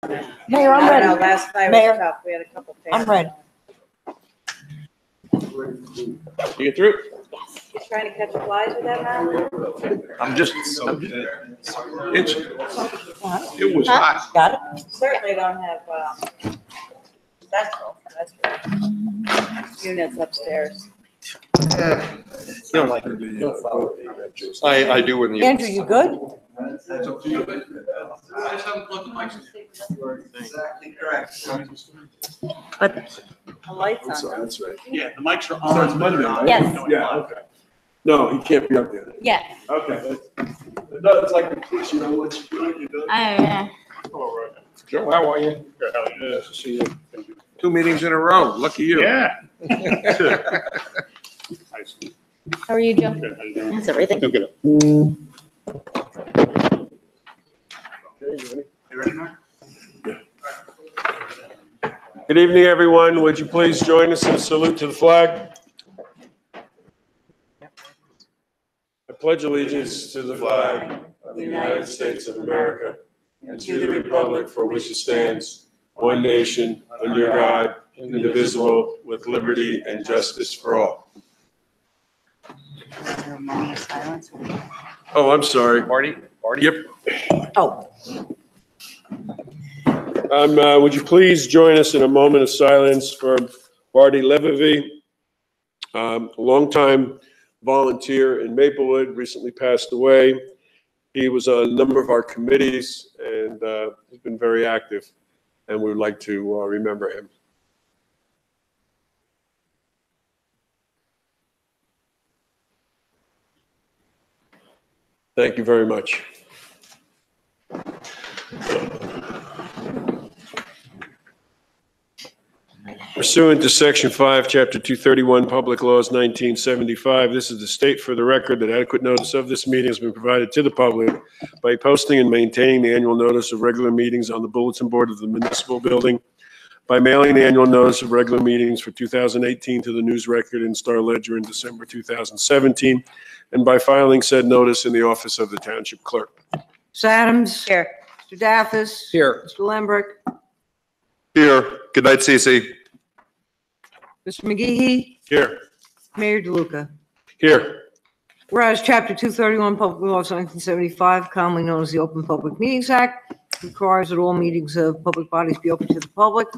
Mayor, I'm I ready. don't know, last night Mayor, was tough. We had a couple. I'm ready. You get through? You trying to catch flies with that now? It was hot. Got it? Certainly don't have, central, units upstairs. I do when you. Andrew, you good? Exactly correct. But The lights on. That's right. Yeah, the mics are So it's on. Monday, right? Yes. Yeah, okay. No, he can't be up there. yeah. Okay. No, it's like the police, you know, what you do, you do. Joe, how are you? Good, how are you? Nice to see you. 2 meetings in a row, lucky you. Yeah. How are you, Joe? Good, how you doing? That's everything. Good. Okay, you ready? You ready now? Good evening, everyone. Would you please join us in a salute to the flag? I pledge allegiance to the flag of the United States of America and to the republic for which it stands, one nation, under God, indivisible, with liberty and justice for all. Is there a moment of silence? Oh, I'm sorry. Marty? Yep. Oh, Would you please join us in a moment of silence for Barty Levivy, a longtime volunteer in Maplewood, recently passed away. He was on a number of our committees and has been very active, and we would like to remember him. Thank you very much. Pursuant to Section 5, Chapter 231, Public Laws 1975, this is the state for the record that adequate notice of this meeting has been provided to the public by posting and maintaining the annual notice of regular meetings on the bulletin board of the municipal building, by mailing the annual notice of regular meetings for 2018 to the News Record and Star Ledger in December 2017, and by filing said notice in the office of the Township Clerk. Mr. Adams. Here. Mr. Daffis. Here. Mr. Lembrick. Here. Good night, Cece. Mr. McGee. Here. Mayor DeLuca. Here. Whereas Chapter 231, Public Laws 1975, commonly known as the Open Public Meetings Act, requires that all meetings of public bodies be open to the public.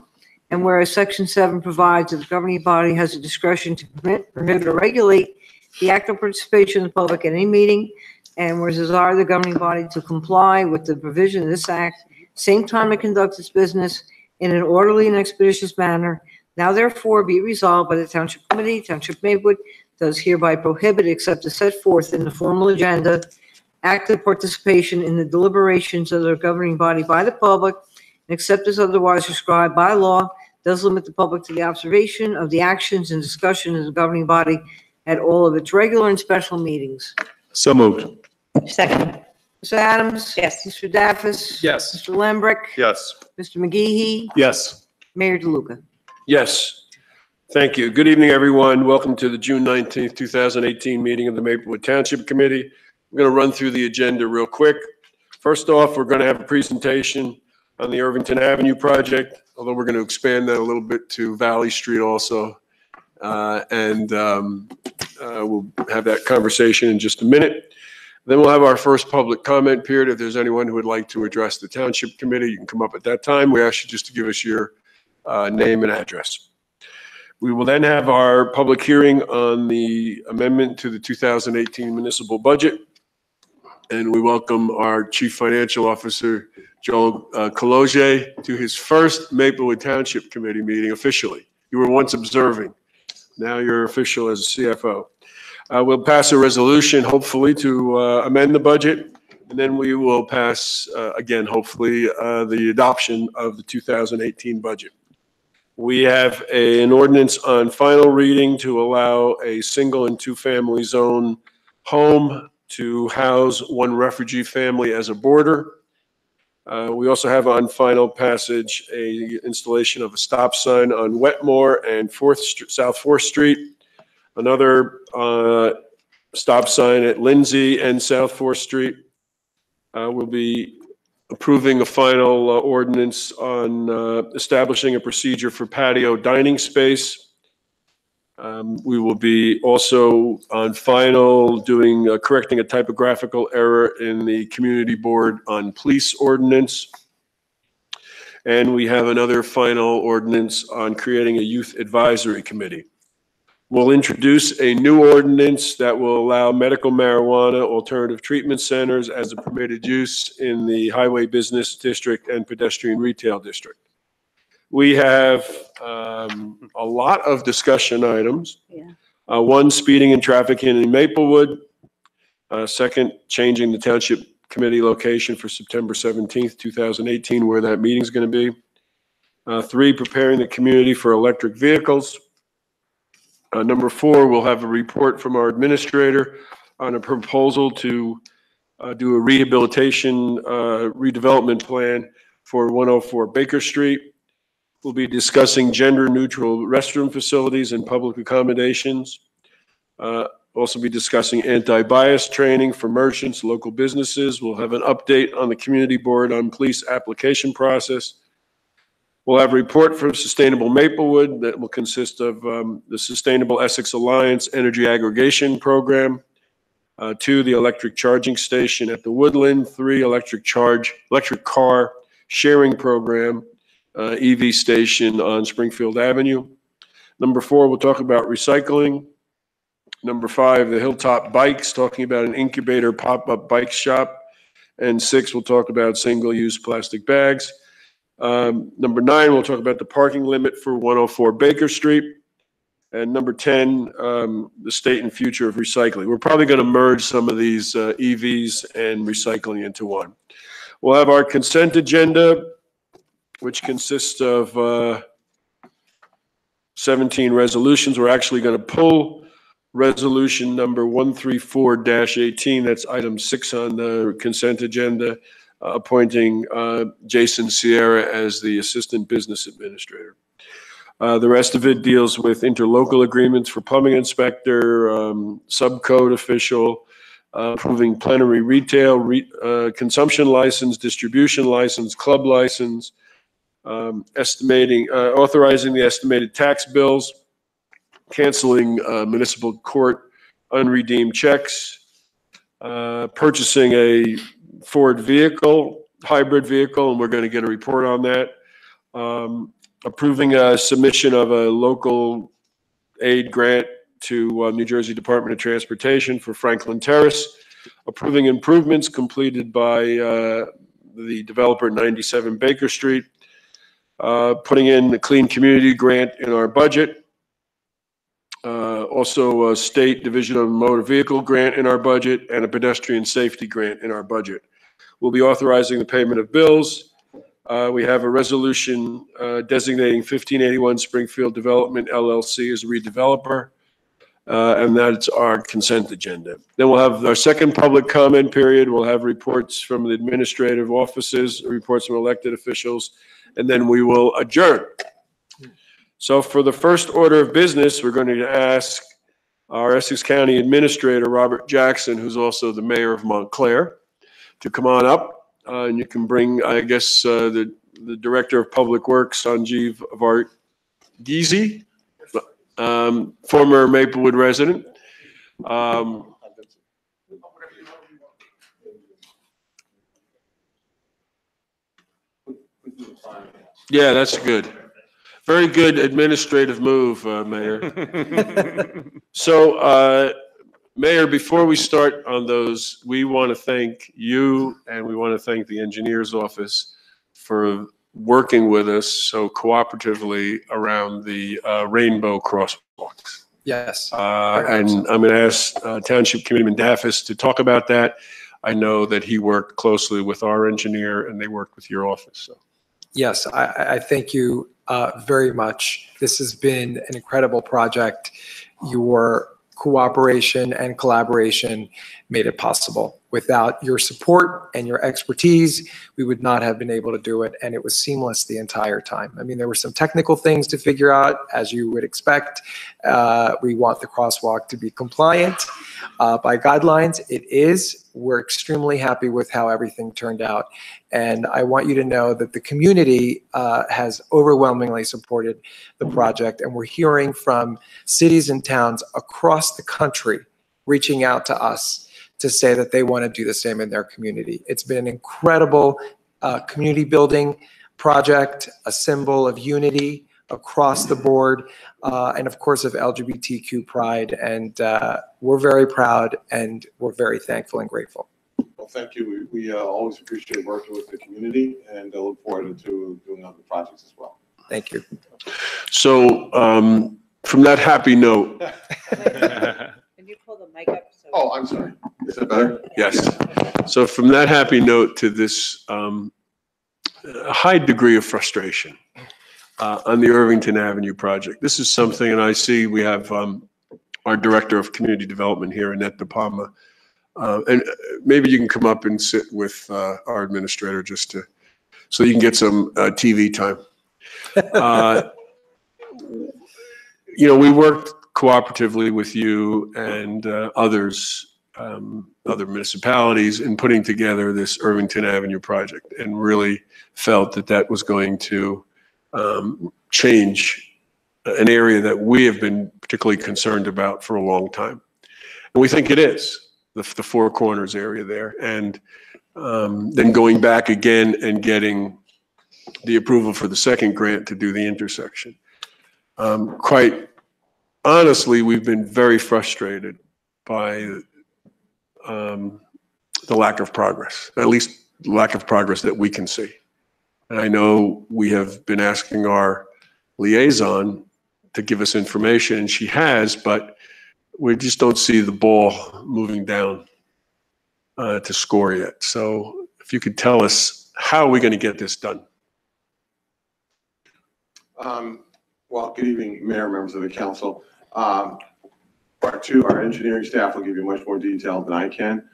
And whereas Section 7 provides that the governing body has the discretion to permit, prohibit, or regulate the active participation of the public at any meeting, and whereas desire the governing body to comply with the provision of this act, same time it conducts its business in an orderly and expeditious manner, now therefore be resolved by the Township Committee, Township Maplewood, does hereby prohibit, except as set forth in the formal agenda, active participation in the deliberations of the governing body by the public, and except as otherwise prescribed by law, does limit the public to the observation of the actions and discussion of the governing body at all of its regular and special meetings. So moved. Second. Mr. Adams? Yes. Mr. Daffis? Yes. Mr. Lembrick? Yes. Mr. McGee? Yes. Mayor DeLuca? Yes. Thank you. Good evening, everyone. Welcome to the June 19th, 2018 meeting of the Maplewood Township Committee. We're going to run through the agenda real quick. First off, we're going to have a presentation on the Irvington Avenue project, although we're going to expand that a little bit to Valley Street also. We'll have that conversation in just a minute. Then we'll have our first public comment period. If there's anyone who would like to address the Township Committee, you can come up at that time. We ask you just to give us your name and address. We will then have our public hearing on the amendment to the 2018 municipal budget. And we welcome our Chief Financial Officer, Joel Kaloje, to his first Maplewood Township Committee meeting officially. You were once observing. Now you're official as a CFO. We'll pass a resolution, hopefully, to amend the budget. And then we will pass, again, hopefully, the adoption of the 2018 budget. We have an ordinance on final reading to allow a single and two-family zone home to house one refugee family as a boarder. We also have on final passage a installation of a stop sign on Wetmore and South 4th Street. Another stop sign at Lindsay and South 4th Street will be approving a final ordinance on establishing a procedure for patio dining space. We will be also on final doing, correcting a typographical error in the community board on police ordinance. And we have another final ordinance on creating a youth advisory committee. We'll introduce a new ordinance that will allow medical marijuana alternative treatment centers as a permitted use in the highway business district and pedestrian retail district. We have a lot of discussion items. Yeah. One, speeding and trafficking in Maplewood. Second, changing the township committee location for September 17th, 2018, where that meeting is going to be. 3, preparing the community for electric vehicles. Number 4, we'll have a report from our administrator on a proposal to do a rehabilitation redevelopment plan for 104 Baker Street. We'll be discussing gender-neutral restroom facilities and public accommodations. Also be discussing anti-bias training for merchants, local businesses. We'll have an update on the community board on police application process. We'll have a report from Sustainable Maplewood that will consist of the Sustainable Essex Alliance Energy Aggregation Program. 2, the electric charging station at the Woodland. 3, electric car sharing program, EV station on Springfield Avenue. Number 4, we'll talk about recycling. Number 5, the Hilltop Bikes, talking about an incubator pop-up bike shop. And 6, we'll talk about single-use plastic bags. Number 9, we'll talk about the parking limit for 104 Baker Street. And number 10, the state and future of recycling. We're probably going to merge some of these EVs and recycling into one. We'll have our consent agenda, which consists of 17 resolutions. We're actually going to pull resolution number 134-18. That's item 6 on the consent agenda, appointing Jason Sierra as the Assistant Business Administrator. The rest of it deals with interlocal agreements for plumbing inspector, subcode official, approving plenary retail, consumption license, distribution license, club license, authorizing the estimated tax bills, canceling municipal court unredeemed checks, purchasing a Ford vehicle, hybrid vehicle, and we're going to get a report on that. Approving a submission of a local aid grant to New Jersey Department of Transportation for Franklin Terrace. Approving improvements completed by the developer at 97 Baker Street. Putting in the Clean Community Grant in our budget. Also a State Division of Motor Vehicle Grant in our budget and a Pedestrian Safety Grant in our budget. We'll be authorizing the payment of bills. We have a resolution designating 1581 Springfield Development LLC as a redeveloper, and that's our consent agenda. Then we'll have our second public comment period. We'll have reports from the administrative offices, reports from elected officials, and then we will adjourn. So for the first order of business, we're going to ask our Essex County Administrator, Robert Jackson, who's also the mayor of Montclair, to come on up. And you can bring, I guess, the Director of Public Works, Sanjeev Varghese, former Maplewood resident. Yeah, that's good. Very good administrative move, Mayor. So, Mayor, before we start on those, we want to thank you and we want to thank the engineer's office for working with us so cooperatively around the rainbow crosswalks. Yes. And I'm going to ask Township Committeeman Daffis to talk about that. I know that he worked closely with our engineer and they worked with your office. So. Yes, I thank you very much. This has been an incredible project. Your cooperation and collaboration made it possible. Without your support and your expertise, we would not have been able to do it, and it was seamless the entire time. I mean, there were some technical things to figure out, as you would expect. We want the crosswalk to be compliant by guidelines. It is. We're extremely happy with how everything turned out, and I want you to know that the community has overwhelmingly supported the project, and we're hearing from cities and towns across the country reaching out to us to say that they want to do the same in their community. It's been an incredible community building project, a symbol of unity across the board, and of course of LGBTQ pride. And we're very proud and we're very thankful and grateful. Well, thank you. We always appreciate working with the community and look forward to doing other projects as well. Thank you. So from that happy note, Can you pull the mic up? Oh, I'm sorry. Is that better? yes. So from that happy note to this high degree of frustration on the Irvington Avenue project. This is something, and I see we have our Director of Community Development here, Annette De Palma. And maybe you can come up and sit with our administrator just to, so you can get some TV time. You know, we worked cooperatively with you and others, other municipalities in putting together this Irvington Avenue project, and really felt that that was going to change an area that we have been particularly concerned about for a long time. And we think it is, the Four Corners area there. And then going back again and getting the approval for the second grant to do the intersection. Quite honestly, we've been very frustrated by the lack of progress, at least lack of progress that we can see. And I know we have been asking our liaison to give us information, and she has, but we just don't see the ball moving down to score yet. So if you could tell us, how are we going to get this done? Well, good evening, Mayor, members of the council. Our engineering staff will give you much more detail than I can.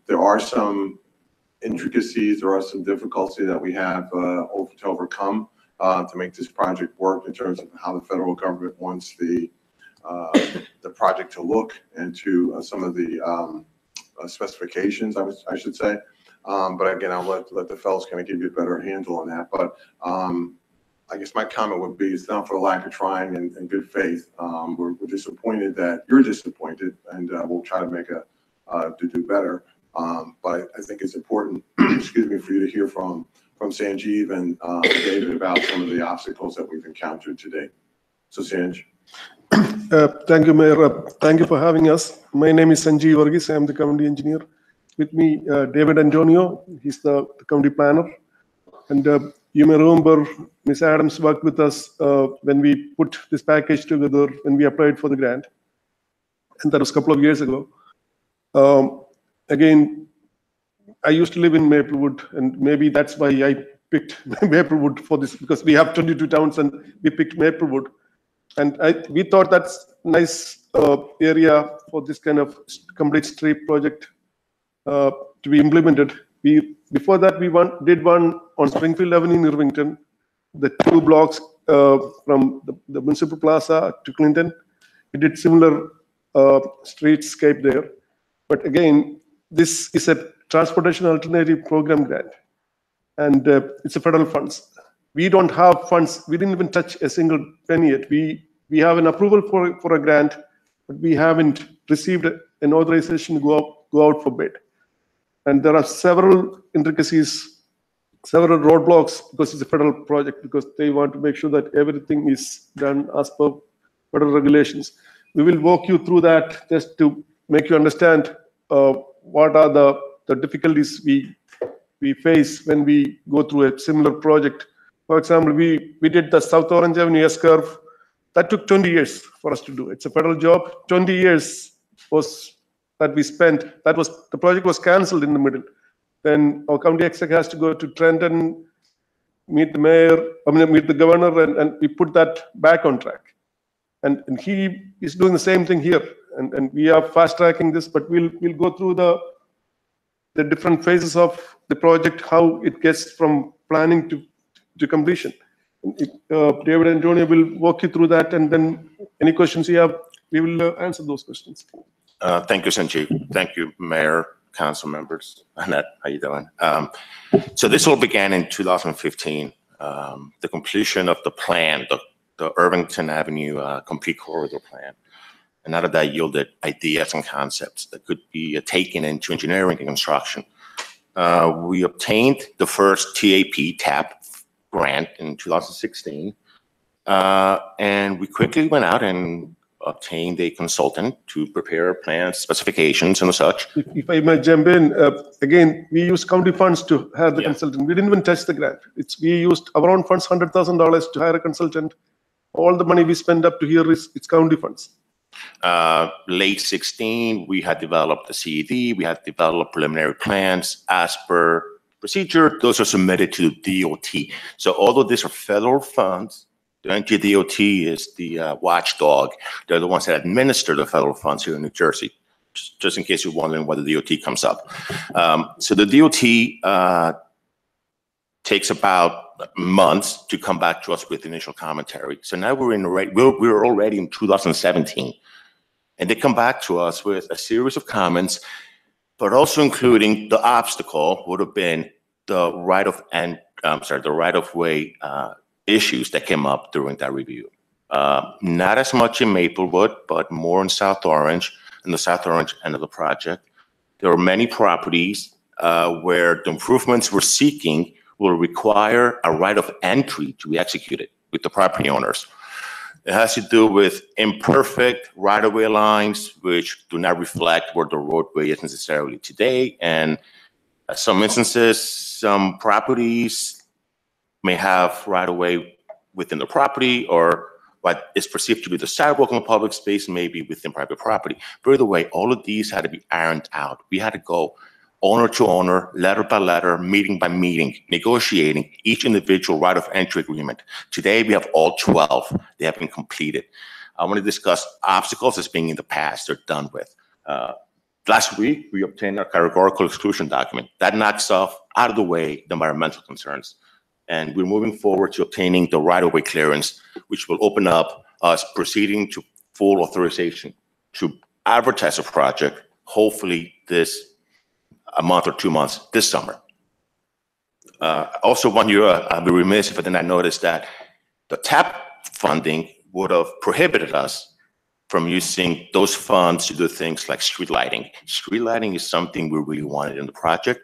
There are some intricacies, there are some difficulties that we have to overcome to make this project work in terms of how the federal government wants the project to look, and to some of the specifications, I should say. But again, I'll let the fellows kind of give you a better handle on that. But I guess my comment would be, it's not for the lack of trying and good faith. We're disappointed that you're disappointed, and we'll try to make to do better. But I think it's important, excuse me, for you to hear from Sanjeev and David about some of the obstacles that we've encountered today. So Sanj. Thank you, Mayor. Thank you for having us. My name is Sanjeev Varghese. I am the county engineer. With me, David Antonio. He's the county planner. And you may remember Ms. Adams worked with us when we put this package together, when we applied for the grant. And that was a couple of years ago. Again, I used to live in Maplewood, and maybe that's why I picked Maplewood for this, because we have 22 towns and we picked Maplewood. And we thought that's a nice area for this kind of complete street project to be implemented. Before that, we did one on Springfield Avenue in Irvington, the 2 blocks from the Municipal Plaza to Clinton. We did similar streetscape there. But again, this is a transportation alternative program grant, and it's a federal funds. We don't have funds. We didn't even touch a single penny yet. We have an approval for a grant, but we haven't received an authorization to go out for bid. And there are several intricacies, several roadblocks, because it's a federal project, because they want to make sure that everything is done as per federal regulations. We will walk you through that just to make you understand what are the difficulties we face when we go through a similar project. For example, we did the South Orange Avenue S-curve. That took 20 years for us to do. It's a federal job. 20 years was that we spent. The project was canceled in the middle. Then our county exec has to go to Trenton, meet the mayor, meet the governor, and we put that back on track. And he is doing the same thing here. And we are fast tracking this, but we'll go through the the different phases of the project, how it gets from planning to completion. David and Tony will walk you through that, and then any questions you have, we will answer those questions. Thank you, Sanjeev. Thank you, Mayor, council members. Annette, how you doing? So this all began in 2015. The completion of the plan, the Irvington Avenue complete corridor plan. And out of that yielded ideas and concepts that could be taken into engineering and construction. We obtained the first TAP grant in 2016. And we quickly went out and obtained a consultant to prepare plans, specifications, and such. If I may jump in, again, we used county funds to hire the Yeah. consultant. We didn't even touch the grant. We used our own funds, $100,000 to hire a consultant. All the money we spend up to here it's county funds. Late 16, we had developed the CED, we had developed preliminary plans as per procedure. Those are submitted to DOT. So although these are federal funds, the NJDOT is the watchdog. They're the ones that administer the federal funds here in New Jersey, just in case you're wondering why the DOT comes up. So the DOT takes about months to come back to us with initial commentary. So now we're already in 2017, and they come back to us with a series of comments, but also including the obstacle would have been the right of way issues that came up during that review. Not as much in Maplewood, but more in South Orange, in the South Orange end of the project. There are many properties where the improvements we're seeking will require a right of entry to be executed with the property owners. It has to do with imperfect right-of-way lines, which do not reflect where the roadway is necessarily today. And in some instances, some properties may have right-of-way within the property, or what is perceived to be the sidewalk in the public space may be within private property. By the way, all of these had to be ironed out. We had to go owner to owner, letter by letter, meeting by meeting, negotiating each individual right of entry agreement. Today, we have all 12. They have been completed. I want to discuss obstacles as being in the past. They're done with. Last week, we obtained our categorical exclusion document. That knocks off out of the way the environmental concerns. And we're moving forward to obtaining the right-of-way clearance, which will open up us proceeding to full authorization to advertise a project, hopefully a month or 2 months this summer. Also, 1 year, I'd be remiss if I did not notice that the TAP funding would have prohibited us from using those funds to do things like street lighting. Street lighting is something we really wanted in the project.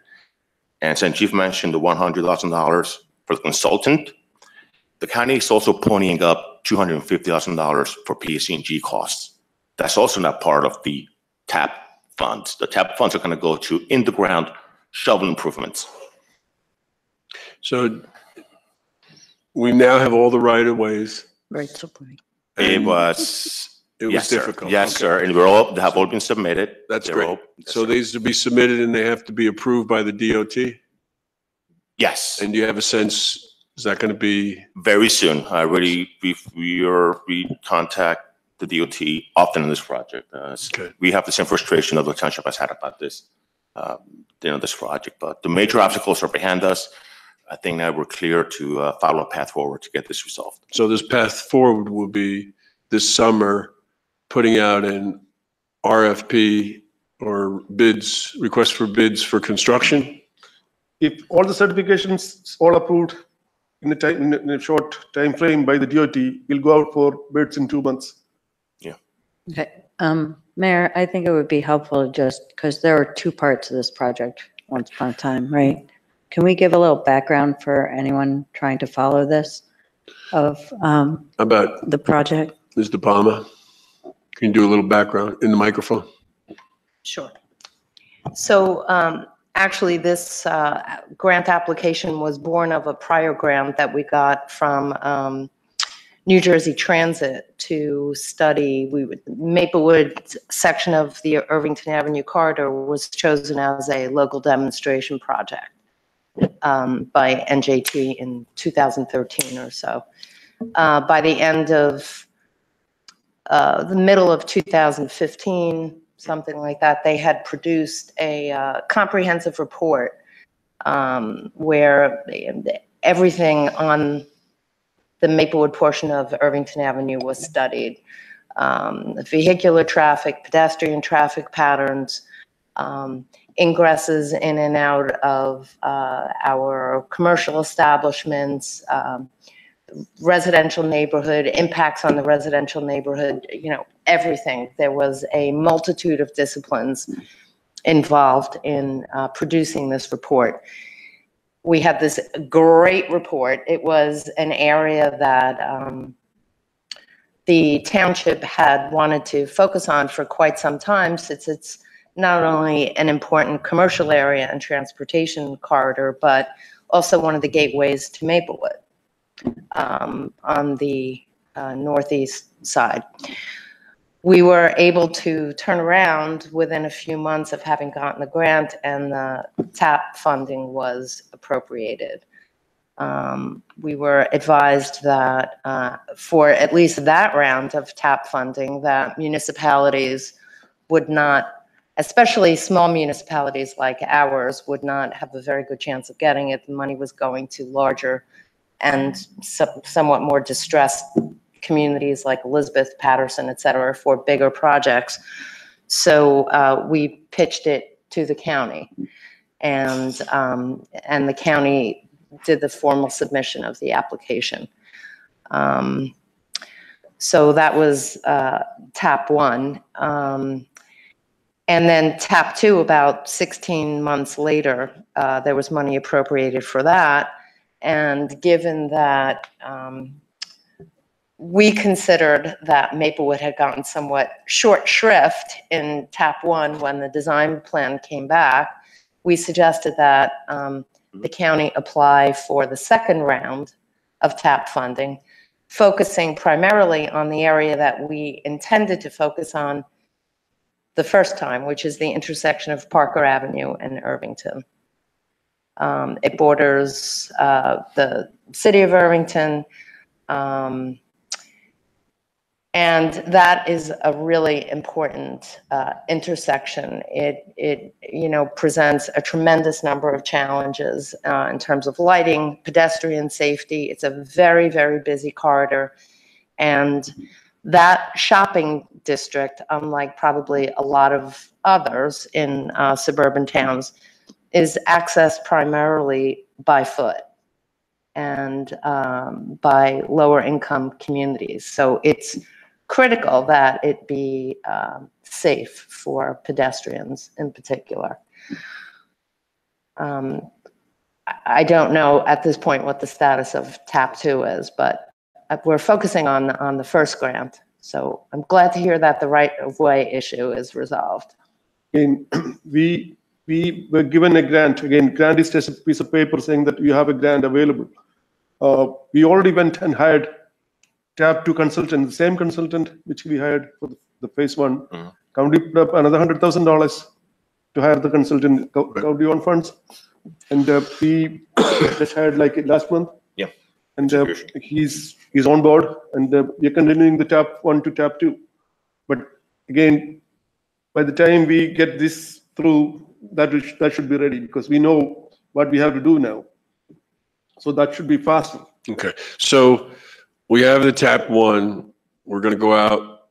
And Sanjeev mentioned the $100,000 for the consultant. The county is also ponying up $250,000 for PSC&G costs. That's also not part of the TAP funds. The TAP funds are going to go to in-the-ground shovel improvements. So we now have all the right-of-ways. Right, so funny. It and was It was yes, sir. difficult. Yes, Okay. sir. And they have all been submitted. That's They're great. all- yes, So sir. these to be submitted and they have to be approved by the DOT? Yes, And do you have a sense, is that going to be, very soon. We contact the DOT often in this project. Okay. We have the same frustration that the township has had about this, this project. But the major obstacles are behind us. I think now we're clear to follow a path forward to get this resolved. so this path forward will be this summer, putting out an RFP or bids, request for bids for construction? If all the certifications all approved in a short time frame by the DOT, we'll go out for bids in 2 months. Okay, Mayor, I think it would be helpful just, because there are two parts of this project once upon a time, right? Can we give a little background for anyone trying to follow this of How about the project? Ms. De Palma? Can you do a little background in the microphone? Sure. So actually, this grant application was born of a prior grant that we got from New Jersey Transit to study. Maplewood section of the Irvington Avenue corridor was chosen as a local demonstration project by NJT in 2013 or so. By the end of the middle of 2015, something like that, they had produced a comprehensive report where everything on the Maplewood portion of Irvington Avenue was studied. Vehicular traffic, pedestrian traffic patterns, ingresses in and out of our commercial establishments, residential neighborhood, impacts on the residential neighborhood, everything. There was a multitude of disciplines involved in producing this report. We had this great report. It was an area that the township had wanted to focus on for quite some time, since it's not only an important commercial area and transportation corridor, but also one of the gateways to Maplewood on the northeast side. We were able to turn around within a few months of having gotten the grant, and the TAP funding was appropriated. We were advised that for at least that round of TAP funding, that municipalities would not, especially small municipalities like ours, would not have a very good chance of getting it. The money was going to larger and somewhat more distressed communities like Elizabeth, Patterson, et cetera, for bigger projects. So we pitched it to the county, and the county did the formal submission of the application. So that was TAP 1. And then TAP 2, about 16 months later, there was money appropriated for that. And given that we considered that Maplewood had gotten somewhat short shrift in TAP 1 when the design plan came back, we suggested that the county apply for the second round of TAP funding, focusing primarily on the area that we intended to focus on the first time, which is the intersection of Parker Avenue and Irvington. It borders the city of Irvington, and that is a really important intersection. It presents a tremendous number of challenges in terms of lighting, pedestrian safety. It's a very, very busy corridor, and that shopping district, unlike probably a lot of others in suburban towns, is accessed primarily by foot and by lower income communities. So it's critical that it be safe for pedestrians in particular. I don't know at this point what the status of TAP 2 is, but we're focusing on the first grant. So I'm glad to hear that the right-of-way issue is resolved. Again, we were given a grant. Again, grant is just a piece of paper saying that you have a grant available. We already went and hired TAP 2 consultant, the same consultant which we hired for the phase 1. Mhm. County put up another $100,000 to hire the consultant, county own funds. And we just hired like last month. Yeah. And he's on board, and we're continuing the TAP 1 to TAP 2. But again, by the time we get this through, that should be ready, because we know what we have to do now. So that should be faster. Okay, so we have the TAP 1. We're going to go out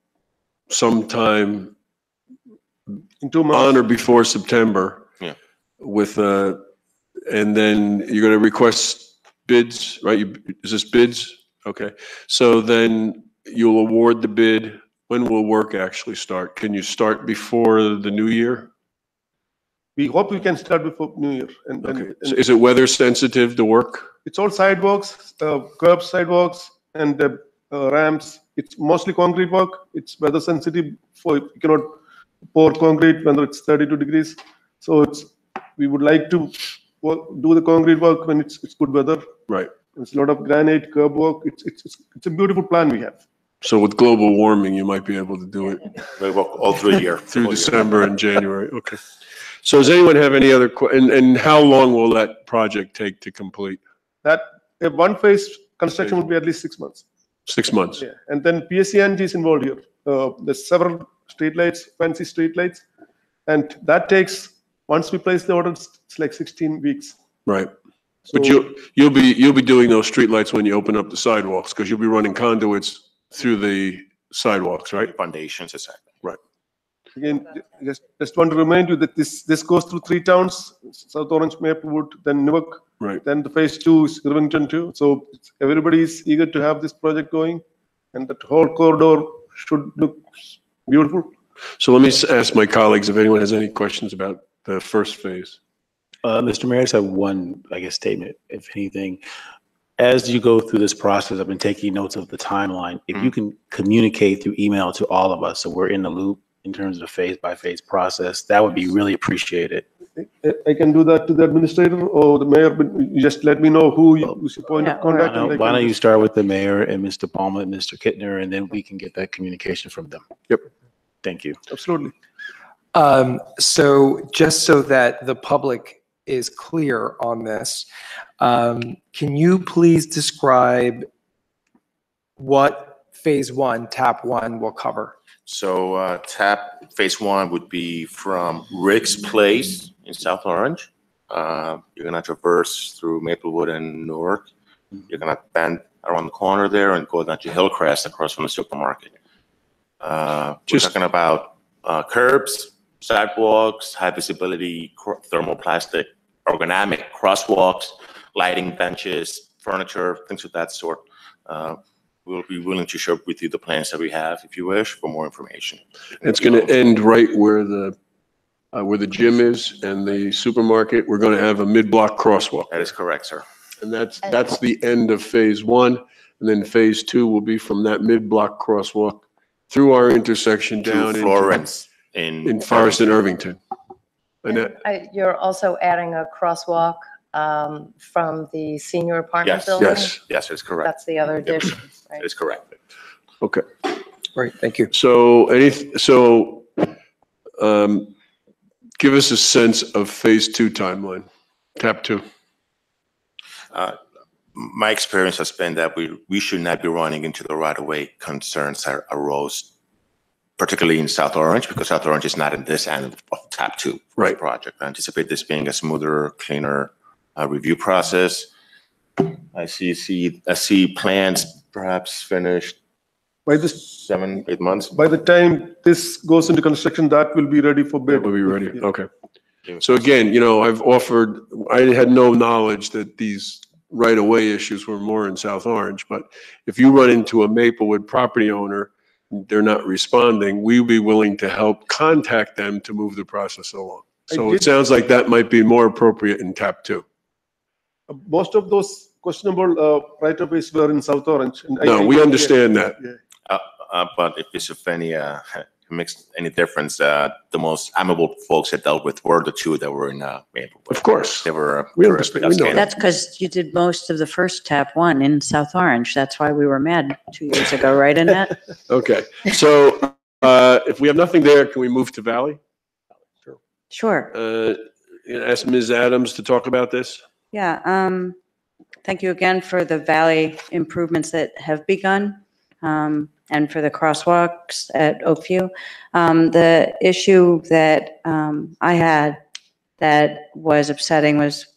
sometime In 2 months. on or before September. Yeah. With and then you're going to request bids, right? Is this bids? Okay. So then you'll award the bid. When will work actually start? Can you start before the new year? We hope we can start before New Year. Okay. So is it weather sensitive to work? It's all sidewalks, curbs, sidewalks, and ramps. It's mostly concrete work. It's weather sensitive. You cannot pour concrete when it's 32 degrees. So we would like to do the concrete work when it's good weather. Right. It's a lot of granite, curb work. It's a beautiful plan we have. So with global warming, you might be able to do it We work all through the year. through December and January. Okay. So does anyone have any other, and how long will that project take to complete? That one phase construction will be at least 6 months. 6 months. Yeah. And then PSCNG is involved here. There's several streetlights, fancy streetlights. And that takes, once we place the order, it's like 16 weeks. Right. But So- you'll be doing those streetlights when you open up the sidewalks, because you'll be running conduits through the sidewalks, right? Foundations, exactly. Again, just want to remind you that this goes through 3 towns, South Orange, Maplewood, then Newark. Right. Then the phase 2 is Irvington too. So everybody is eager to have this project going, and that whole corridor should look beautiful. So let me ask my colleagues if anyone has any questions about the first phase. Mr. Mayor, I just have one, I guess, statement, if anything. As you go through this process, I've been taking notes of the timeline. If you can communicate through email to all of us, so we're in the loop in terms of the phase-by-phase process, that would be really appreciated. I can do that to the administrator or the mayor, but you just let me know who's your point of contact. and I Why can don't you just- start with the mayor and Mr. Palmer and Mr. Kittner, and then we can get that communication from them. Yep. Thank you. Absolutely. So just so that the public is clear on this, can you please describe what phase 1, tap 1 will cover? So phase 1 would be from Rick's Place in South Orange. You're gonna traverse through Maplewood and Newark. You're gonna bend around the corner there and go down to Hillcrest across from the supermarket. We're talking about curbs, sidewalks, high visibility, thermoplastic, ergonomic crosswalks, lighting benches, furniture, things of that sort. We'll be willing to share with you the plans that we have, if you wish, for more information. It's going to end right where the gym is and the supermarket. We're going to have a mid-block crosswalk. That is correct, sir. And that's the end of phase 1. And then phase 2 will be from that mid-block crosswalk through our intersection down To into- Florence in Forest and Irvington. And that, You're also adding a crosswalk from the senior apartment Yes, building? yes, it's correct. That's the other addition, right? That is correct. okay. Great, thank you. So give us a sense of phase 2 timeline, tap 2. My experience has been that we should not be running into the right-of-way concerns that arose, particularly in South Orange, because South Orange is not in this end of tap 2 Right. project. I anticipate this being a smoother, cleaner review process. I see plans perhaps finished By this, 7-8 months. by the time this goes into construction, that will be ready for bid. That will be ready, Yeah. okay. So again, I had no knowledge that these right-of-way issues were more in South Orange, but if you run into a Maplewood property owner, they're not responding, we'll be willing to help contact them to move the process along. So it sounds like that might be more appropriate in tap 2. Most of those questionable right-of-ways were in South Orange. and No, we understand that. Yeah. But if it's of makes any difference, the most amiable folks I dealt with were the 2 that were in Maplewood. Of course. They were. We understand. We know outstanding. That's because you did most of the first tap 1 in South Orange. That's why we were mad 2 years ago, right, Annette? Okay, so if we have nothing there, can we move to Valley? Sure. Ask Ms. Adams to talk about this? Yeah, thank you again for the valley improvements that have begun, and for the crosswalks at Oakview. The issue that I had that was upsetting was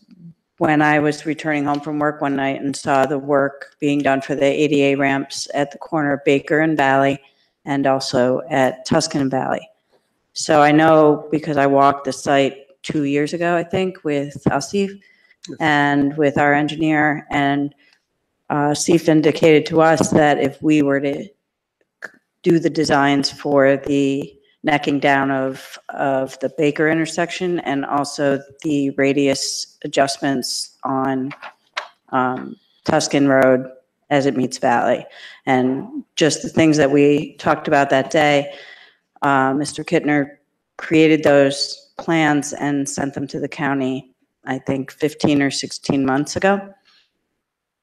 when I was returning home from work one night and saw the work being done for the ADA ramps at the corner of Baker and Valley and also at Tuscan and Valley. So I know because I walked the site 2 years ago, I think, with Asif and with our engineer, and Asif indicated to us that if we were to do the designs for the necking down of the Baker intersection and also the radius adjustments on Tuscan Road as it meets Valley. And just the things that we talked about that day, Mr. Kittner created those plans and sent them to the county, I think 15 or 16 months ago.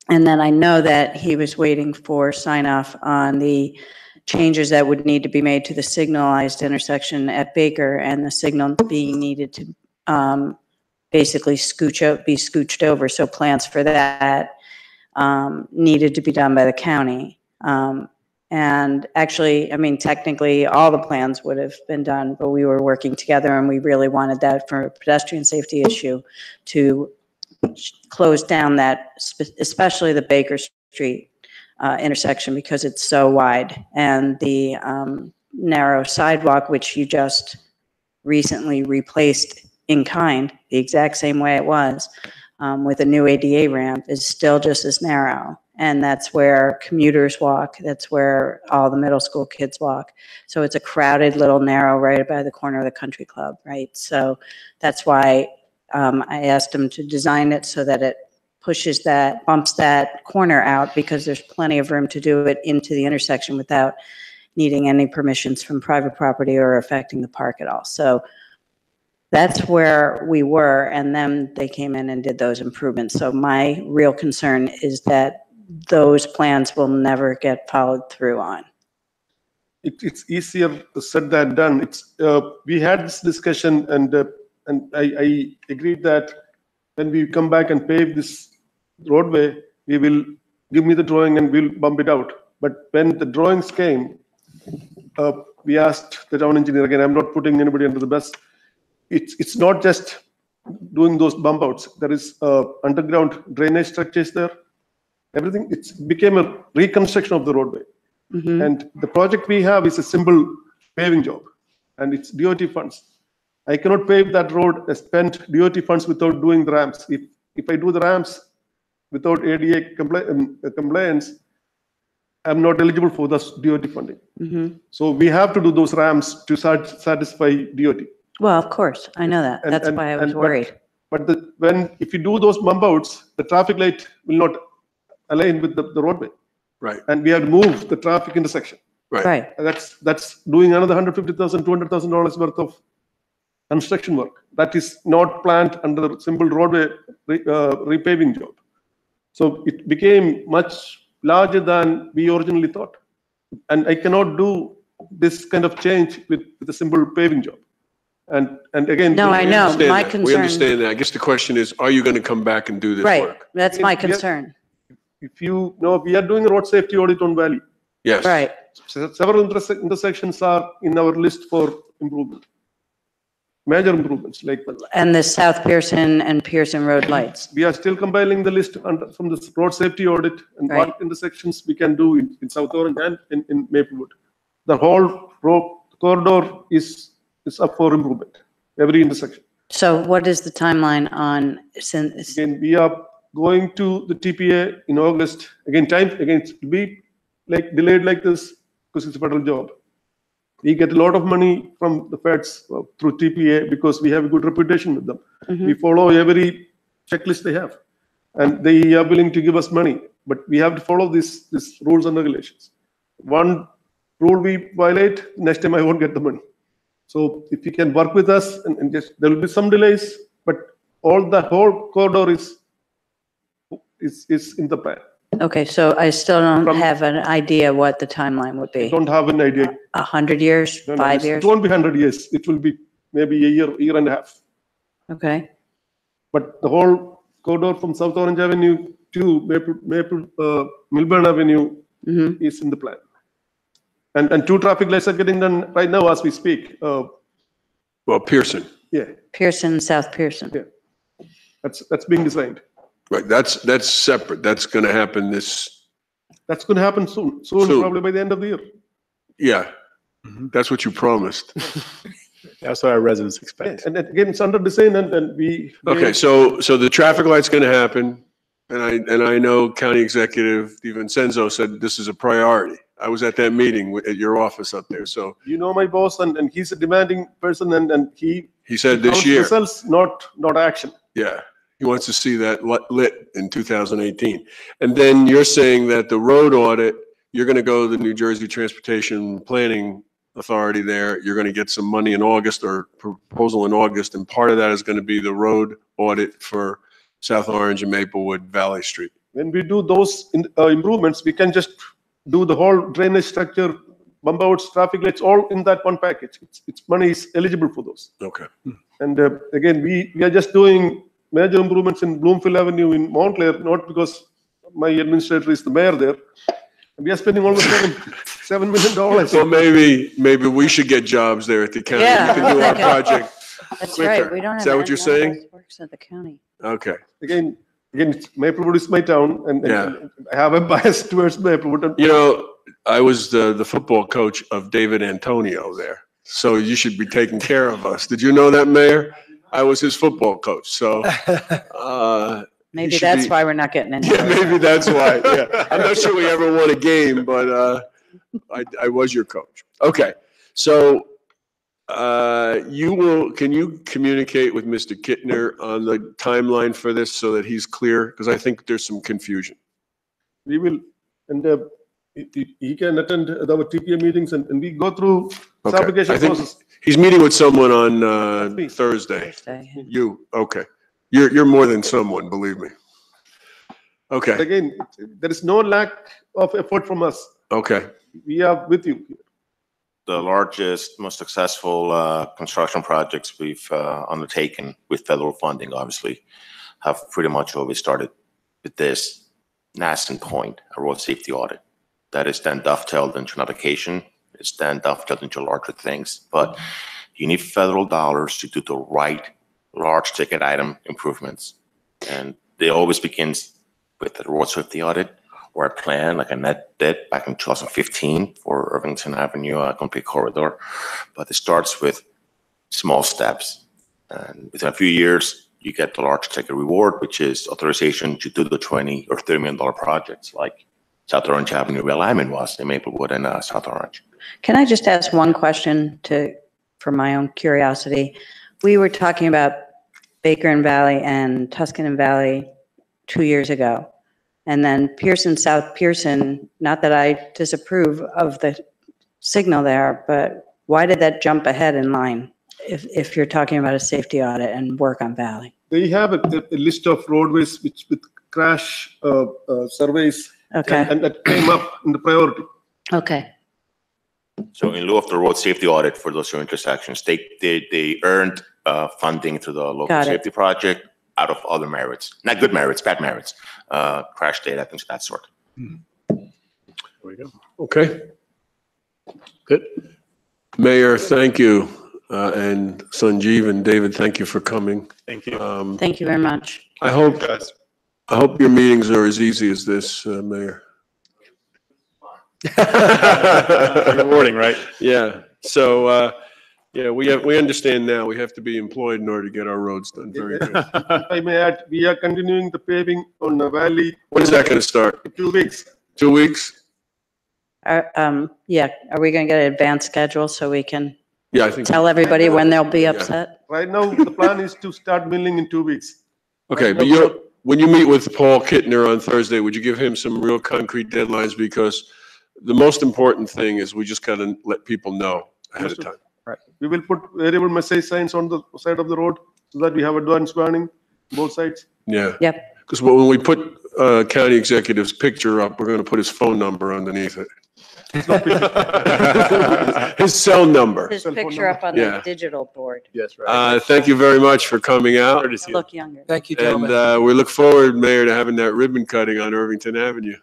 And then I know that he was waiting for sign off on the changes that would need to be made to the signalized intersection at Baker, and the signal being needed to basically be scooched over. So plans for that needed to be done by the county. And actually, I mean, technically, all the plans would have been done, but we were working together and we really wanted that for a pedestrian safety issue to close down that, especially the Baker Street intersection because it's so wide. And the narrow sidewalk, which you just recently replaced in kind, the exact same way it was, with a new ADA ramp, is still just as narrow. And that's where commuters walk. That's where all the middle school kids walk. So it's a crowded little narrow right by the corner of the country club, right? So that's why I asked him to design it so that it pushes that, bumps that corner out, because there's plenty of room to do it into the intersection without needing any permissions from private property or affecting the park at all. So that's where we were, and then they came in and did those improvements. So my real concern is that those plans will never get followed through on. It's easier said than done. We had this discussion, and I agreed that when we come back and pave this roadway, we will give me the drawing and we'll bump it out. But when the drawings came, we asked the town engineer again. I'm not putting anybody under the bus. It's not just doing those bump outs. There is underground drainage structures there. Everything, it became a reconstruction of the roadway. Mm-hmm. And the project we have is a simple paving job, and it's DOT funds. I cannot pave that road and spend DOT funds without doing the ramps. If I do the ramps without ADA compliance, I'm not eligible for the DOT funding. Mm-hmm. So we have to do those ramps to satisfy DOT. Well, of course, I know that. That's why I was worried. But if you do those bump outs, the traffic light will not align with the roadway. Right. And we have to move the traffic intersection. Right. And that's doing another $150,000, $200,000 worth of construction work. That is not planned under the simple roadway repaving job. So it became much larger than we originally thought. And I cannot do this kind of change with a simple paving job. And again, No, I know. understand My that. concern. We understand that. I guess the question is, are you going to come back and do this Right. work? That's my concern. If you know, we are doing a road safety audit on Valley. Yes. Right. Several intersections are in our list for improvement. Major improvements, like And the South Pearson and Pearson Road lights. we are still compiling the list from the road safety audit and Right. what intersections we can do in South Orange and in Maplewood. The whole road corridor is up for improvement, every intersection. So what is the timeline on, since, Again, we are going to the TPA in August. Again, it will be like delayed like this because it's a federal job. We get a lot of money from the feds through TPA because we have a good reputation with them. Mhm. We follow every checklist they have, and they are willing to give us money. But we have to follow these rules and regulations. One rule we violate, next time I won't get the money. So if you can work with us, and just there will be some delays, but the whole corridor is in the plan. okay, so I still don't From- have an idea what the timeline would I be. don't have an idea. 100 years, No, 5 years? It won't be 100 years. It will be maybe a year and a half. Okay, But the whole corridor from South Orange Avenue to Milburn Avenue mhm, is in the plan. And 2 traffic lights are getting done right now as we speak. Well, Pearson. Yeah, Pearson, South Pearson. Yeah. that's being designed. Right. That's separate. That's going to happen That's going to happen soon, Soon. probably by the end of the year. yeah. Mhm. That's what you promised. That's what our residents Yeah, expect. and again, it's under design, and we. Okay, so the traffic light's going to happen, and I know County Executive DiVincenzo said this is a priority. I was at that meeting at your office up there, so You know my boss, and he's a demanding person, and he. he said this counts year, Results, not action. yeah, he wants to see that lit in 2018. And then you're saying that the road audit, you're going to go to the New Jersey Transportation Planning Authority there. You're going to get some money in August, or proposal in August, and part of that is going to be the road audit for South Orange and Maplewood Valley Street. When we do those improvements, we can just do the whole drainage structure, bump outs, traffic lights, all in that one package. It's money is eligible for those. Okay. And again, we are just doing major improvements in Bloomfield Avenue in Montclair, not because my administrator is the mayor there. We are spending almost $7 million. So maybe we should get jobs there at the county. Yeah, We can do our I'm thinking- project That's quicker. right, we don't have. Is that what you're anyone saying? that Works at the county. Okay. Again, Maplewood is my town, and Yeah. I have a bias towards Maplewood. And You know, I was the football coach of David Antonio there, so you should be taking care of us. Did you know that, Mayor? I was his football coach, so, Maybe should that's be- why we're not getting any. yeah, maybe that's why, yeah. I'm not sure we ever won a game, but, I was your coach. Okay, so, can you communicate with Mr. Kittner on the timeline for this so that he's clear? Because I think there's some confusion. we will, and he can attend our TPA meetings, and we go through this Okay, I application think- process. He's meeting with someone on, That's me. Thursday. Thursday. You, okay. You're more than someone, believe me. Okay, Again, there is no lack of effort from us. okay. We are with you. The largest, most successful construction projects we've undertaken with federal funding, obviously, have pretty much always started with this nascent point, a road safety audit. That is then dovetailed into an application. It's then dovetailed into larger things. But you need federal dollars to do the right large ticket item improvements. And they always begins with the road safety audit or a plan, like a net debt back in 2015 for Irvington Avenue complete corridor. But it starts with small steps. And within a few years, you get the large ticket reward, which is authorization to do the $20 or $30 million projects like South Orange Avenue realignment was in Maplewood and South Orange. Can I just ask one question for my own curiosity? We were talking about Baker and Valley and Tuscan Valley 2 years ago. And then Pearson, South Pearson, not that I disapprove of the signal there, but why did that jump ahead in line if you're talking about a safety audit and work on Valley? They have a list of roadways which with crash surveys. Okay, And that came up in the priority. okay, So in lieu of the road safety audit for those two intersections, they earned funding through the local Got it. safety project out of other merits, not good merits, bad merits, crash data, things of that sort. There we go. Okay. Good. Mayor, thank you. And Sanjeev and David, thank you for coming. Thank you. thank you very much. I hope your meetings are as easy as this, Mayor. Rewarding, right? Yeah. So, yeah, we understand now. We have to be employed in order to get our roads done. Very good. If I may add, we are continuing the paving on the valley When is that going to start? in 2 weeks. 2 weeks? Yeah, are we going to get an advance schedule so we can Yeah, I think. tell everybody when they'll be Yeah. upset? Right now, the plan is to start milling in 2 weeks. Okay, but when you meet with Paul Kittner on Thursday, would you give him some real concrete deadlines? Because the most important thing is we just got to let people know ahead of time. Right. We will put variable message signs on the side of the road so that we have advance warning, both sides. Yeah. Yep. Because when we put county executive's picture up, we're going to put his phone number underneath it. His cell number. His Cell phone picture up on the Yeah. digital board. Yes, right. Thank you very much for coming out. Courtesy of- Look younger. Thank you, And gentlemen. we look forward, Mayor, to having that ribbon cutting on Irvington Avenue.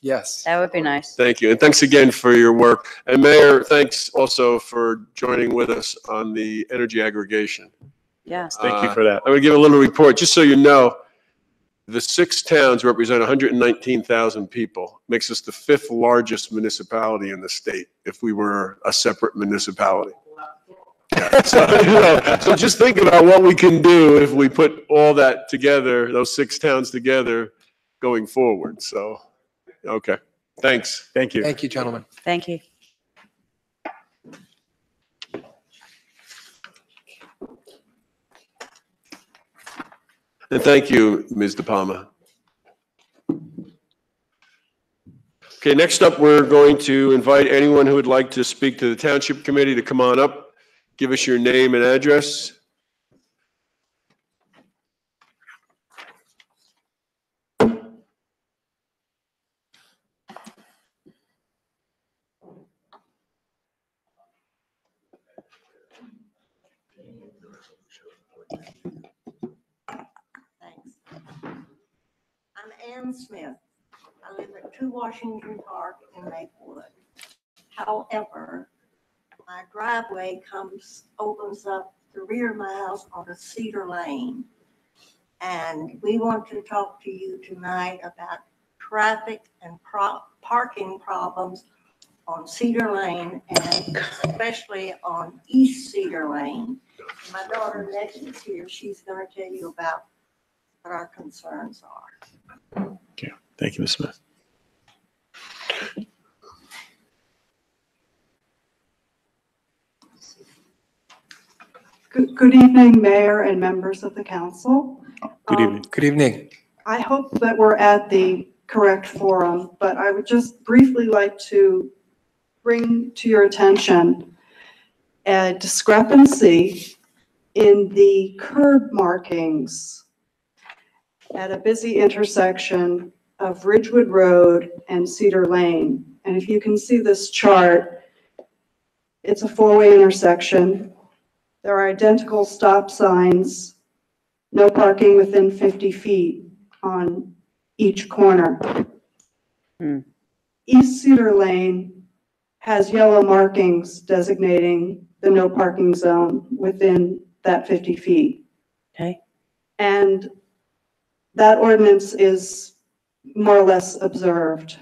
Yes. That would be nice. Thank you. And thanks again for your work. And Mayor, thanks also for joining with us on the energy aggregation. Yes. Thank you for that. I'm going to give a little report, just so you know. The 6 towns represent 119,000 people. Makes us the 5th largest municipality in the state if we were a separate municipality. Yeah, so, so just think about what we can do if we put all that together, those 6 towns together going forward. So, okay, thanks. Thank you. Thank you, gentlemen. Thank you. And thank you, Ms. De Palma. Okay, next up, we're going to invite anyone who would like to speak to the Township Committee to come on up. Give us your name and address. Thanks. I'm Ann Smith. I live at 2 Washington Park in Maplewood. However, my driveway opens up the rear of my house on a Cedar Lane. And we want to talk to you tonight about traffic and parking problems on Cedar Lane, and especially on East Cedar Lane. My daughter Nettie is here. She's going to tell you about what our concerns are. Okay. Thank you, Ms. Smith. Good evening, Mayor and members of the council. Good evening. Good evening. I hope that we're at the correct forum, but I would just briefly like to bring to your attention a discrepancy in the curb markings at a busy intersection of Ridgewood Road and Cedar Lane. And if you can see this chart, it's a four-way intersection. There are identical stop signs, no parking within 50 feet on each corner. East Cedar Lane has yellow markings designating the no parking zone within that 50 feet. Okay. And that ordinance is more or less observed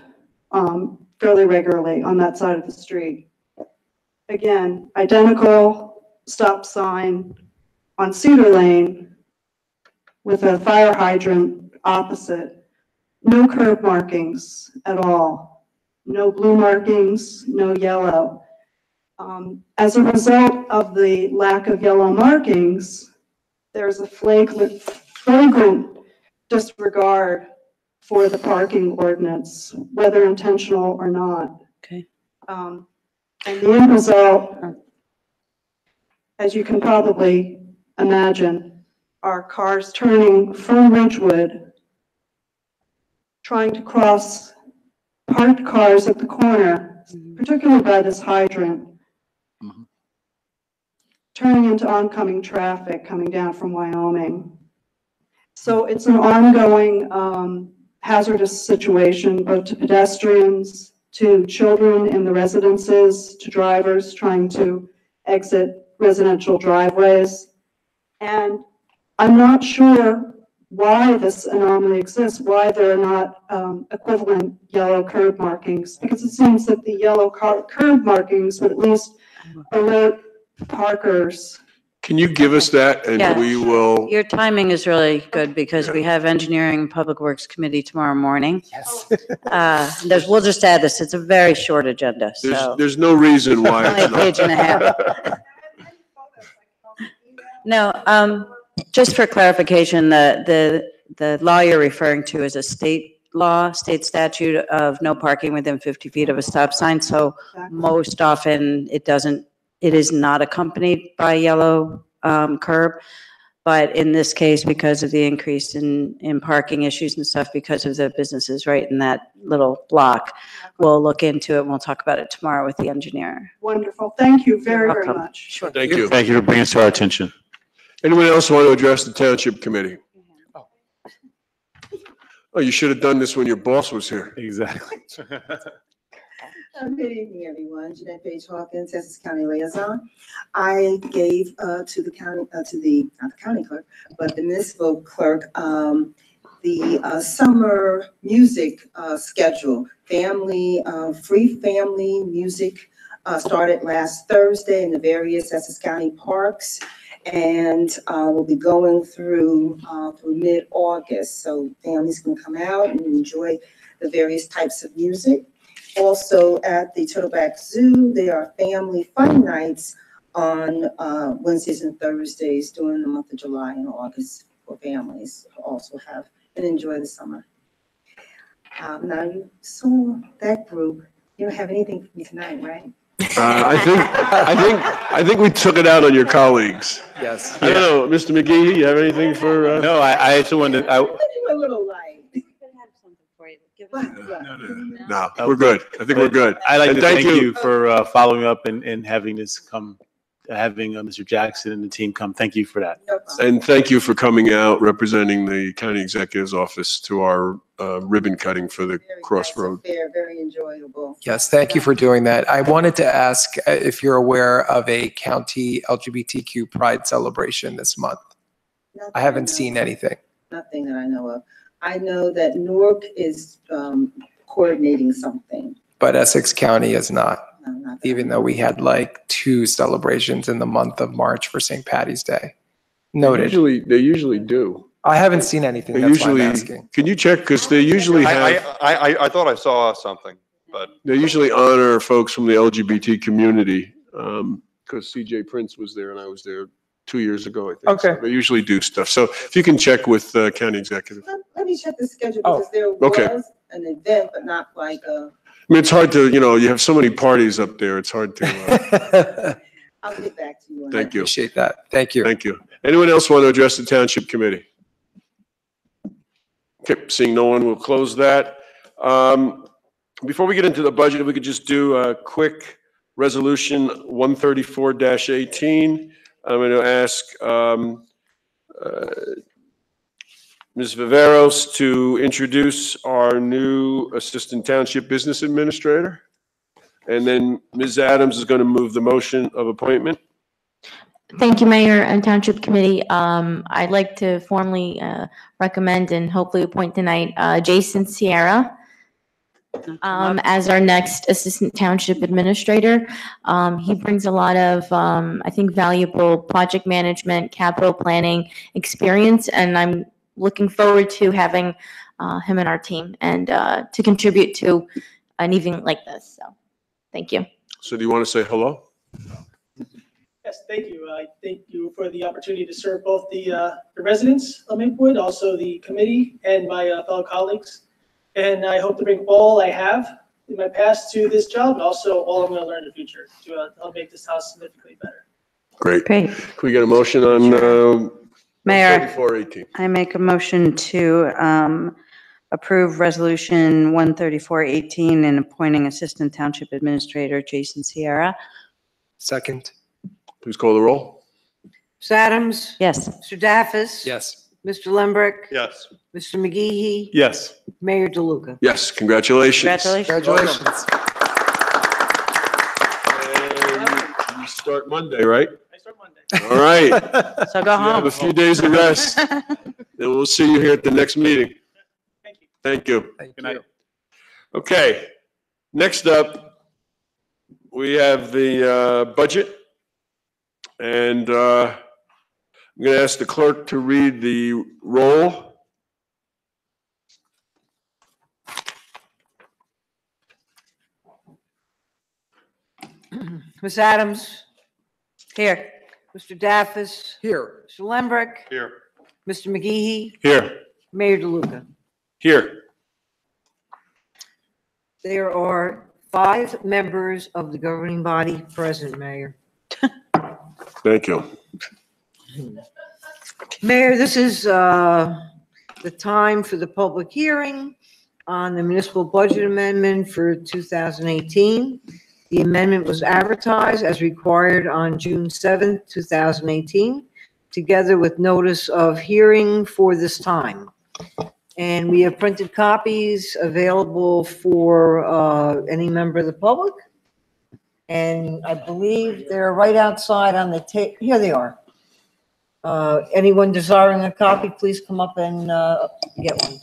fairly regularly on that side of the street. Again, identical stop sign on Cedar Lane with a fire hydrant opposite. No curb markings at all. No blue markings, no yellow. As a result of the lack of yellow markings, there's a flagrant disregard for the parking ordinance, whether intentional or not. Okay. And the end result, as you can probably imagine, are cars turning from Ridgewood, trying to cross parked cars at the corner, particularly by this hydrant, turning into oncoming traffic coming down from Wyoming. So it's an ongoing hazardous situation, both to pedestrians, to children in the residences, to drivers trying to exit residential driveways. And I'm not sure why this anomaly exists, why there are not equivalent yellow curb markings, because it seems that the yellow curb markings would at least alert parkers. Can you give us that and Yeah. we will, Your timing is really good because we have Engineering and Public Works Committee tomorrow morning. Yes. We'll just add this. It's a very short agenda, so. there's no reason why. Only a it's not. page and a half. No, just for clarification, the law you're referring to is a state law, state statute of no parking within 50 feet of a stop sign. So most often it is not accompanied by yellow curb. But in this case, because of the increase in parking issues and stuff, because of the businesses right in that little block, we'll look into it and we'll talk about it tomorrow with the engineer. Wonderful. Thank you very, You're very welcome. much. Sure. Thank you. Thank you for bringing us to our attention. Anyone else want to address the Township Committee? Oh, you should have done this when your boss was here. Exactly. Good evening, everyone. Jeanette Page Hawkins, Essex County Liaison. I gave to the county, not the county clerk, but the municipal clerk, the summer music schedule. Free family music started last Thursday in the various Essex County parks, and we'll be going through mid-August. So families can come out and enjoy the various types of music. Also at the Turtleback Zoo, there are family fun nights on Wednesdays and Thursdays during the month of July and August for families to also have and enjoy the summer. Now you saw that group. You don't have anything for me tonight, right? I think we took it out on your colleagues. Yes. I don't know, Mr. McGee, you have anything for? No, I just wanted to, A little light. No, we're good. I think we're good. I'd like And to thank you for following up and having this come having Mr. Jackson and the team come. Thank you for that. No problem. And thank you for coming out representing the county executive's office to our ribbon cutting for the Very nice crossroad. affair, very enjoyable. Yes, thank you for doing that. I wanted to ask if you're aware of a county LGBTQ pride celebration this month. Nothing I haven't know. seen anything. Nothing that I know of. I know that Newark is coordinating something. But Essex County is not, No, not that I even know. though we had like 2 celebrations in the month of March for St. Patty's Day. Noted. They usually do. I haven't seen anything. They That's why I'm usually, asking. can you check? Because they usually have, I thought I saw something, but they usually honor folks from the LGBT community. Because CJ Prince was there and I was there 2 years ago, I think. Okay. So they usually do stuff. So if you can check with county executive. Let me check the schedule Oh, because there okay. was an event, but not like a, I mean, it's hard to, you have so many parties up there. It's hard to, I'll get back to you on thank that. you. Appreciate that. Thank you. Thank you. Anyone else want to address the township committee? Okay, seeing no one, we'll close that. Before we get into the budget, if we could just do a quick resolution 134-18. I'm going to ask Ms. Viveros to introduce our new Assistant Township Business Administrator. And then Ms. Adams is going to move the motion of appointment. Thank you, Mayor and Township Committee. I'd like to formally recommend and hopefully appoint tonight Jason Sierra as our next Assistant Township Administrator. He brings a lot of, I think, valuable project management, capital planning experience, and I'm looking forward to having him in our team and to contribute to an evening like this. So, thank you. So do you want to say hello? Yes, thank you. I thank you for the opportunity to serve both the residents of Maplewood, also the committee and my fellow colleagues. And I hope to bring all I have in my past to this job, and also all I'm going to learn in the future to help make this house significantly better. Great. Great. Can we get a motion on Mayor, 134-18? I make a motion to approve Resolution 134-18 and appointing Assistant Township Administrator Jason Sierra. Second. Please call the roll. Ms. Adams? Yes. Mr. Daffis? Yes. Mr. Lembrick? yes. Mr. McGehee? Yes. Mayor DeLuca? Yes, congratulations. Congratulations. Congratulations. And you start Monday, right? I start Monday. All right. So go You have home. a few days of rest. Then we'll see you here at the next meeting. Thank you. Thank you. Thank Good night. you. Okay. Next up, we have the budget. And I'm going to ask the clerk to read the roll. Ms. Adams? Here. Mr. Daffis? Here. Mr. Lembrick? Here. Mr. McGehee? Here. Mayor DeLuca? Here. There are 5 members of the governing body present, Mayor. Thank you. Mayor, this is the time for the public hearing on the municipal budget amendment for 2018. The amendment was advertised as required on June 7th, 2018, together with notice of hearing for this time. And we have printed copies available for any member of the public. And I believe they're right outside on the here they are. Anyone desiring a copy, please come up and get one.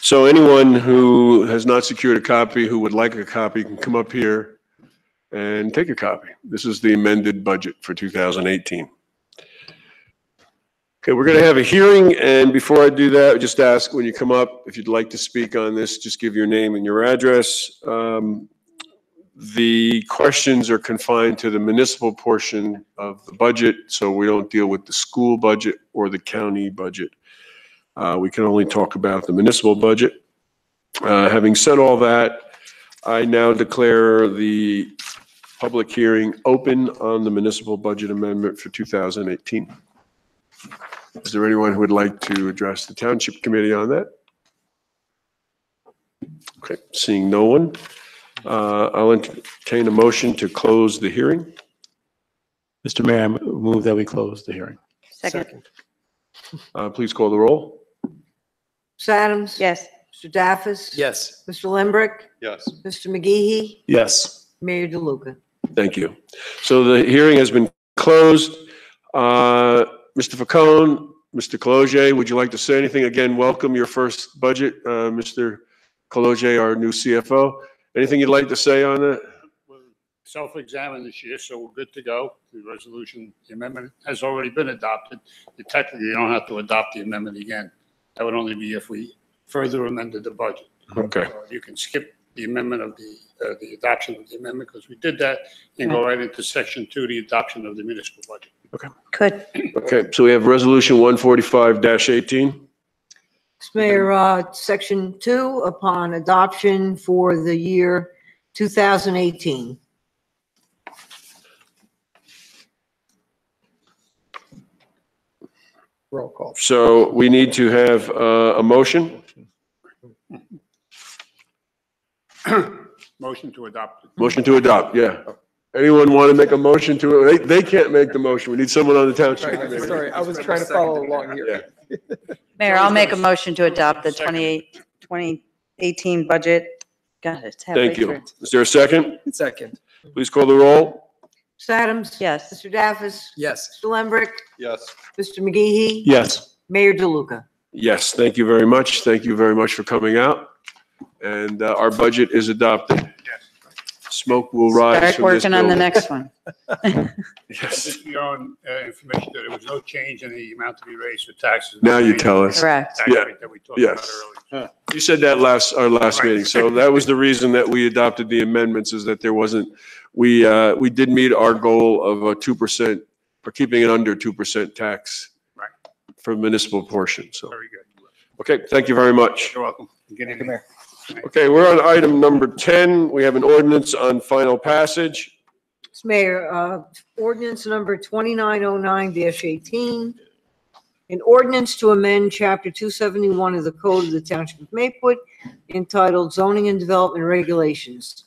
So anyone who has not secured a copy, who would like a copy, can come up here and take a copy. This is the amended budget for 2018. Okay, we're going to have a hearing, and before I do that, just ask when you come up, if you'd like to speak on this, just give your name and your address. The questions are confined to the municipal portion of the budget, so we don't deal with the school budget or the county budget. We can only talk about the municipal budget. Having said all that, I now declare the public hearing open on the municipal budget amendment for 2018. Is there anyone who would like to address the township committee on that? Okay, seeing no one, I'll entertain a motion to close the hearing. Mr. Mayor, I move that we close the hearing. Second. Please call the roll. Ms. Adams? Yes. Mr. Daffis? Yes. Mr. Lembrick? Yes. Mr. McGehee? Yes. Mayor DeLuca? Thank you. So the hearing has been closed. Mr. Facone, Mr. Cologe, would you like to say anything? Again, welcome your first budget, Mr. Cologe, our new CFO. Anything you'd like to say on that? Self-examined this year, so we're good to go. The resolution, the amendment has already been adopted. Technically, you don't have to adopt the amendment again. That would only be if we further amended the budget. Okay. You can skip the amendment of the adoption of the amendment because we did that and go right into section 2, the adoption of the municipal budget. Okay. Good. Okay, so we have resolution 145-18. Mr. Mayor, Section 2, upon adoption for the year 2018. Roll call. So we need to have a motion. Motion to adopt. Motion to adopt, yeah. Anyone want to make a motion to, they can't make the motion. We need someone on the township committee. Sorry, I was trying to follow along here. Mayor, I'll make a motion to adopt the 2018 budget. God, it's halfway Thank you. through. Is there a second? Second. Please call the roll. Ms. Adams? Yes. Mr. Daffis? Yes. Mr. Lembrick? Yes. Mr. McGehee? Yes. Mayor DeLuca? Yes, thank you very much. Thank you very much for coming out. And our budget is adopted. Smoke will rise Start from this working on the building. next one. Yes. Just for your own information, that there was no change in the amount to be raised for taxes. Now you tell us. Correct. Tax Yeah. rate that we talked about Yes. earlier. You said that our last Right. meeting. So that was the reason that we adopted the amendments, is that there wasn't, we did meet our goal of a 2%, or keeping it under 2% tax Right. for municipal portion. So, Very good. okay, thank you very much. You're welcome. Good evening. Okay, we're on item number 10. We have an ordinance on final passage. Mr. Mayor, ordinance number 2909-18, an ordinance to amend Chapter 271 of the Code of the Township of Maplewood entitled Zoning and Development Regulations.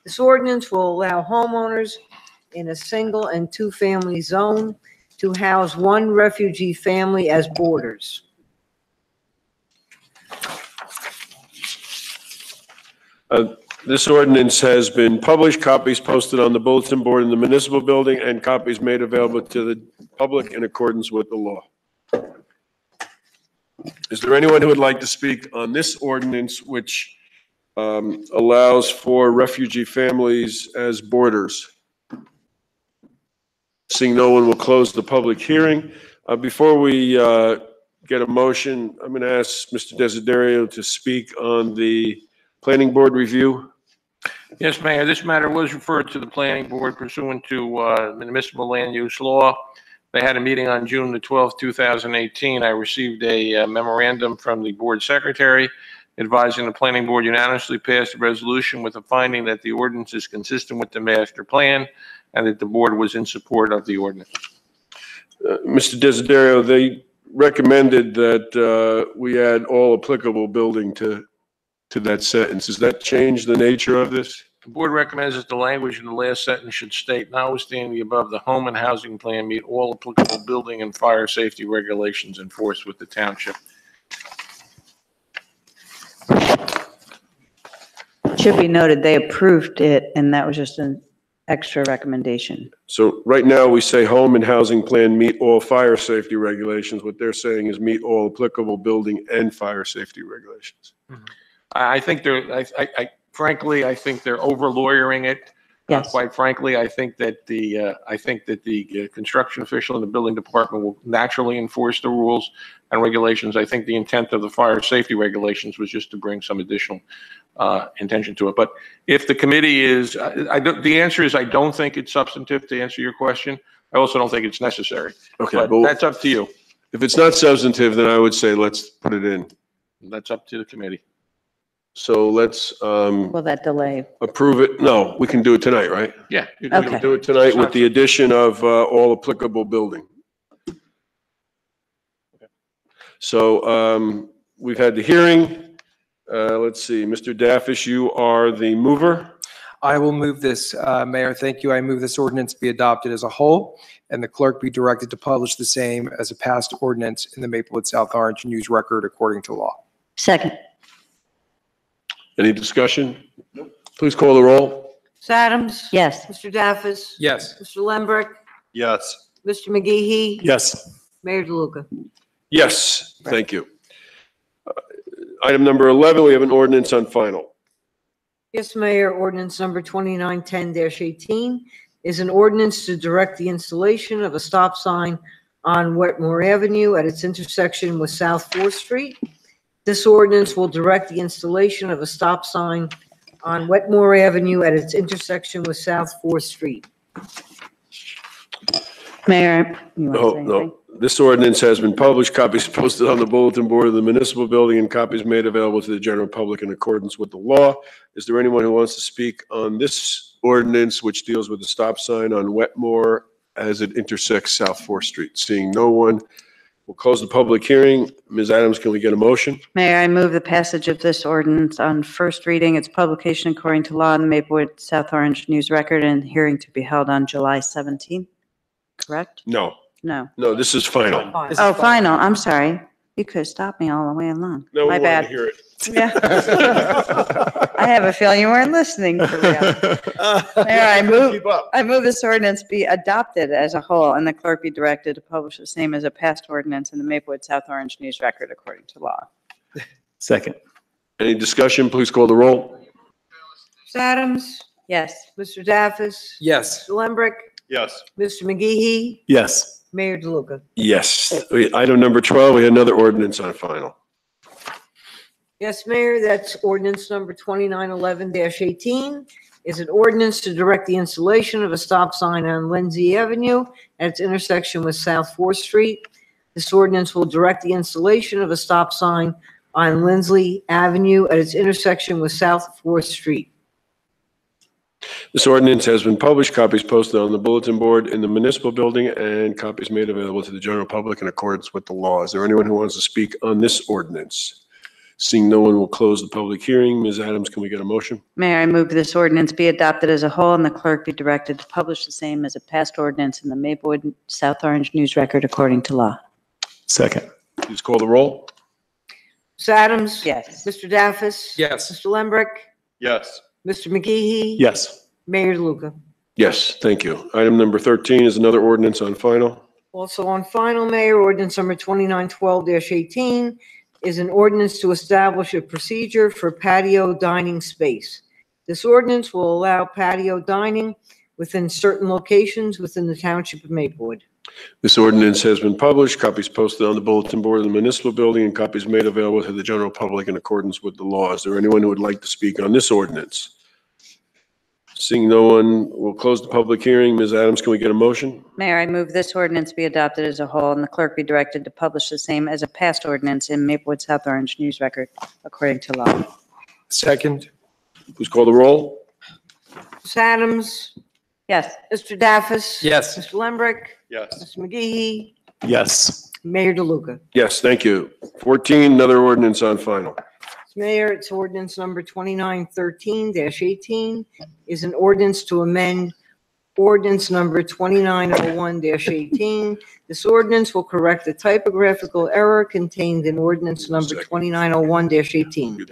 This ordinance will allow homeowners in a single and two-family zone to house one refugee family as boarders. This ordinance has been published, copies posted on the bulletin board in the municipal building, and copies made available to the public in accordance with the law. Is there anyone who would like to speak on this ordinance, which allows for refugee families as boarders? Seeing no one, will close the public hearing. Before we get a motion, I'm going to ask Mr. Desiderio to speak on the planning board review. Yes, Mayor, this matter was referred to the planning board pursuant to municipal land use law. They had a meeting on June the 12th, 2018. I received a memorandum from the board secretary advising the planning board unanimously passed a resolution with a finding that the ordinance is consistent with the master plan and that the board was in support of the ordinance. Mr. Desiderio, they recommended that we add all applicable building to that sentence. Does that change the nature of this? The board recommends that the language in the last sentence should state, notwithstanding the above, the home and housing plan meet all applicable building and fire safety regulations enforced with the township. Should be noted, they approved it, and that was just an extra recommendation. So right now, we say home and housing plan meet all fire safety regulations. What they're saying is meet all applicable building and fire safety regulations. I think frankly, I think they're over lawyering it. Yes. Quite frankly, I think that the construction official in the building department will naturally enforce the rules and regulations. I think the intent of the fire safety regulations was just to bring some additional intention to it. But if the committee is, the answer is I don't think it's substantive, to answer your question. I also don't think it's necessary. Okay, But well, that's up to you. if it's not substantive, then I would say let's put it in. That's up to the committee. So let's Will that delay? approve it. No, we can do it tonight, right? Yeah. We can Okay. do it tonight with the addition of all applicable building. So we've had the hearing. Let's see, Mr. Daffish, you are the mover. I will move this, Mayor, thank you. I move this ordinance be adopted as a whole and the clerk be directed to publish the same as a passed ordinance in the Maplewood South Orange News Record according to law. Second. Any discussion? Please call the roll. Ms. Adams? Yes. Mr. Daffis? Yes. Mr. Lembrick? Yes. Mr. McGee? Yes. Mayor DeLuca? Yes, thank you. Item number 11, we have an ordinance on final. Yes, Mayor, ordinance number 2910-18 is an ordinance to direct the installation of a stop sign on Wetmore Avenue at its intersection with South 4th Street. This ordinance will direct the installation of a stop sign on Wetmore Avenue at its intersection with South 4th Street. Mayor, you want to say No, anything? no. This ordinance has been published, copies posted on the bulletin board of the municipal building, and copies made available to the general public in accordance with the law. Is there anyone who wants to speak on this ordinance, which deals with the stop sign on Wetmore as it intersects South 4th Street? Seeing no one, we'll close the public hearing. Ms. Adams, can we get a motion? Mayor, I move the passage of this ordinance on first reading, its publication according to law in the Maplewood South Orange News Record, and hearing to be held on July 17th. Correct? No, No. no, this is final. Oh, final. I'm sorry. You could have stopped me all the way along. No, we My want bad. to hear it. Yeah. I have a feeling you weren't listening for real. Mayor, I move this ordinance be adopted as a whole and the clerk be directed to publish the same as a passed ordinance in the Maplewood South Orange News Record according to law. Second. Any discussion? Please call the roll. Ms. Adams? Yes. Mr. Daffis? Yes. Mr. Lembrick? Yes. Mr. McGee? Yes. Mayor DeLuca? Yes. Item number 12, we have another ordinance on final. Yes, Mayor, that's ordinance number 2911-18 is an ordinance to direct the installation of a stop sign on Lindsay Avenue at its intersection with South 4th Street. This ordinance will direct the installation of a stop sign on Lindsay Avenue at its intersection with South 4th Street. This ordinance has been published, copies posted on the bulletin board in the municipal building, and copies made available to the general public in accordance with the law. Is there anyone who wants to speak on this ordinance? Seeing no one, will close the public hearing. Ms. Adams, can we get a motion? Mayor, I move this ordinance be adopted as a whole and the clerk be directed to publish the same as a passed ordinance in the Maplewood South Orange News Record according to law. Second. Please call the roll. Ms. Adams? Yes. Mr. Daffis? Yes. Mr. Lembrick? Yes. Mr. McGee? Yes. Mayor DeLuca? Yes, thank you. Item number 13 is another ordinance on final. Also on final, Mayor, ordinance number 2912-18 is an ordinance to establish a procedure for patio dining space. This ordinance will allow patio dining within certain locations within the Township of Maplewood. This ordinance has been published, copies posted on the bulletin board of the municipal building, and copies made available to the general public in accordance with the law. Is there anyone who would like to speak on this ordinance? Seeing no one, we'll close the public hearing. Ms. Adams, can we get a motion? Mayor, I move this ordinance be adopted as a whole and the clerk be directed to publish the same as a passed ordinance in Maplewood South Orange News Record according to law. Second. Please call the roll. Ms. Adams? Yes. Mr. Daffis? Yes. Mr. Lembrick? Yes. Mr. McGee? Yes. Mayor DeLuca? Yes, thank you. 14, another ordinance on final. Mayor, it's ordinance number 2913-18 is an ordinance to amend ordinance number 2901-18. This ordinance will correct the typographical error contained in ordinance number 2901-18.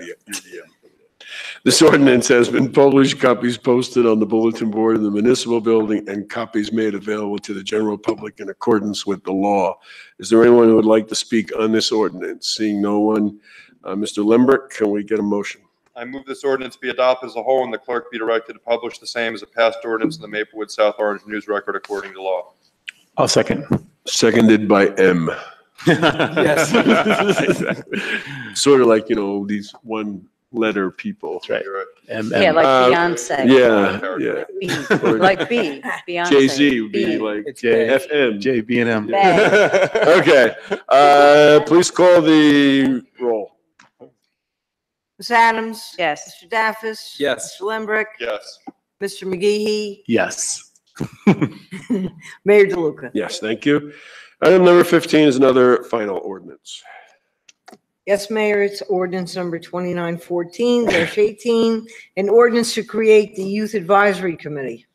This ordinance has been published, copies posted on the bulletin board in the municipal building, and copies made available to the general public in accordance with the law. Is there anyone who would like to speak on this ordinance? Seeing no one, Mr. Lembrick, can we get a motion? I move this ordinance be adopted as a whole and the clerk be directed to publish the same as a passed ordinance in the Maplewood South Orange News Record according to law. I'll second. Seconded by M. Yes. Exactly. Sort of like, these one-letter people. That's right. Yeah, like Beyonce. Yeah. B, like B, Beyonce. Jay-Z would be B. like J, FM. J, B, and M. Okay, please call the roll. Ms. Adams? Yes. Mr. Daffis? Yes. Mr. Lembrick? Yes. Mr. McGee? Yes. Mayor DeLuca? Yes, thank you. Item number 15 is another final ordinance. Yes, Mayor, it's ordinance number 2914-18, an ordinance to create the Youth Advisory Committee.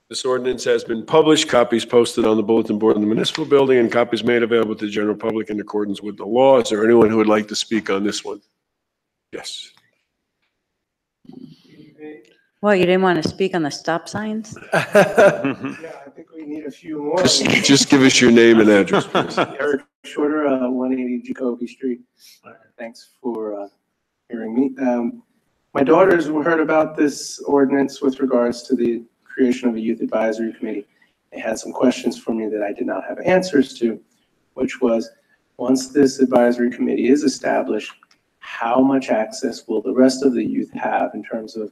This ordinance has been published, copies posted on the bulletin board in the municipal building, and copies made available to the general public in accordance with the law. Is there anyone who would like to speak on this one? Yes. Well, you didn't want to speak on the stop signs? Yeah, I think we need a few more. Just give us your name and address, please. Eric Shorter, 180 Jacoby Street. Thanks for hearing me. My daughters heard about this ordinance with regards to the creation of a youth advisory committee. They had some questions for me that I did not have answers to, which was, once this advisory committee is established, how much access will the rest of the youth have in terms of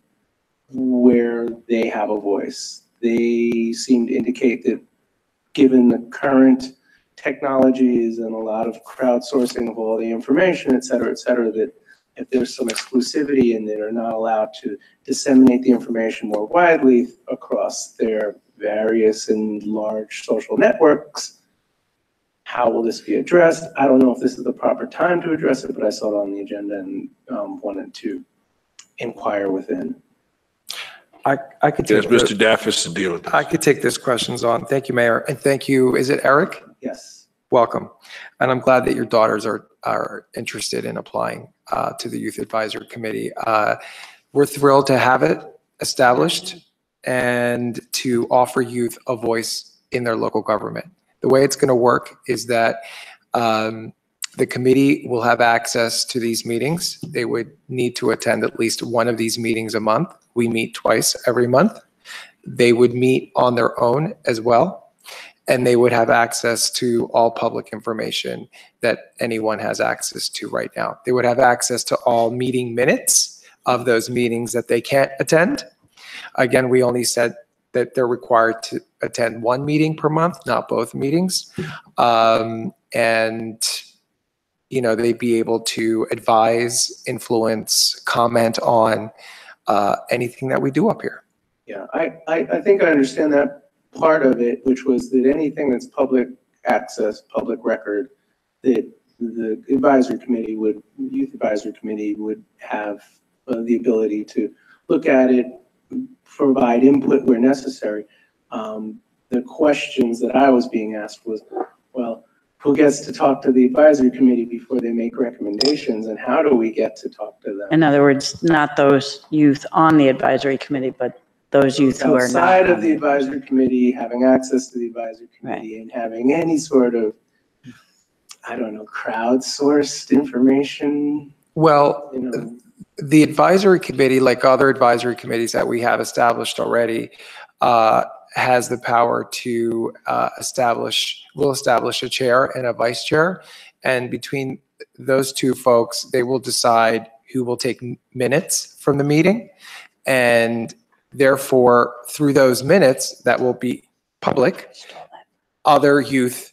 where they have a voice? They seem to indicate that given the current technologies and a lot of crowdsourcing of all the information, et cetera, that if there's some exclusivity and they're not allowed to disseminate the information more widely across their various and large social networks, how will this be addressed? I don't know if this is the proper time to address it, but I saw it on the agenda and wanted to inquire within. I could Yes, take Mr. Daffis to deal with this. I could take this questions on. Thank you, Mayor. And thank you. Is it Eric? Yes. Welcome. And I'm glad that your daughters are interested in applying to the Youth Advisory Committee. We're thrilled to have it established and to offer youth a voice in their local government. The way it's going to work is that the committee will have access to these meetings. They would need to attend at least one of these meetings a month. We meet twice every month. They would meet on their own as well, and they would have access to all public information that anyone has access to right now. They would have access to all meeting minutes of those meetings that they can't attend. Again, we only said that they're required to attend one meeting per month, not both meetings. And they'd be able to advise, influence, comment on anything that we do up here. Yeah, I think I understand that part of it, which was that anything that's public access, public record, that the advisory committee youth advisory committee would have the ability to look at it, provide input where necessary. The questions that I was being asked was, well, who gets to talk to the advisory committee before they make recommendations, and how do we get to talk to them? In other words, not those youth on the advisory committee, but those youth who are not. Outside of the advisory committee, having access to the advisory committee and having any sort of, I don't know, crowdsourced information. Well, the advisory committee, like other advisory committees that we have established already, has the power to establish a chair and a vice chair. And between those two folks, they will decide who will take minutes from the meeting. And therefore, through those minutes that will be public, other youth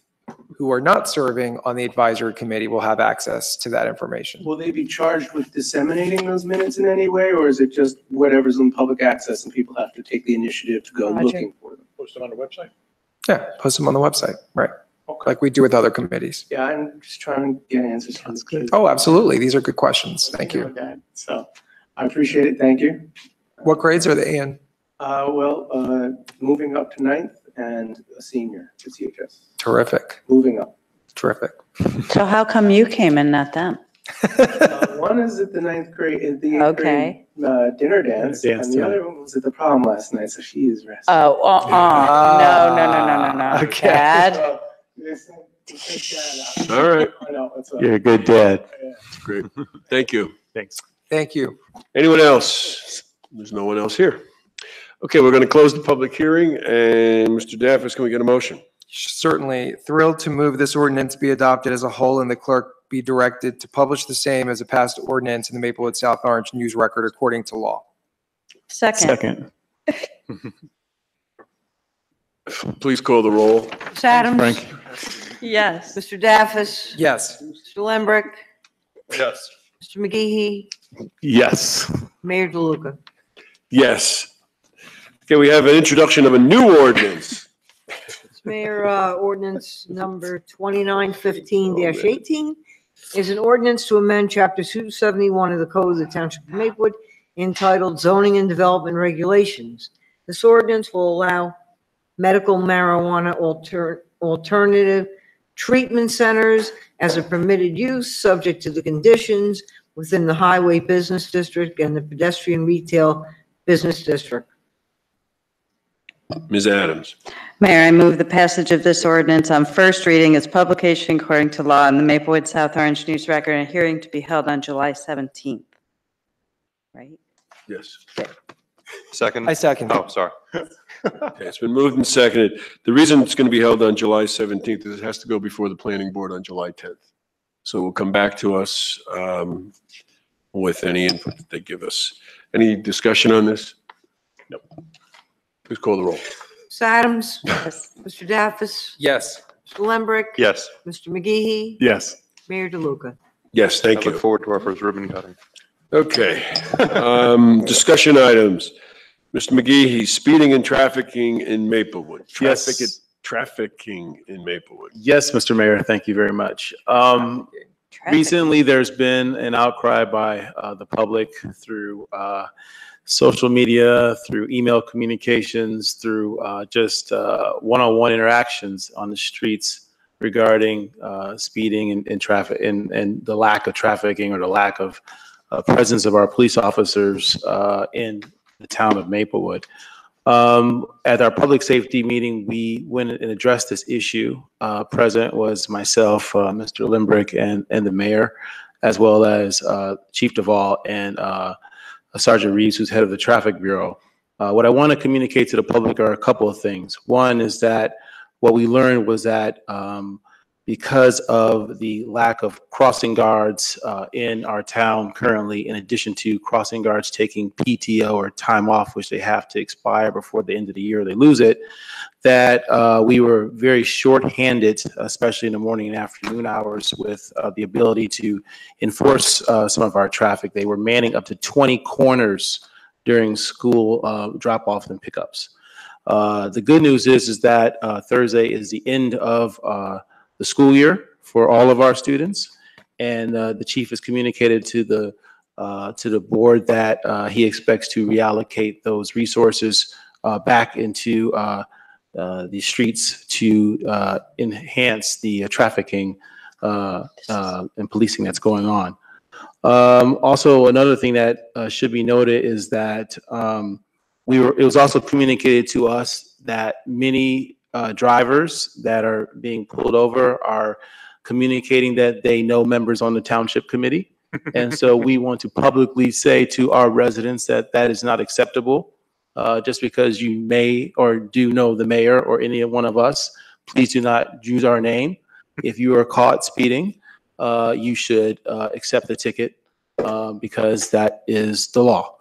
who are not serving on the advisory committee will have access to that information. Will they be charged with disseminating those minutes in any way, or is it just whatever's in public access and people have to take the initiative to go looking for them? Post them on the website? Yeah, post them on the website, right? Like we do with other committees. Yeah, I'm just trying to get answers from the kids. Oh, absolutely. These are good questions. Thank you. Okay, so I appreciate it. Thank you. What grades are they in? Moving up to 9th and a senior to CHS. Terrific. Moving up. Terrific. So how come you came and not them? One is at the 9th grade, at the 8th Okay. grade dinner dance, Dance and the time. other one was at the prom last night, so she is resting. Oh, no. Okay. Dad? So, listen, take that out. All right. I know, what's up? You're a good dad. Great. Thank you. Thanks. Thank you. Anyone else? There's no one else here. Okay, we're going to close the public hearing, and Mr. Daffis, can we get a motion? Certainly. Thrilled to move this ordinance be adopted as a whole and the clerk be directed to publish the same as a passed ordinance in the Maplewood South Orange News Record according to law. Second. Please call the roll. Ms. Adams? Frank. Yes. Mr. Daffis? Yes. Mr. Lembrick? Yes. Mr. McGehee? Yes. Mayor DeLuca? Yes. Okay, we have an introduction of a new ordinance. Mayor, ordinance number 2915-18 is an ordinance to amend chapter 271 of the Code of the Township of Maplewood entitled Zoning and Development Regulations. This ordinance will allow medical marijuana alternative treatment centers as a permitted use, subject to the conditions within the Highway Business District and the Pedestrian Retail Business District. Ms. Adams. Mayor, I move the passage of this ordinance on first reading, its publication according to law in the Maplewood South Orange News Record, and a hearing to be held on July 17th. Right? Yes. Second? I second. Oh, sorry. Okay, it's been moved and seconded. The reason it's going to be held on July 17th is it has to go before the planning board on July 10th. So it will come back to us with any input that they give us. Any discussion on this? No. Please call the roll. Ms. Adams? Yes. Mr. Daffis? Yes. Mr. Lembrick? Yes. Mr. McGehee? Yes. Mayor DeLuca? Yes, thank I you. look forward to our first ribbon cutting. Okay. Discussion items. Mr. McGee, speeding and trafficking in Maplewood. Yes. Trafficking in Maplewood. Yes, Mr. Mayor, thank you very much. Recently, there's been an outcry by the public through social media, through email communications, through just one-on-one interactions on the streets regarding speeding and traffic and the lack of trafficking or the lack of presence of our police officers in the town of Maplewood. At our public safety meeting, we went and addressed this issue. Present was myself, Mr. Limbrick, and the mayor, as well as Chief Duvall and Sergeant Reeves, who's head of the Traffic Bureau. What I want to communicate to the public are a couple of things. One is that what we learned was that because of the lack of crossing guards in our town currently, in addition to crossing guards taking PTO or time off, which they have to expire before the end of the year, they lose it, that we were very short-handed, especially in the morning and afternoon hours, with the ability to enforce some of our traffic. They were manning up to 20 corners during school drop-offs and pickups. The good news is that Thursday is the end of the school year for all of our students, and the chief has communicated to the board that he expects to reallocate those resources back into the streets to enhance the trafficking and policing that's going on. Also, another thing that should be noted is that it was also communicated to us that many drivers that are being pulled over are communicating that they know members on the township committee. And so we want to publicly say to our residents that that is not acceptable. Just because you may or do know the mayor or any one of us, please do not use our name. If you are caught speeding, you should accept the ticket because that is the law.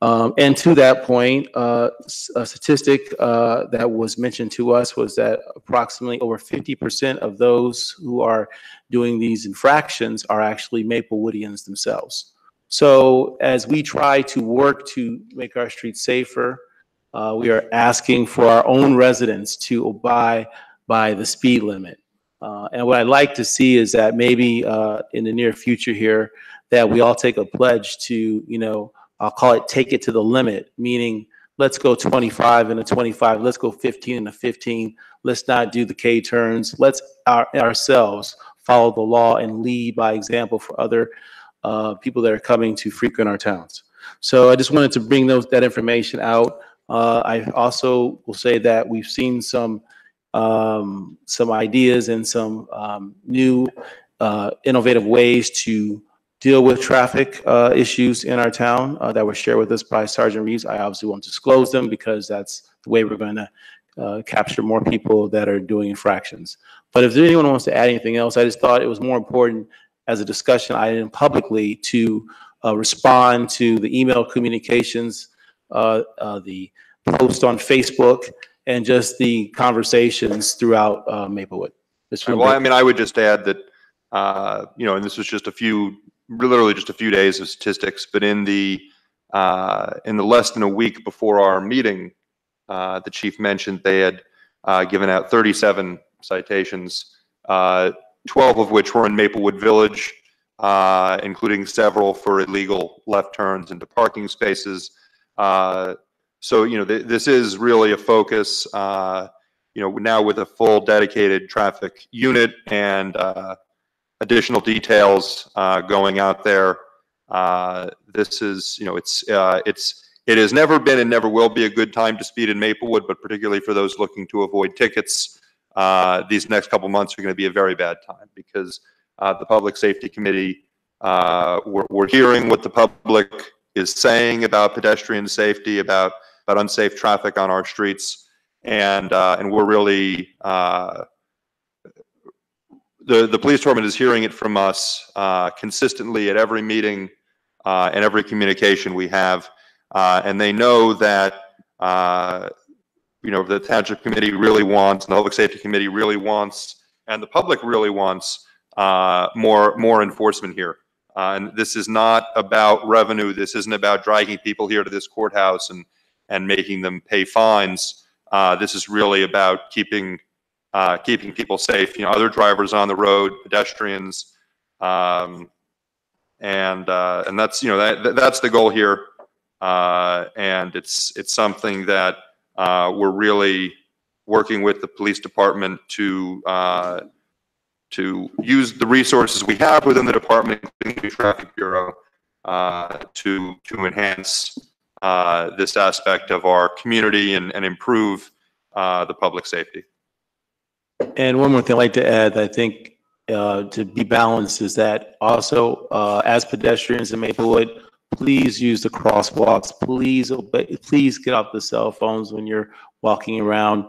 And to that point, a statistic that was mentioned to us was that approximately over 50% of those who are doing these infractions are actually Maplewoodians themselves. So as we try to work to make our streets safer, we are asking for our own residents to abide by the speed limit. And what I'd like to see is that maybe in the near future here, that we all take a pledge to, I'll call it take it to the limit, meaning let's go 25 and a 25, let's go 15 and a 15, let's not do the K turns, let's ourselves follow the law and lead by example for other people that are coming to frequent our towns. So I just wanted to bring that information out. I also will say that we've seen some ideas and some new innovative ways to deal with traffic issues in our town that were shared with us by Sergeant Reeves. I obviously won't disclose them because that's the way we're going to capture more people that are doing infractions. But if anyone wants to add anything else, I just thought it was more important as a discussion item publicly to respond to the email communications, the post on Facebook, and just the conversations throughout Maplewood. Well, I mean, I would just add that, and this was just literally just a few days of statistics, but in the less than a week before our meeting, the chief mentioned they had given out 37 citations, 12 of which were in Maplewood Village, including several for illegal left turns into parking spaces. So, this is really a focus, now with a full dedicated traffic unit and additional details going out there. This is, it has never been and never will be a good time to speed in Maplewood, but particularly for those looking to avoid tickets, these next couple months are going to be a very bad time because the Public Safety Committee, we're hearing what the public is saying about pedestrian safety, about unsafe traffic on our streets, and we're really the police department is hearing it from us consistently at every meeting and every communication we have, and they know that the Township Committee really wants, and the Public Safety Committee really wants, and the public really wants more enforcement here. And this is not about revenue. This isn't about dragging people here to this courthouse and making them pay fines. This is really about keeping people safe. Other drivers on the road, pedestrians, and that's that's the goal here. And it's something that we're really working with the police department to use the resources we have within the department, including the Traffic Bureau, to enhance this aspect of our community and improve the public safety. And one more thing I'd like to add, I think to be balanced is that also as pedestrians in Maplewood, please use the crosswalks. Please get off the cell phones when you're walking around.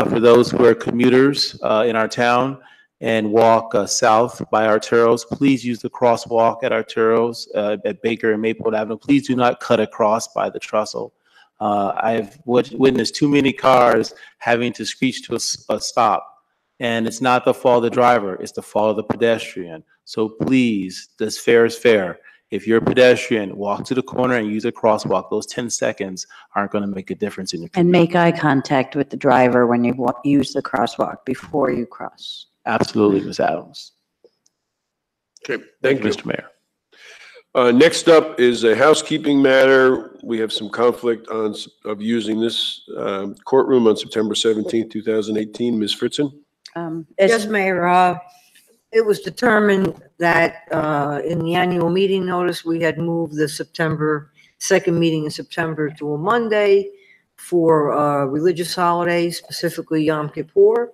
For those who are commuters in our town and walk south by Arturo's, please use the crosswalk at Arturo's at Baker and Maplewood Avenue. Please do not cut across by the trestle. I've witnessed too many cars having to screech to a stop. And it's not the fault of the driver, it's the fault of the pedestrian. So please, this fair is fair. If you're a pedestrian, walk to the corner and use a crosswalk. Those 10 seconds aren't going to make a difference in your And make eye contact with the driver when you use the crosswalk before you cross. Absolutely, Ms. Adams. Okay, thank you, Mr. Mayor. Next up is a housekeeping matter. We have some conflict of using this courtroom on September 17th, 2018. Ms. Fritzen? Yes, Mayor. It was determined that in the annual meeting notice, we had moved the second meeting in September to a Monday for religious holidays, specifically Yom Kippur.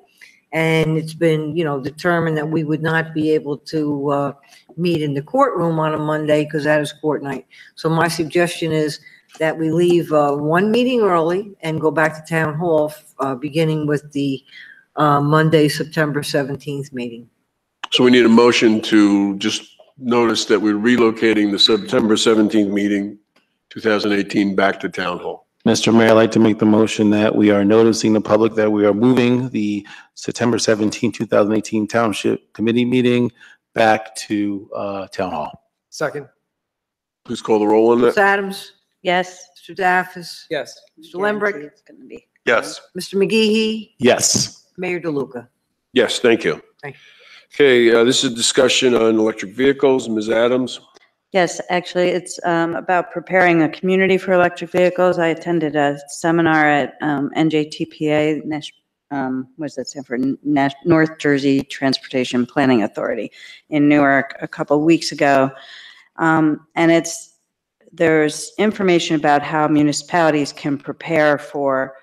And it's been, determined that we would not be able to meet in the courtroom on a Monday because that is court night. So my suggestion is that we leave one meeting early and go back to Town Hall, beginning with the Monday, September 17th meeting. So we need a motion to just notice that we're relocating the September 17th meeting, 2018, back to Town Hall. Mr. Mayor, I'd like to make the motion that we are noticing the public that we are moving the September 17, 2018 Township Committee meeting back to Town Hall. Second. Please call the roll on Ms. that. Adams? Yes. Mr. Daffis? Yes. Mr. Lembrick? It's going to be. Yes. Mr. McGehee? Yes. Mayor DeLuca? Yes, thank you. Thank you. Okay, this is discussion on electric vehicles. Ms. Adams? Yes, actually, it's about preparing a community for electric vehicles. I attended a seminar at NJTPA, what does that stand for? North Jersey Transportation Planning Authority in Newark a couple weeks ago. And there's information about how municipalities can prepare for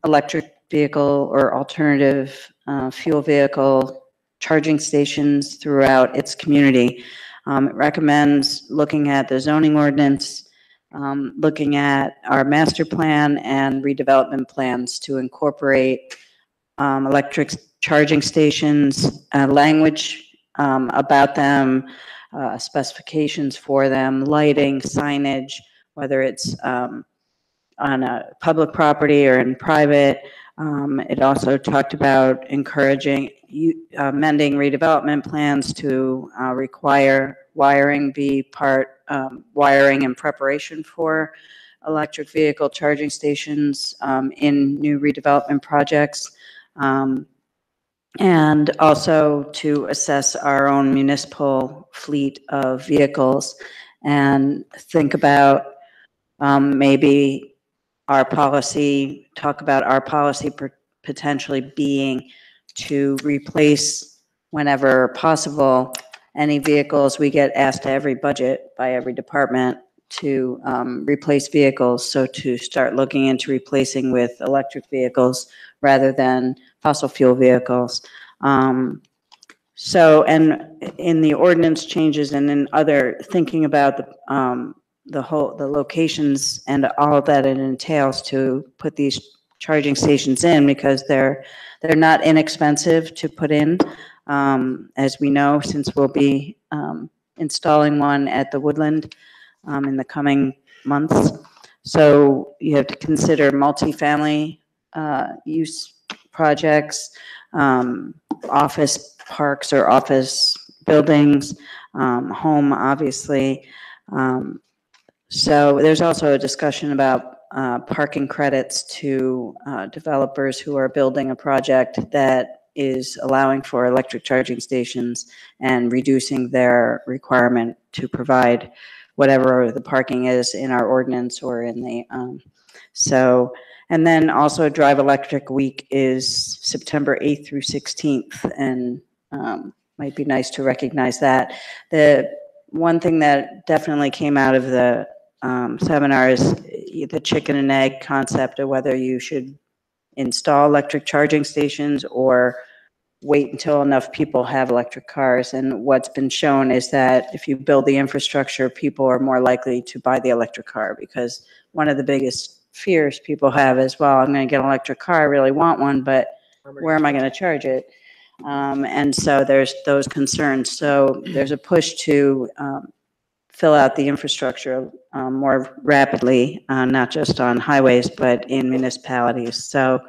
electric vehicle or alternative fuel vehicle charging stations throughout its community. It recommends looking at the zoning ordinance, looking at our master plan and redevelopment plans to incorporate electric charging stations, language about them, specifications for them, lighting, signage, whether it's on a public property or in private. It also talked about encouraging amending redevelopment plans to require wiring be wiring in preparation for electric vehicle charging stations in new redevelopment projects. And also to assess our own municipal fleet of vehicles and think about maybe our policy, talk about our policy potentially being to replace whenever possible any vehicles. We get asked to every budget by every department to replace vehicles. So to start looking into replacing with electric vehicles rather than fossil fuel vehicles. So, and in the ordinance changes and in other, thinking about the locations and all that it entails to put these charging stations in, because they're not inexpensive to put in, as we know, since we'll be installing one at the Woodland in the coming months. So you have to consider multifamily use projects, office parks or office buildings, home, obviously. So there's also a discussion about parking credits to developers who are building a project that is allowing for electric charging stations and reducing their requirement to provide whatever the parking is in our ordinance or in the, so, and then also Drive Electric Week is September 8th through 16th, and might be nice to recognize that. The one thing that definitely came out of the seminar is the chicken and egg concept of whether you should install electric charging stations or wait until enough people have electric cars. And what's been shown is that if you build the infrastructure, people are more likely to buy the electric car, because one of the biggest fears people have is, well, I'm going to get an electric car, I really want one, but where am I going to charge it? And so there's those concerns. So there's a push to fill out the infrastructure more rapidly, not just on highways, but in municipalities. So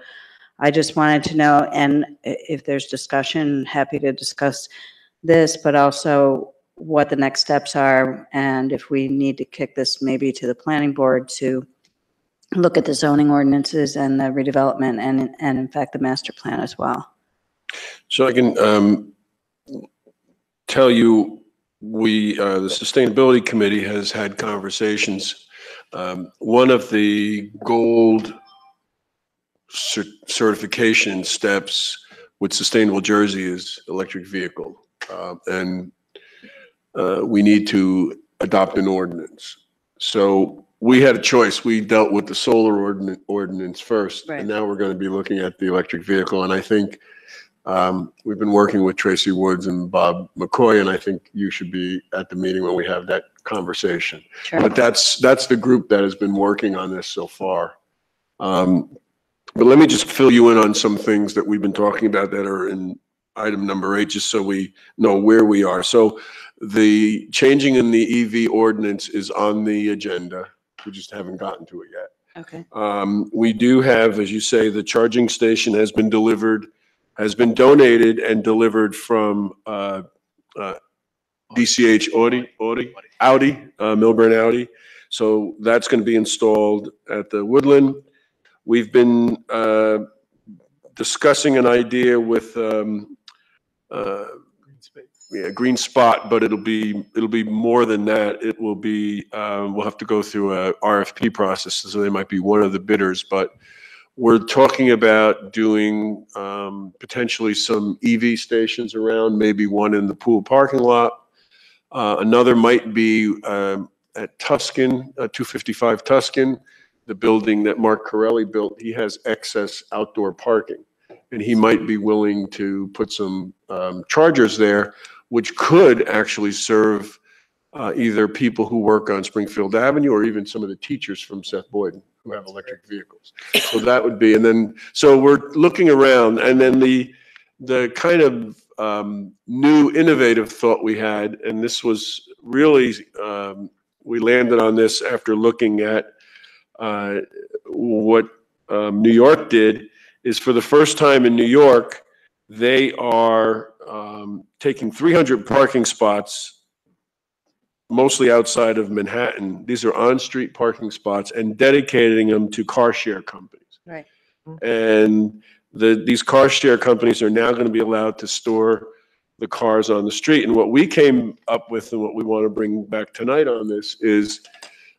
I just wanted to know, and if there's discussion, happy to discuss this, but also what the next steps are, and if we need to kick this maybe to the planning board to look at the zoning ordinances and the redevelopment and in fact the master plan as well. So I can tell you, the Sustainability Committee has had conversations. One of the gold certification steps with Sustainable Jersey is electric vehicle. And we need to adopt an ordinance. So we had a choice. We dealt with the solar ordinance first, right, and now we're going to be looking at the electric vehicle. And I think we've been working with Tracy Woods and Bob McCoy, and I think you should be at the meeting when we have that conversation. Sure. But that's the group that has been working on this so far. But let me just fill you in on some things that we've been talking about that are in item number 8, just so we know where we are. So the changing in the EV ordinance is on the agenda. We just haven't gotten to it yet. Okay. We do have, as you say, the charging station has been delivered, has been donated and delivered from DCH Audi, Milburn Audi. So that's going to be installed at the Woodland. We've been discussing an idea with Green Spot, but it'll be more than that. It will be we'll have to go through a RFP process, so they might be one of the bidders. But we're talking about doing potentially some EV stations around, maybe one in the pool parking lot. Another might be at Tuscan, 255 Tuscan. The building that Mark Corelli built, he has excess outdoor parking, and he might be willing to put some chargers there, which could actually serve either people who work on Springfield Avenue or even some of the teachers from Seth Boyden who have electric vehicles. So that would be, and then, so we're looking around, and then the kind of new innovative thought we had, and this was really, we landed on this after looking at what New York did, is for the first time in New York, they are taking 300 parking spots mostly outside of Manhattan. These are on-street parking spots and dedicating them to car share companies. Right. And these car share companies are now going to be allowed to store the cars on the street. And what we came up with and what we want to bring back tonight on this is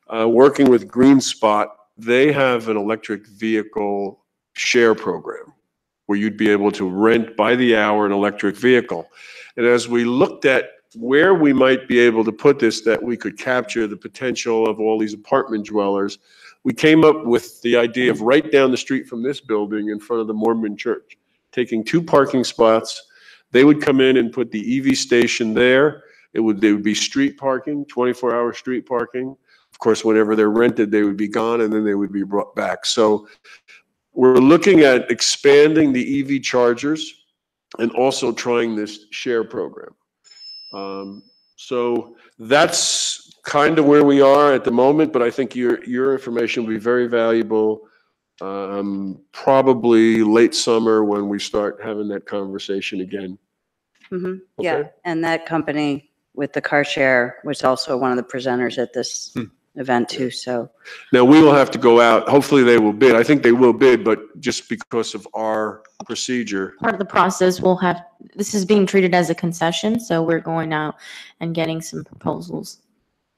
working with Green Spot. They have an electric vehicle share program where you'd be able to rent by the hour an electric vehicle. And as we looked at where we might be able to put this, that we could capture the potential of all these apartment dwellers, we came up with the idea of right down the street from this building in front of the Mormon church, taking 2 parking spots. They would come in and put the EV station there. They would be street parking, 24-hour street parking. Of course, whenever they're rented, they would be gone and then they would be brought back. So we're looking at expanding the EV chargers and also trying this share program. So that's kind of where we are at the moment, but I think your information will be very valuable, probably late summer when we start having that conversation again. Mm-hmm. Yeah, and that company with the car share was also one of the presenters at this event too, so. Now, we will have to go out. Hopefully they will bid. I think they will bid, but just because of our procedure. Part of the process, this is being treated as a concession, so we're going out and getting some proposals.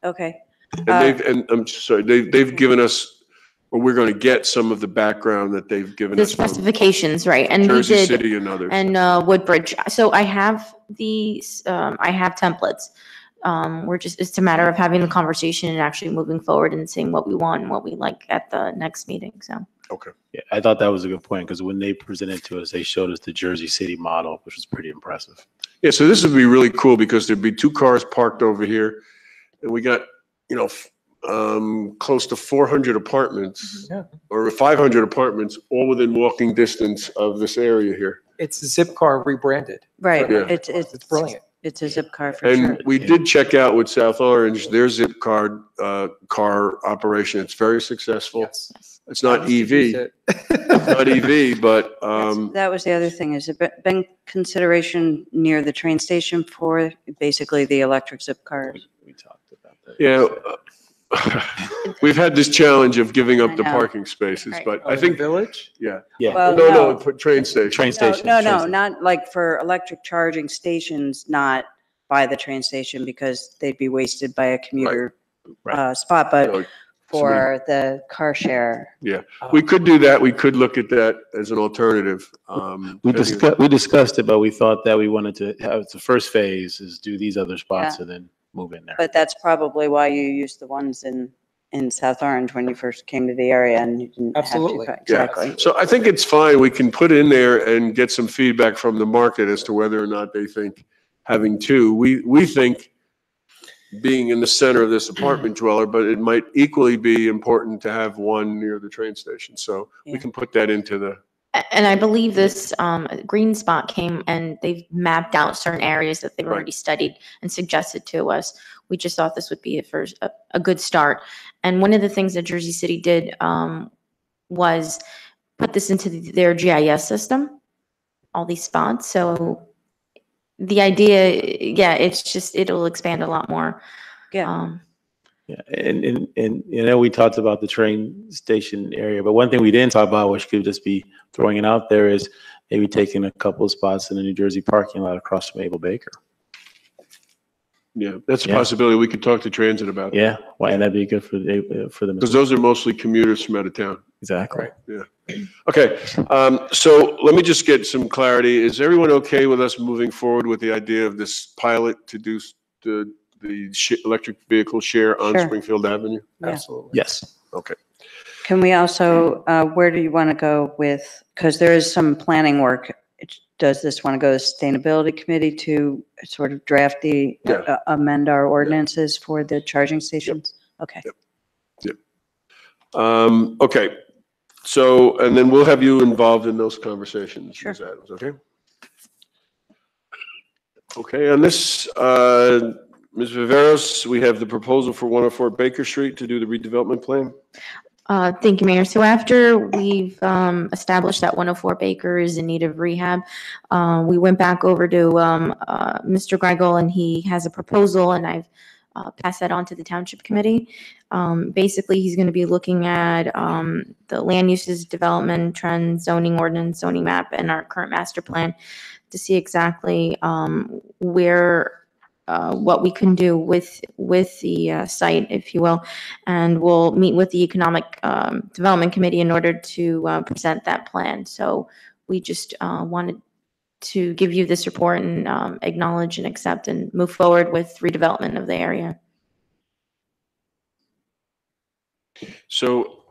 Okay. And I'm sorry, they've given us, or we're going to get some of the background that they've given The us from specifications, right, and we Jersey did, City and others. and Woodbridge. So I have these, I have templates. It's a matter of having the conversation and actually moving forward and seeing what we want and what we like at the next meeting, so. Okay. Yeah, I thought that was a good point because when they presented to us, they showed us the Jersey City model, which was pretty impressive. Yeah, so this would be really cool because there'd be 2 cars parked over here and we got, close to 400 apartments or 500 apartments all within walking distance of this area here. It's a Zipcar rebranded. Right, Yeah. it's brilliant. It's a zip car for sure. And we did check out with South Orange, their zip car operation. It's very successful. It's not EV, it's not EV, but That was the other thing. Has it been consideration near the train station for basically the electric zip cars? We talked about that. yeah, we've had this challenge of giving up I the know. parking spaces, Right. but I think, Village? yeah. Yeah. Well, No, put train station. Train station. No, not like for electric charging stations, not by the train station because they'd be wasted by a commuter Right. spot, No, but for the car share. Yeah, we could do that. We could look at that as an alternative. We discussed it, but we thought that we wanted to have the first phase is do these other spots Yeah. and then move in there. But that's probably why you used the ones in South Orange when you first came to the area and you didn't have to. Absolutely. Exactly. So I think it's fine. We can put in there and get some feedback from the market as to whether or not they think having 2. We think being in the center of this apartment dweller, but it might equally be important to have 1 near the train station. So we can put that into the, And I believe this Green Spot came and they've mapped out certain areas that they've Right. already studied and suggested to us. We just thought this would be a good start. And one of the things that Jersey City did was put this into their GIS system, all these spots. So the idea, it'll expand a lot more. Yeah. Yeah, and we talked about the train station area, but one thing we didn't talk about, which could just be throwing it out there, is maybe taking a couple of spots in the New Jersey parking lot across from Abel Baker. yeah, that's a Yeah. possibility. We could talk to transit about that. Yeah, why, and that'd be good for them. Because those are mostly commuters from out of town. Exactly. Yeah. Okay. So let me just get some clarity. Is everyone okay with us moving forward with the idea of this pilot to do the electric vehicle share on Sure. Springfield Avenue? Yeah. Absolutely. Yes. Okay. Can we also, where do you want to go with, because there is some planning work. Does this want to go to Sustainability Committee to sort of draft Yeah. amend our ordinances for the charging stations? Okay. Okay. So, and then we'll have you involved in those conversations. Sure. Ms. Adams, okay? Okay, on this, Ms. Viveros, we have the proposal for 104 Baker Street to do the redevelopment plan. Thank you, Mayor. So after we've established that 104 Baker is in need of rehab, we went back over to Mr. Gregel and he has a proposal and I've pass that on to the Township Committee. Basically, he's going to be looking at the land uses, development trends, zoning ordinance, zoning map, and our current master plan to see exactly what we can do with the site, if you will. And we'll meet with the Economic Development Committee in order to present that plan. So we just wanted to give you this report and acknowledge and accept and move forward with redevelopment of the area. So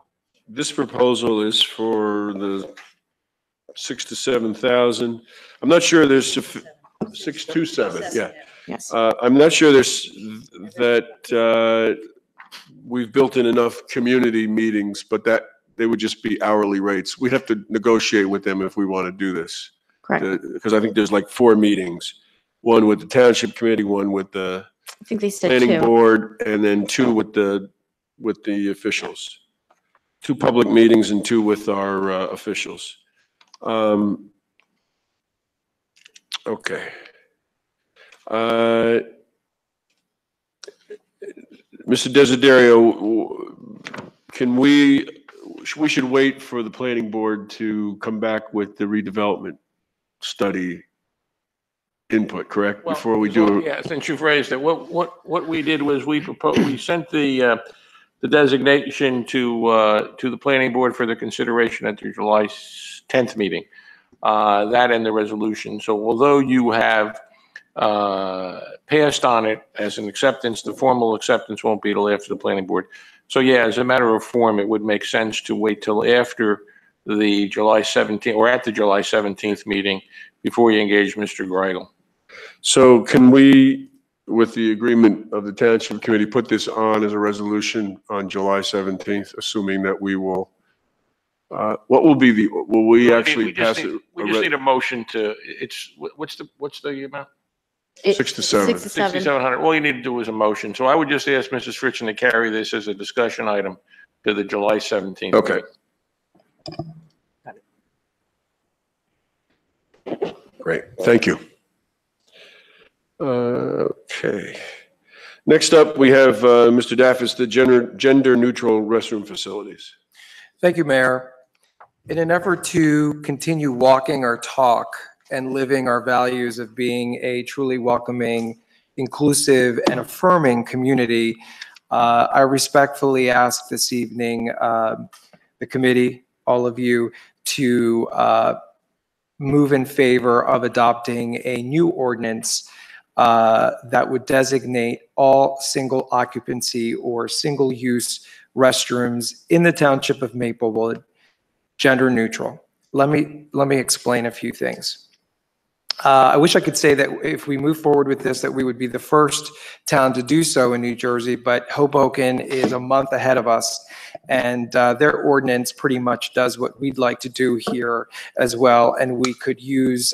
this proposal is for the 6 to 7,000. I'm not sure there's 627, yeah. Yes. I'm not sure that we've built in enough community meetings, but that they would just be hourly rates. We'd have to negotiate with them if we want to do this. Correct. Because I think there's like 4 meetings, one with the Township Committee, one with the I think they said Planning 2. Board, and then 2 with the officials. 2 public meetings and 2 with our officials. Okay. Mr. Desiderio, we should wait for the Planning Board to come back with the redevelopment study input, correct? Well, Before we do it? Yeah, since you've raised it, what we did was we sent the designation to the planning board for the consideration at the July 10th meeting, that and the resolution. So although you have passed on it as an acceptance, the formal acceptance won't be till after the planning board. So yeah, as a matter of form, it would make sense to wait till after the July 17th or at the July 17th meeting before you engage Mr. Greidel. So can we, with the agreement of the Township Committee, put this on as a resolution on July 17th, assuming that we will, what will be will we actually pass it? We just need a motion to, what's the amount? 6 to 7. 6 to 7. 6,700. All you need to do is a motion. So I would just ask Mrs. Fritzen to carry this as a discussion item to the July 17th. Okay. Great, thank you. Okay. Next up, we have Mr. Daffis, the gender-neutral restroom facilities. Thank you, Mayor. In an effort to continue walking our talk and living our values of being a truly welcoming, inclusive, and affirming community, I respectfully ask this evening the committee, all of you, to move in favor of adopting a new ordinance that would designate all single occupancy or single use restrooms in the Township of Maplewood gender neutral. Let me explain a few things. I wish I could say that if we move forward with this, that we would be the first town to do so in New Jersey, but Hoboken is a month ahead of us, and their ordinance pretty much does what we'd like to do here as well, and we could use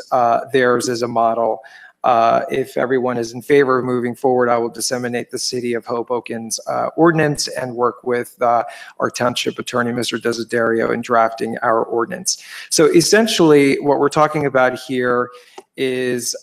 theirs as a model. If everyone is in favor of moving forward, I will disseminate the city of Hoboken's ordinance and work with our township attorney, Mr. Desiderio, in drafting our ordinance. So essentially, what we're talking about here is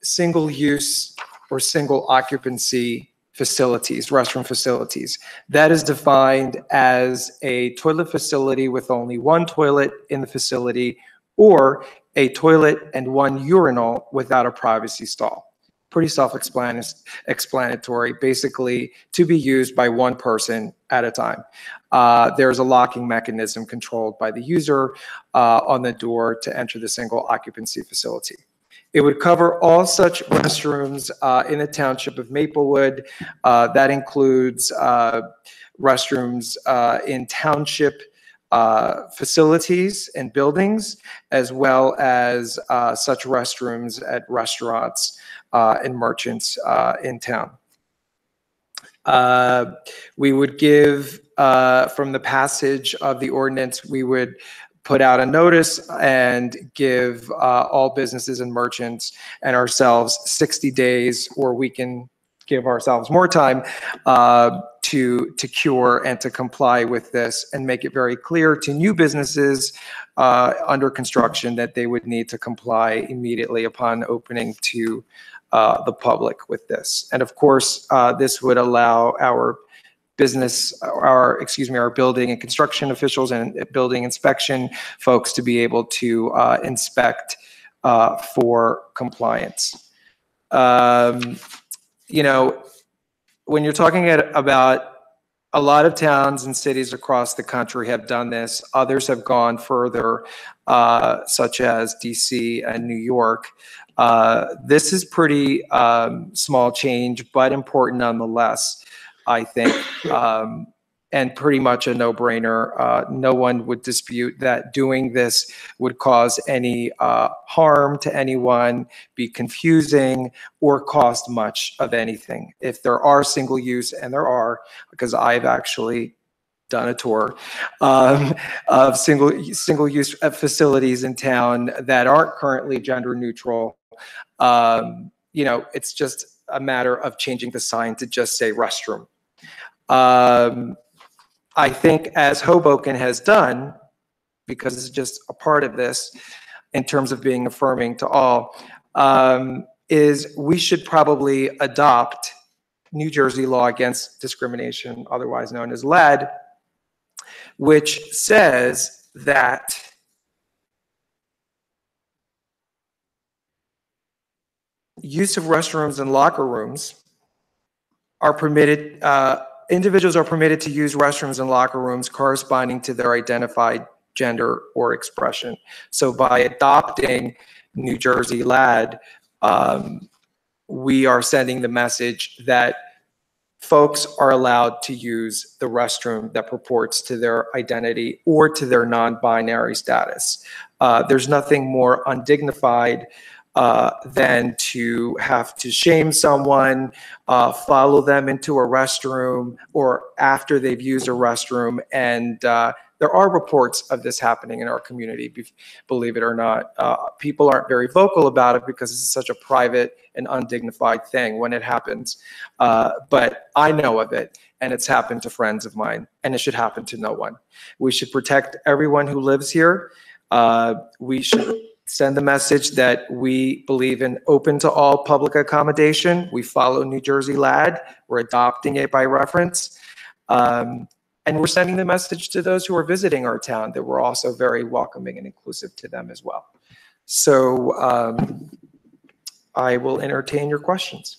single use or single occupancy facilities, restroom facilities. That is defined as a toilet facility with only one toilet in the facility, or a toilet and one urinal without a privacy stall. Pretty self-explanatory, basically to be used by one person at a time. There's a locking mechanism controlled by the user on the door to enter the single occupancy facility. It would cover all such restrooms in the Township of Maplewood. That includes restrooms in township facilities and buildings, as well as such restrooms at restaurants and merchants in town. We would give, from the passage of the ordinance, we would put out a notice and give all businesses and merchants and ourselves 60 days, or we can give ourselves more time to cure and to comply with this, and make it very clear to new businesses under construction that they would need to comply immediately upon opening to the public with this. And of course, this would allow our our building and construction officials and building inspection folks to be able to inspect for compliance. You know, when you're talking about a lot of towns and cities across the country have done this. Others have gone further, such as DC and New York. This is pretty small change, but important nonetheless, I think, and pretty much a no-brainer. No one would dispute that doing this would cause any harm to anyone, be confusing, or cost much of anything. If there are single use, and there are, because I've actually done a tour of single use facilities in town that aren't currently gender neutral, you know, it's just a matter of changing the sign to just say restroom. I think as Hoboken has done, because it's just a part of this in terms of being affirming to all, is we should probably adopt New Jersey law against discrimination, otherwise known as LAD, which says that use of restrooms and locker rooms are permitted, individuals are permitted to use restrooms and locker rooms corresponding to their identified gender or expression. So by adopting New Jersey LAD, we are sending the message that folks are allowed to use the restroom that purports to their identity or to their non-binary status. There's nothing more undignified than to have to shame someone, follow them into a restroom or after they've used a restroom. And there are reports of this happening in our community, believe it or not. People aren't very vocal about it because this is such a private and undignified thing when it happens. But I know of it, and it's happened to friends of mine, and it should happen to no one. We should protect everyone who lives here. We should send the message that we believe in open to all public accommodation. We follow New Jersey LAD. We're adopting it by reference. And we're sending the message to those who are visiting our town that we're also very welcoming and inclusive to them as well. So I will entertain your questions.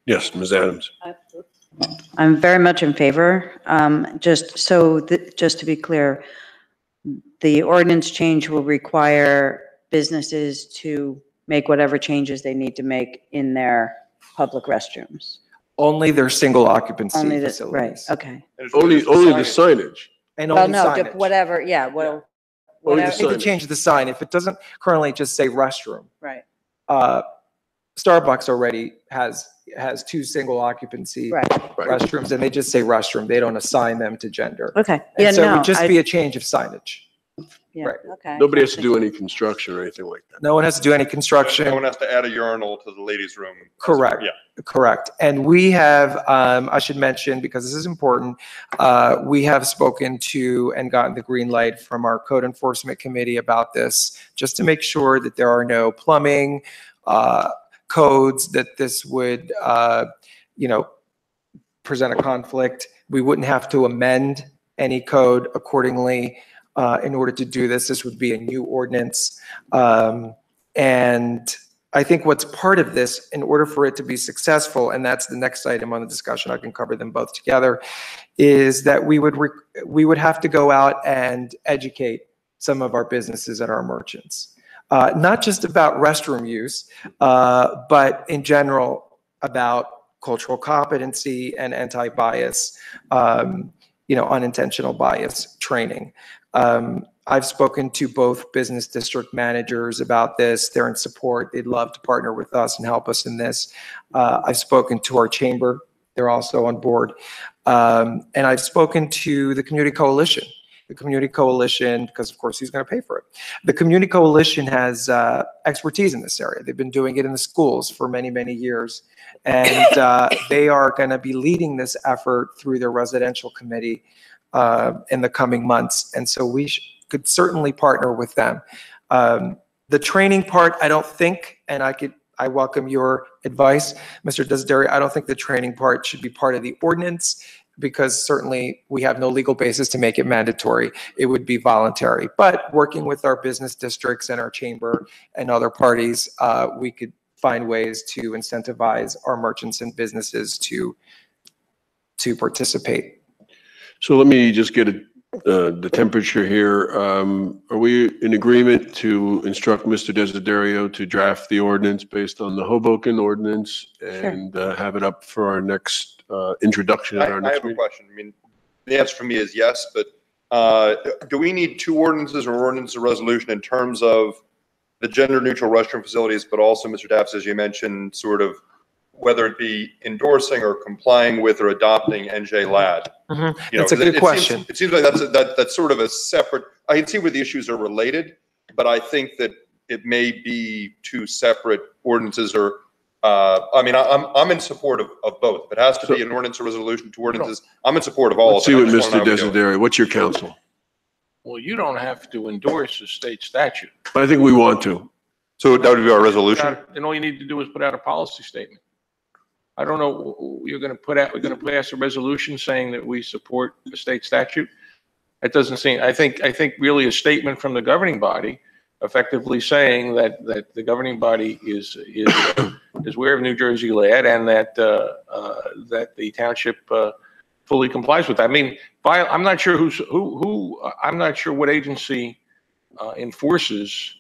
Yes, Ms. Adams. I'm very much in favor. Just to be clear, the ordinance change will require businesses to make whatever changes they need to make in their public restrooms. Only their single occupancy Only the, facilities. right, okay. Only the signage. And Well, only no, signage. whatever, yeah, well, Only the whatever, Need to signage. change the sign. If it doesn't currently just say restroom, right, Starbucks already has 2 single occupancy right, restrooms, and they just say restroom. They don't assign them to gender. okay. And Yeah, so it no, would just be a change of signage. yeah, right. okay. Nobody has to do any construction or anything like that. No one has to do any construction. No one has to add a urinal to the ladies' room. Correct. Yeah. Correct. And we have, I should mention, because this is important, we have spoken to and gotten the green light from our code enforcement committee about this, just to make sure that there are no plumbing codes that this would, you know, present a conflict. We wouldn't have to amend any code accordingly in order to do this. This would be a new ordinance. And I think what's part of this, in order for it to be successful, and that's the next item on the discussion, I can cover them both together, is that we would have to go out and educate some of our businesses and our merchants, not just about restroom use, but in general about cultural competency and anti-bias, you know, unintentional bias training. I've spoken to both business district managers about this. They're in support. They'd love to partner with us and help us in this. I've spoken to our chamber. They're also on board. And I've spoken to the Community Coalition. The Community Coalition, because of course, who's going to pay for it? The Community Coalition has expertise in this area. They've been doing it in the schools for many, many years. And they are going to be leading this effort through their residential committee in the coming months. And so we could certainly partner with them. The training part, I don't think, and I I welcome your advice. Mr. Desideri, I don't think the training part should be part of the ordinance because certainly we have no legal basis to make it mandatory. It would be voluntary. But working with our business districts and our chamber and other parties, we could find ways to incentivize our merchants and businesses to participate. So let me just get the temperature here. Are we in agreement to instruct Mr. Desiderio to draft the ordinance based on the Hoboken ordinance and have it up for our next introduction at our I next have a meeting? question. I mean, the answer for me is yes, but do we need two ordinances or ordinance of resolution in terms of the gender neutral restroom facilities, but also, Mr. Daps, as you mentioned, sort of whether it be endorsing or complying with or adopting NJ LAD? That's a good question. It seems like that's sort of a separate, I can see where the issues are related, but I think that it may be two separate ordinances or, I mean, I'm in support of both. If it has to be an ordinance or resolution, two ordinances, I'm in support of all Let's of them. see I what just wanna Mr. know how we do it. Desiderio, what's your counsel? Well, you don't have to endorse a state statute. I think we want to. So that would be our resolution? And all you need to do is put out a policy statement. I don't know, we're going to pass a resolution saying that we support the state statute. It doesn't seem, I think really a statement from the governing body effectively saying that the governing body is aware of New Jersey LAD and that the township fully complies with that. I mean, I'm not sure I'm not sure what agency enforces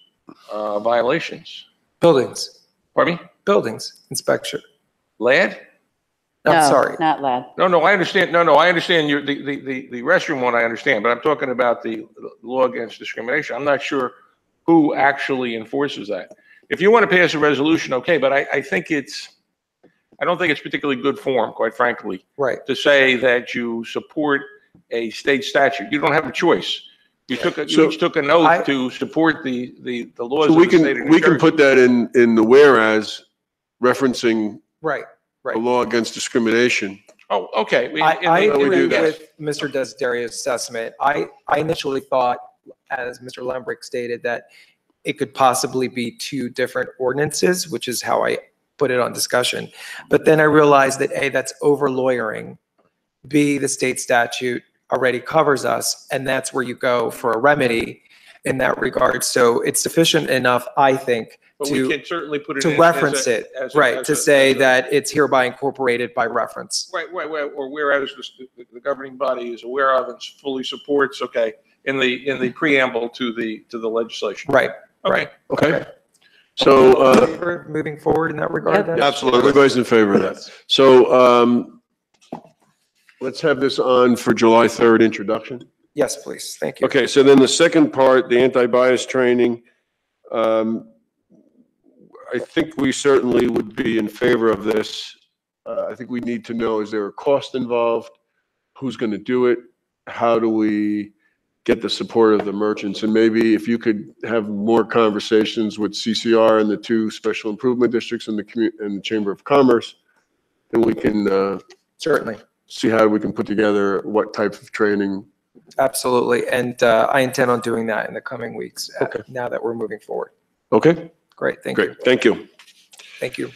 violations. Buildings. Pardon me? Buildings inspection. LAD? I'm No, sorry. not LAD. No, I understand. No, I understand the restroom one, I understand, but I'm talking about the law against discrimination. I'm not sure who actually enforces that. If you want to pass a resolution, okay, but I don't think it's particularly good form, quite frankly. Right. To say that you support a state statute. You don't have a choice. You each took an oath to support the laws So of the state of New we can Jersey. put that in the whereas referencing Right. the law against discrimination. Oh, okay. I we agree do that. with Mr. Desideri's assessment. I initially thought, as Mr. Lembrick stated, that it could possibly be two different ordinances, which is how I put it on discussion. But then I realized that A, that's over lawyering. B, the state statute already covers us, and that's where you go for a remedy in that regard. So it's sufficient enough, I think, But we can certainly put it to in reference it, right, to say as a- that it's hereby incorporated by reference. Right, or whereas the governing body is aware of and fully supports, okay, in the preamble to the legislation. Right, Okay. Okay. So, moving forward in that regard, then? absolutely. Everybody's in favor of that. So, let's have this on for July 3rd introduction. Yes, please. Thank you. Okay, so then the second part, the anti-bias training, I think we certainly would be in favor of this. I think we need to know, is there a cost involved? Who's going to do it? How do we get the support of the merchants? And maybe if you could have more conversations with CCR and the two special improvement districts and the Chamber of Commerce, and we can certainly see how we can put together what type of training. Absolutely. And I intend on doing that in the coming weeks, now that we're moving forward. Okay? Great, thank you. Great, thank you. Thank you.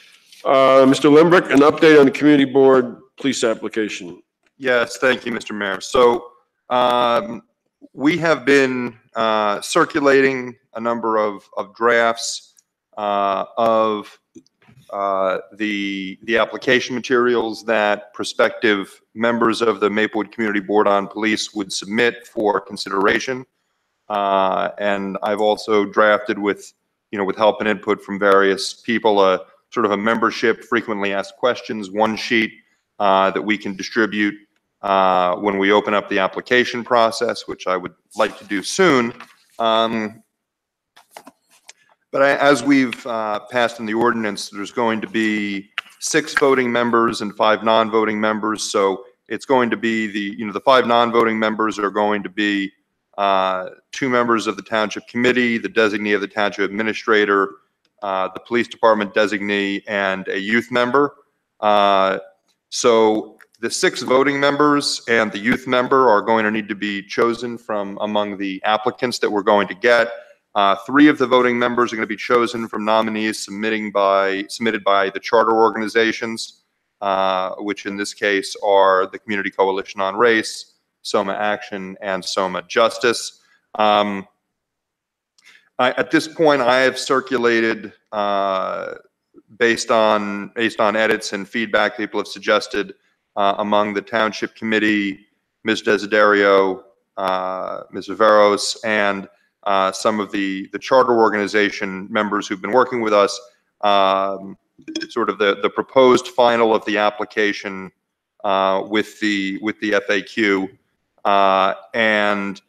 Mr. Lembrick, an update on the community board police application. Yes, thank you, Mr. Mayor. So we have been circulating a number of drafts of the application materials that prospective members of the Maplewood Community Board on Police would submit for consideration. And I've also drafted with help and input from various people, sort of a membership frequently asked questions, one sheet that we can distribute when we open up the application process, which I would like to do soon. But as we've passed in the ordinance, there's going to be 6 voting members and 5 non-voting members. So it's going to be the 5 non-voting members are going to be 2 members of the township committee, the designee of the township administrator, the police department designee, and a youth member. So the 6 voting members and the youth member are going to need to be chosen from among the applicants that we're going to get. 3 of the voting members are going to be chosen from nominees submitted by the charter organizations, which in this case are the Community Coalition on Race, Soma Action, and Soma Justice. At this point, I have circulated, based on edits and feedback people have suggested among the Township Committee, Ms. Desiderio, Ms. Viveros, and some of the charter organization members who've been working with us, sort of the proposed final of the application with the FAQ, and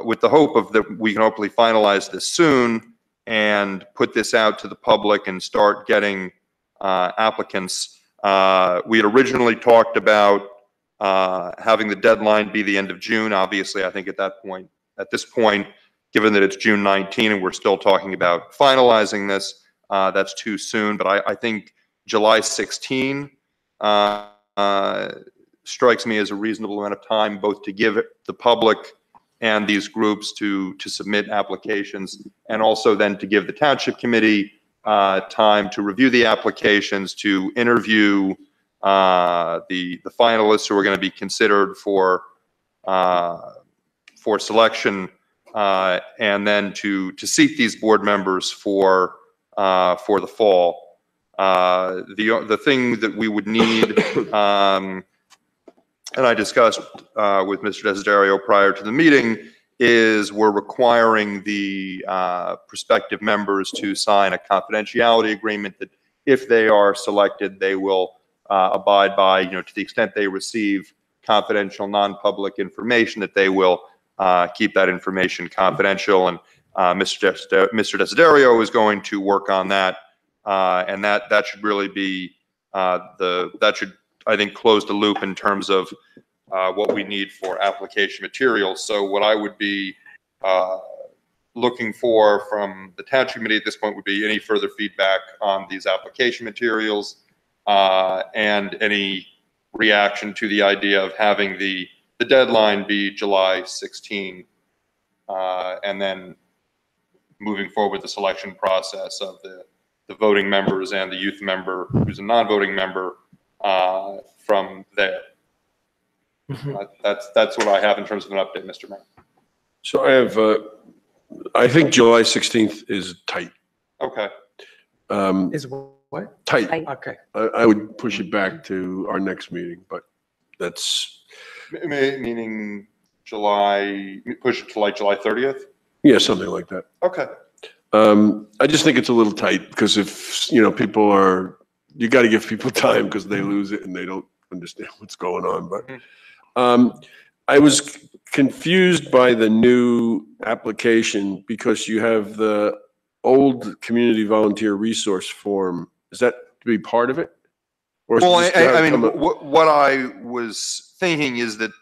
with the hope of that we can hopefully finalize this soon and put this out to the public and start getting applicants. We had originally talked about having the deadline be the end of June. Obviously, I think at this point, given that it's June 19 and we're still talking about finalizing this, that's too soon. But I think July 16 strikes me as a reasonable amount of time, both to give the public and these groups to submit applications, and also then to give the Township Committee time to review the applications, to interview the finalists who are going to be considered for selection, and then to seat these board members for the fall. The thing that we would need, and I discussed with Mr. Desiderio prior to the meeting, is we're requiring the prospective members to sign a confidentiality agreement that if they are selected, they will abide by, to the extent they receive confidential, non-public information, that they will keep that information confidential. And Mr. Desiderio is going to work on that, and that should really be that should, I think, close the loop in terms of what we need for application materials. So what I would be looking for from the Township Committee at this point would be any further feedback on these application materials, and any reaction to the idea of having the deadline be July 16, and then moving forward with the selection process of the voting members and the youth member who's a non-voting member from there. That's what I have in terms of an update, Mr. Mayor. So I have, I think July 16th is tight. Okay. Is what? Tight. Okay. I would push it back to our next meeting, but that's. Meaning push it to like July 30th? Yeah, something like that. Okay. I just think it's a little tight because if, people you got to give people time because they lose it and they don't understand what's going on. But I was confused by the new application because you have the old community volunteer resource form. Is that to be part of it? Or Well, I mean, what I was thinking is that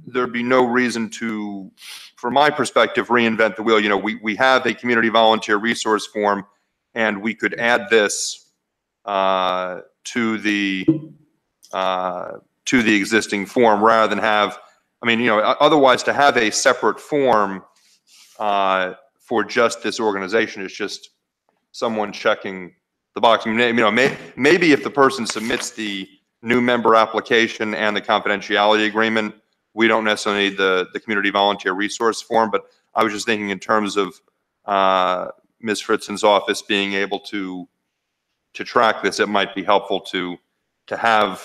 there'd be no reason to, from my perspective, reinvent the wheel. We have a community volunteer resource form, and we could add this to the existing form rather than have, otherwise to have a separate form for just this organization is just someone checking the box. Maybe if the person submits the new member application and the confidentiality agreement, we don't necessarily need the community volunteer resource form. But I was just thinking in terms of Ms. Fritzen's office being able to track this, it might be helpful to have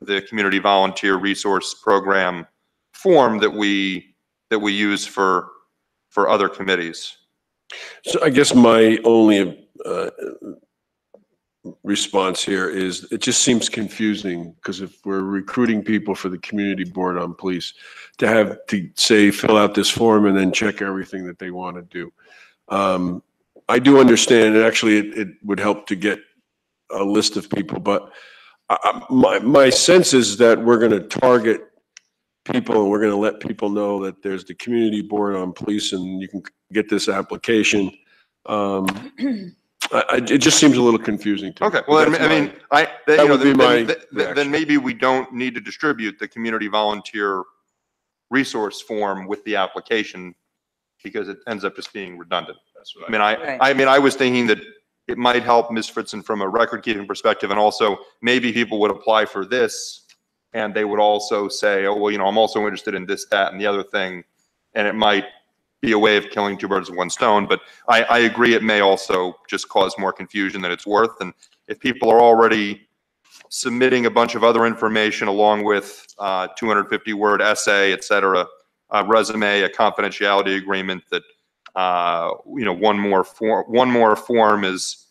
the community volunteer resource program form that we use for other committees. So I guess my only response here is it just seems confusing because if we're recruiting people for the community board on police to have to say fill out this form and then check everything that they want to do. I do understand, and actually it would help to get a list of people, but my sense is that we're going to target people and we're going to let people know that there's the community board on police and you can get this application. It just seems a little confusing to me. Okay, well, That then maybe we don't need to distribute the community volunteer resource form with the application because it ends up just being redundant. That's what I mean, Right. I mean, I was thinking that it might help Ms. Fritzen from a record keeping perspective, and also maybe people would apply for this and they would also say, oh, well, I'm also interested in this, that, and the other thing. And it might be a way of killing two birds with one stone, but I agree it may also just cause more confusion than it's worth. And if people are already submitting a bunch of other information along with 250-word essay, et cetera, a resume, a confidentiality agreement, that one more form is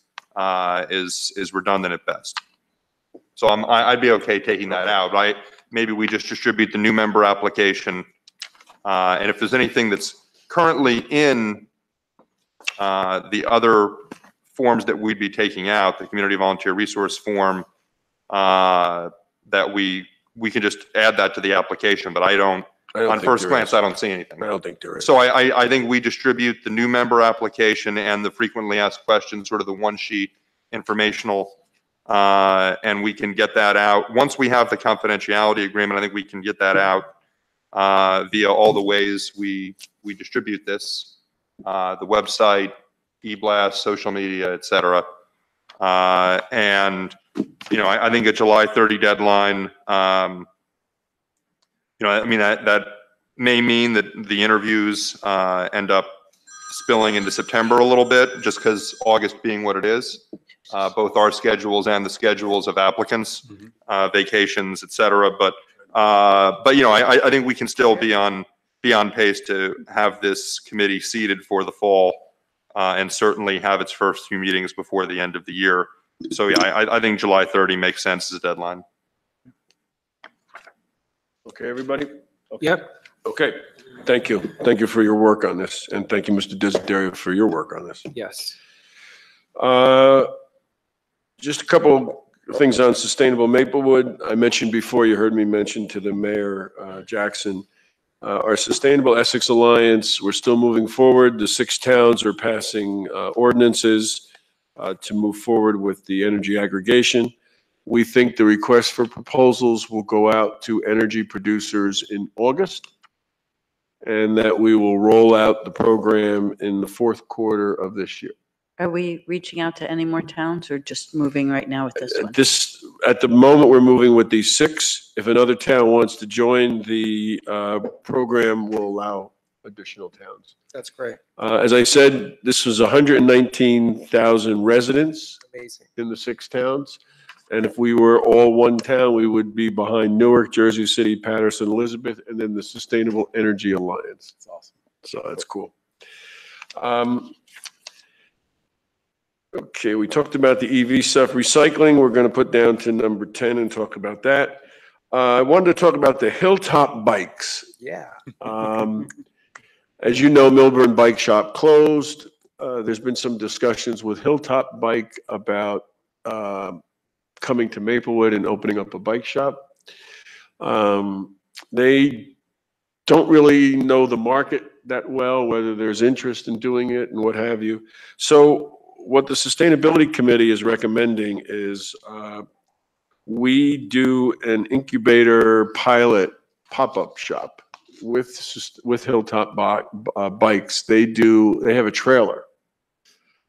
redundant at best. So I'd be okay taking that out, right? Maybe we just distribute the new member application, and if there's anything that's currently in the other forms that we'd be taking out, the community volunteer resource form, that we can just add that to the application, but on first glance, I don't see anything. I don't think there is. So I think we distribute the new member application and the frequently asked questions, sort of the one sheet informational, and we can get that out. Once we have the confidentiality agreement, I think we can get that out via all the ways we distribute this, the website, e-blast, social media, et cetera. And, I think a July 30 deadline, I mean, that may mean that the interviews end up spilling into September a little bit, just because August being what it is, both our schedules and the schedules of applicants, vacations, et cetera. But I think we can still be on pace to have this committee seated for the fall, and certainly have its first few meetings before the end of the year. So yeah, I think July 30 makes sense as a deadline. Okay, everybody? Okay. Yep. Okay, thank you. Thank you for your work on this, and thank you, Mr. Desiderio, for your work on this. Yes. Just a couple things on sustainable Maplewood. I mentioned before, you heard me mention to the mayor, Jackson, our Sustainable Essex Alliance, we're still moving forward. The 6 towns are passing ordinances to move forward with the energy aggregation. We think the request for proposals will go out to energy producers in August, and that we will roll out the program in the 4th quarter of this year. Are we reaching out to any more towns or just moving right now with this one? At the moment, we're moving with these 6. If another town wants to join, the program will allow additional towns. That's great. As I said, this was 119,000 residents Amazing. in the 6 towns. And if we were all one town, we would be behind Newark, Jersey City, Patterson, Elizabeth, and then the Sustainable Energy Alliance. That's awesome. So that's cool. Okay, we talked about the EV stuff. Recycling, we're going to put down to number 10 and talk about that. I wanted to talk about the Hilltop bikes. Yeah. As you know, Milburn Bike Shop closed. There's been some discussions with Hilltop Bike about coming to Maplewood and opening up a bike shop. They don't really know the market that well, whether there's interest in doing it and what have you. So what the Sustainability Committee is recommending is we do an incubator pilot pop-up shop with Hilltop Bikes. They have a trailer,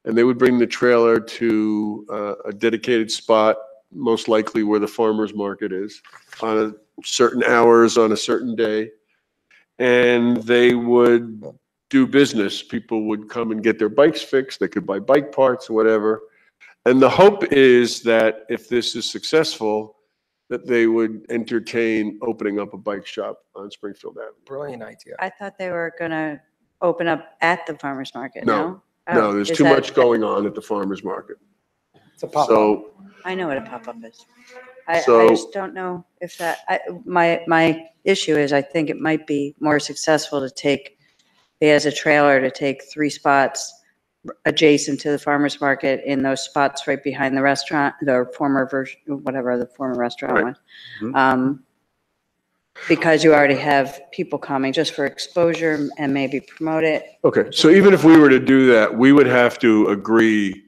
and they would bring the trailer to a dedicated spot, most likely where the farmer's market is, on certain hours on a certain day, and they would do business. People would come and get their bikes fixed. They could buy bike parts or whatever. And the hope is that if this is successful, that they would entertain opening up a bike shop on Springfield Avenue. Brilliant idea. I thought they were going to open up at the farmer's market, no? No, there's Is too that- much going on at the farmer's market. It's a pop-up. So, I know what a pop-up is. I So- just don't know if my issue is I think it might be more successful to take, he has a trailer to take 3 spots adjacent to the farmer's market in those spots right behind the restaurant, the former version, whatever the former restaurant was. Because you already have people coming just for exposure and maybe promote it. okay, so even if we were to do that, we would have to agree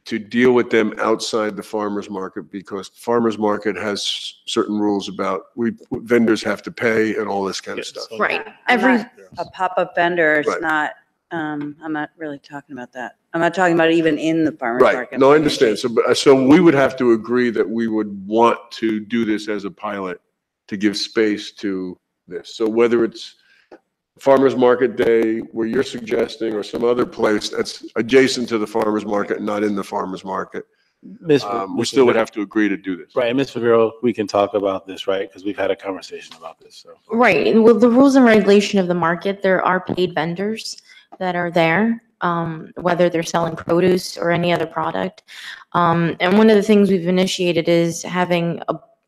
to deal with them outside the farmer's market, because the farmer's market has certain rules about vendors have to pay and all this kind of stuff. Right. A pop-up vendor is Right. not, I'm not really talking about that. I'm not talking about even in the farmer's Right. market. No, I understand. So we would have to agree that we would want to do this as a pilot to give space to this. So whether it's farmer's market day where you're suggesting or some other place that's adjacent to the farmer's market, not in the farmer's market, we still would have to agree to do this. Right, Ms. Favero, we can talk about this, right? Because we've had a conversation about this, so. Right, and with the rules and regulation of the market, there are paid vendors that are there, whether they're selling produce or any other product. And one of the things we've initiated is having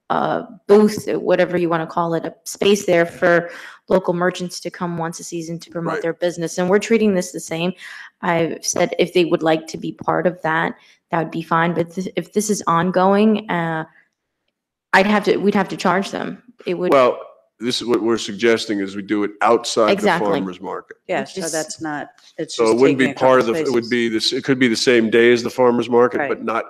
a booth, whatever you want to call it, a space there for local merchants to come once a season to promote their business. And we're treating this the same. I've said if they would like to be part of that, that would be fine. But if this is ongoing, we'd have to charge them. It would. Well, this is what we're suggesting is we do it outside the Exactly. farmer's market. Yeah, so that's not, it's So just it wouldn't taking be a part couple of the, it would spaces. be this, it could be the same day as the farmer's market, Right. but not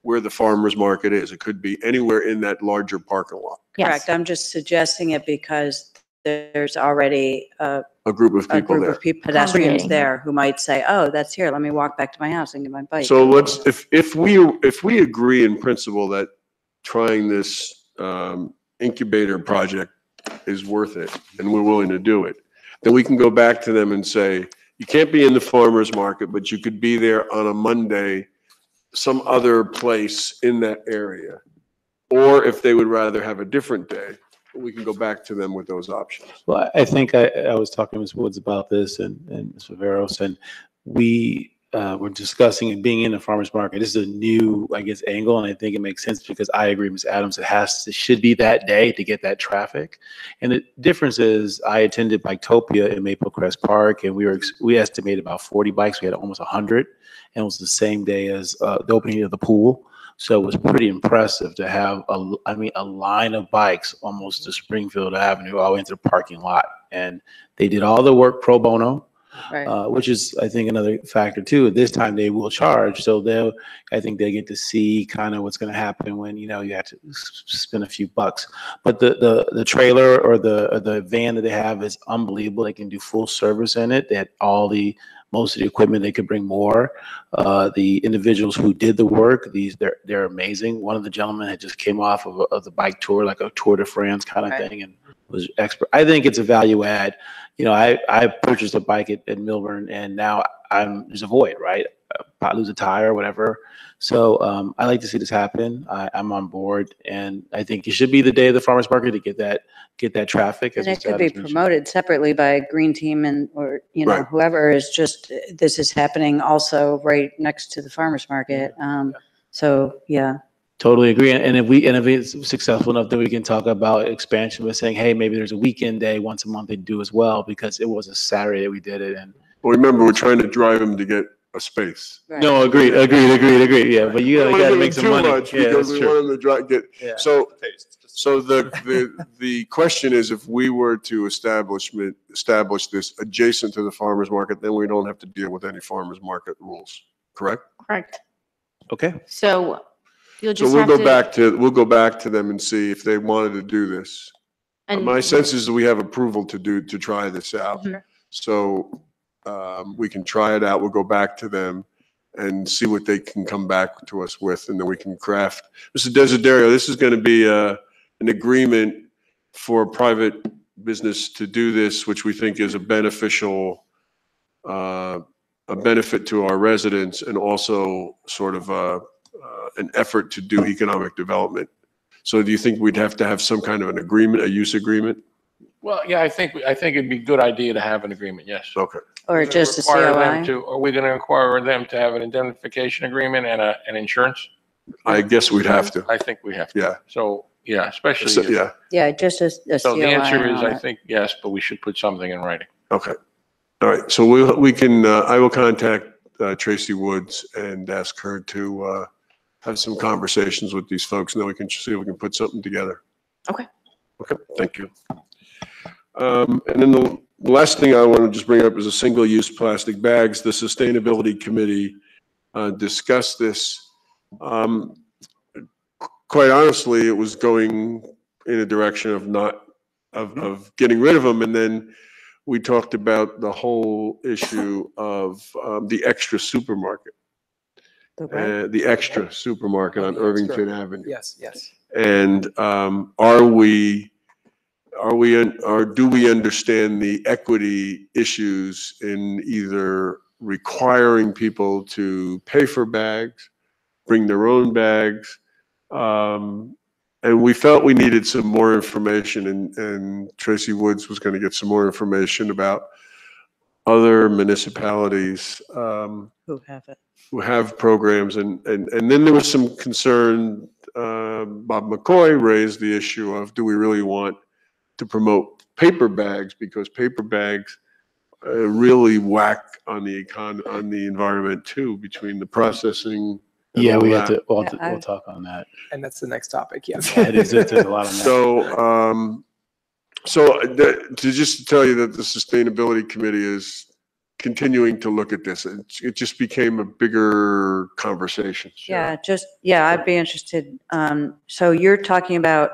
where the farmer's market is. It could be anywhere in that larger parking lot. Correct. I'm just suggesting it because there's already A group of people there. pedestrians Congregating. there who might say, oh, that's here. Let me walk back to my house and get my bike. So let's, if we agree in principle that trying this incubator project is worth it and we're willing to do it, then we can go back to them and say, you can't be in the farmer's market, but you could be there on a Monday, some other place in that area. Or if they would rather have a different day, we can go back to them with those options. Well, I think I was talking to Ms. Woods about this and Ms. Viveros, and we were discussing it being in the farmer's market. This is a new, I guess, angle, and I think it makes sense because I agree, Ms. Adams, it should be that day to get that traffic. And the difference is I attended Biketopia in Maple Crest Park, and we estimated about 40 bikes. We had almost 100, and it was the same day as the opening of the pool. So it was pretty impressive to have a line of bikes almost to Springfield Avenue all the way into the parking lot. And they did all the work pro bono, which is, I think, another factor too. This time they will charge. So I think they get to see kind of what's going to happen when, you have to spend a few bucks. But the trailer or the van that they have is unbelievable. They can do full service in it. They had most of the equipment. They could bring more. The individuals who did the work, they're amazing. One of the gentlemen had just came off of the bike tour, like a Tour de France kind of thing, and was expert. I think it's a value add. I purchased a bike at Milburn, and now there's a void, right? I lose a tire, whatever. So I like to see this happen. I'm on board, and I think it should be the day of the farmer's market to get that traffic. And it could be promoted separately by a green team or whoever is just, this is happening also right next to the farmer's market. So, yeah. Totally agree. And if it's successful enough, then we can talk about expansion with saying, hey, maybe there's a weekend day once a month they do as well, because it was a Saturday that we did it. And well, remember, we're trying to drive them to get a space. Right. No, agreed. Yeah, but you gotta make some money. Yeah, Because that's we true. want them to drive, Yeah. So the question is, if we were to establish this adjacent to the farmer's market, then we don't have to deal with any farmer's market rules, correct? Correct. Okay. So you'll So just we'll have go back to them and see if they wanted to do this. And- My sense is that we have approval to try this out. Mhm. So we can try it out. We'll go back to them and see what they can come back to us with, and then we can craft. Mr. Desiderio, this is going to be an agreement for a private business to do this, which we think is a beneficial, a benefit to our residents, and also sort of an effort to do economic development. So do you think we'd have to have some kind of an agreement, a use agreement? Well, yeah, I think it'd be a good idea to have an agreement, yes. Okay. Or just a Require them COI? Are we going to require them to have an indemnification agreement and an insurance? I guess we'd have to. I think we have to. Yeah. So, yeah, especially. So, yeah. Yeah, just a COI. So the answer is, on I it. think, yes, but we should put something in writing. Okay. All right. So we can, I will contact Tracy Woods and ask her to have some conversations with these folks, and then we can see if we can put something together. Okay. Okay, thank you. And then the last thing I want to just bring up is a single-use plastic bags. The Sustainability Committee discussed this. Quite honestly, it was going in a direction of getting rid of them, and then we talked about the whole issue of the extra supermarket. The extra supermarket on Irvington Avenue. Yes, yes. And do we understand the equity issues in either requiring people to pay for bags, bring their own bags? And we felt we needed some more information, and Tracy Woods was going to get some more information about other municipalities who have programs. And then there was some concern, Bob McCoy raised the issue of, do we really want to promote paper bags, because paper bags really whack on the environment too, between the processing. And Yeah, all we have that. to, we'll talk on that. And that's the next topic, yes. Yeah, it is, there's a lot on that. To just tell you that the Sustainability Committee is continuing to look at this. It just became a bigger conversation. Yeah, I'd be interested. So you're talking about,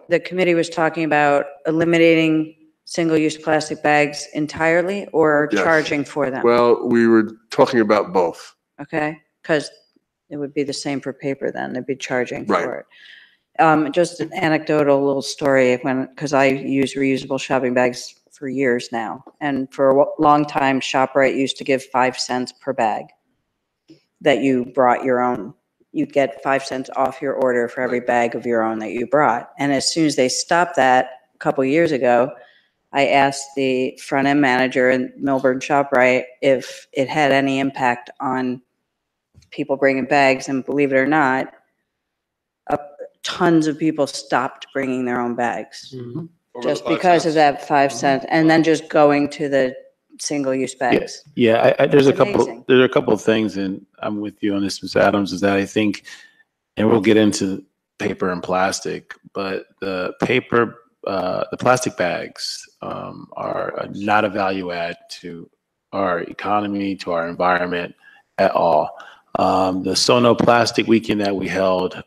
the committee was talking about eliminating single-use plastic bags entirely, or Yes. charging for them? Well, we were talking about both. Okay, because it would be the same for paper then, they'd be charging Right. for it. Just an anecdotal little story, because I use reusable shopping bags for years now. And for a long time, ShopRite used to give 5 cents per bag that you brought your own. You'd get 5 cents off your order for every bag of your own that you brought. And as soon as they stopped that a couple years ago, I asked the front end manager in Milburn ShopRite if it had any impact on people bringing bags, and believe it or not, tons of people stopped bringing their own bags just because of that 5 cents, and then just going to the single-use bags. Yeah, there's It's a couple. amazing. There's a couple of things, and I'm with you on this, Ms. Adams. Is that I think, and we'll get into paper and plastic, but the plastic bags are not a value add to our economy, to our environment at all. The Sono Plastic Weekend that we held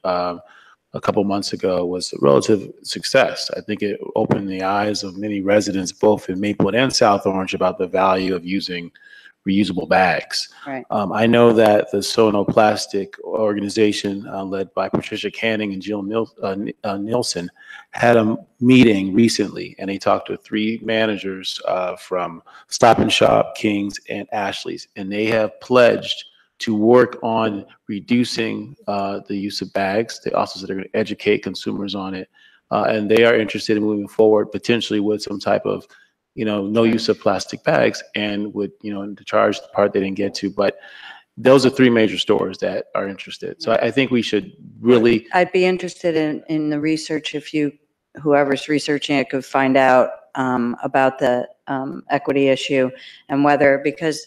a couple months ago was a relative success. I think it opened the eyes of many residents, both in Maplewood and South Orange, about the value of using reusable bags. Right. I know that the Sono Plastic organization, led by Patricia Canning and Jill Nielsen, had a meeting recently, and they talked to 3 managers from Stop and Shop, King's, and Ashley's, and they have pledged to work on reducing the use of bags. They also said they're going to educate consumers on it, and they are interested in moving forward potentially with some type of, no use of plastic bags, and would, to charge the part they didn't get to. But those are 3 major stores that are interested. So I think we should really. I'd be interested in the research, if whoever's researching it could find out about the equity issue, and whether, because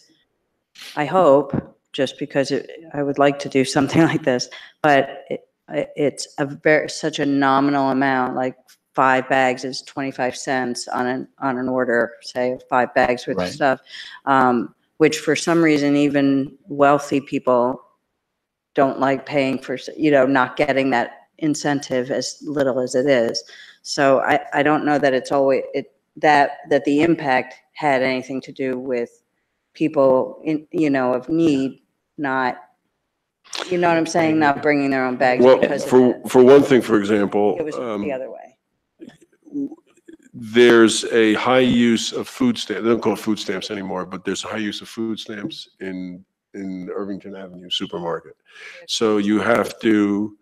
I hope, just because I would like to do something like this, but it's such a nominal amount, like 5 bags is 25 cents on an order, say 5 bags worth of stuff, which for some reason even wealthy people don't like paying for, not getting that incentive as little as it is. So I don't know that it's always that the impact had anything to do with people of need, not, you know what I'm saying, not bringing their own bags. Well, because for one thing, for example, it was the other way. There's a high use of food stamps. They don't call it food stamps anymore, but there's a high use of food stamps in Irvington Avenue supermarket. So you have to,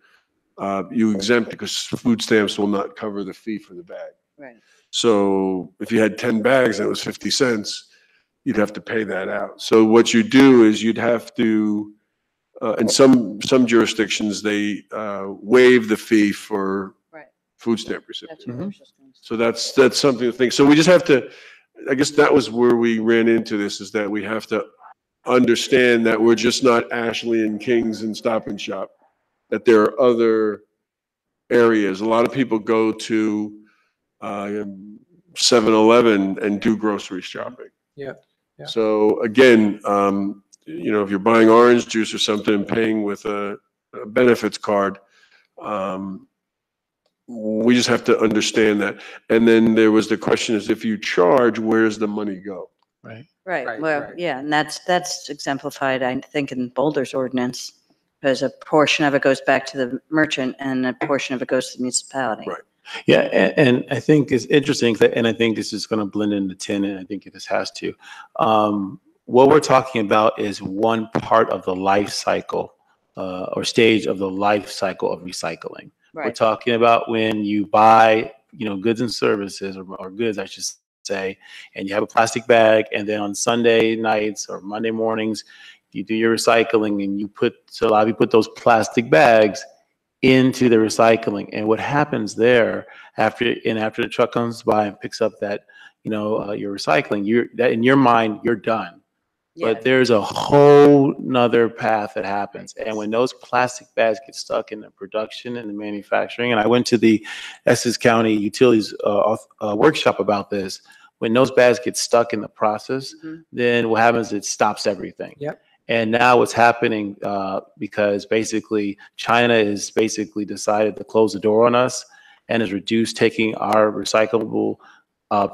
you exempt, because food stamps will not cover the fee for the bag. Right. So if you had 10 bags and it was 50 cents, you'd have to pay that out. So what you do is you'd have to, in some jurisdictions, they waive the fee for food stamp recipients. So that's something to think. So we just have to, I guess that was where we ran into this, is that we have to understand that we're just not Ashley and King's and Stop and Shop, that there are other areas. A lot of people go to 7-Eleven and do grocery shopping. Yeah. So again, if you're buying orange juice or something and paying with a benefits card, we just have to understand that. And then there was the question is if you charge, where's the money go? Right. Right, well, yeah, and that's exemplified, I think, in Boulder's ordinance, because a portion of it goes back to the merchant and a portion of it goes to the municipality. Right. Yeah, and I think it's interesting, and I think this is going to blend into 10, and I think this has to. What we're talking about is one part of the life cycle or stage of the life cycle of recycling. We're Right. talking about when you buy, goods and services, or goods, I should say, and you have a plastic bag, and then on Sunday nights or Monday mornings, you do your recycling, and so a lot of you put those plastic bags into the recycling. And what happens there after the truck comes by and picks up that, your recycling, that in your mind, you're done. Yeah. But there's a whole nother path that happens. And when those plastic bags get stuck in the production and the manufacturing, and I went to the Essex County Utilities workshop about this, when those bags get stuck in the process, then what happens is it stops everything. Yep. And now what's happening, because basically China has basically decided to close the door on us and has reduced taking our recyclable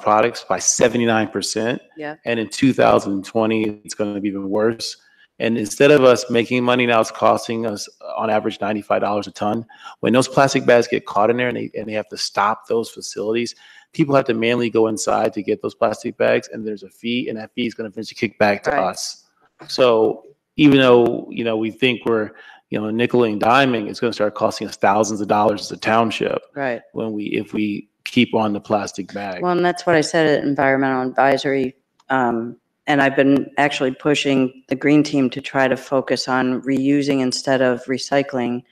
products by 79%. Yeah. And in 2020, it's going to be even worse. And instead of us making money now, it's costing us on average $95 a ton. When those plastic bags get caught in there and they have to stop those facilities, people have to manually go inside to get those plastic bags, and there's a fee, and that fee is going to eventually kick back to us. So even though, we think we're, nickel and diming, it's going to start costing us thousands of dollars as a township. Right. If we keep on the plastic bag. Well, and that's what I said at Environmental Advisory. And I've been actually pushing the green team to try to focus on reusing instead of recycling,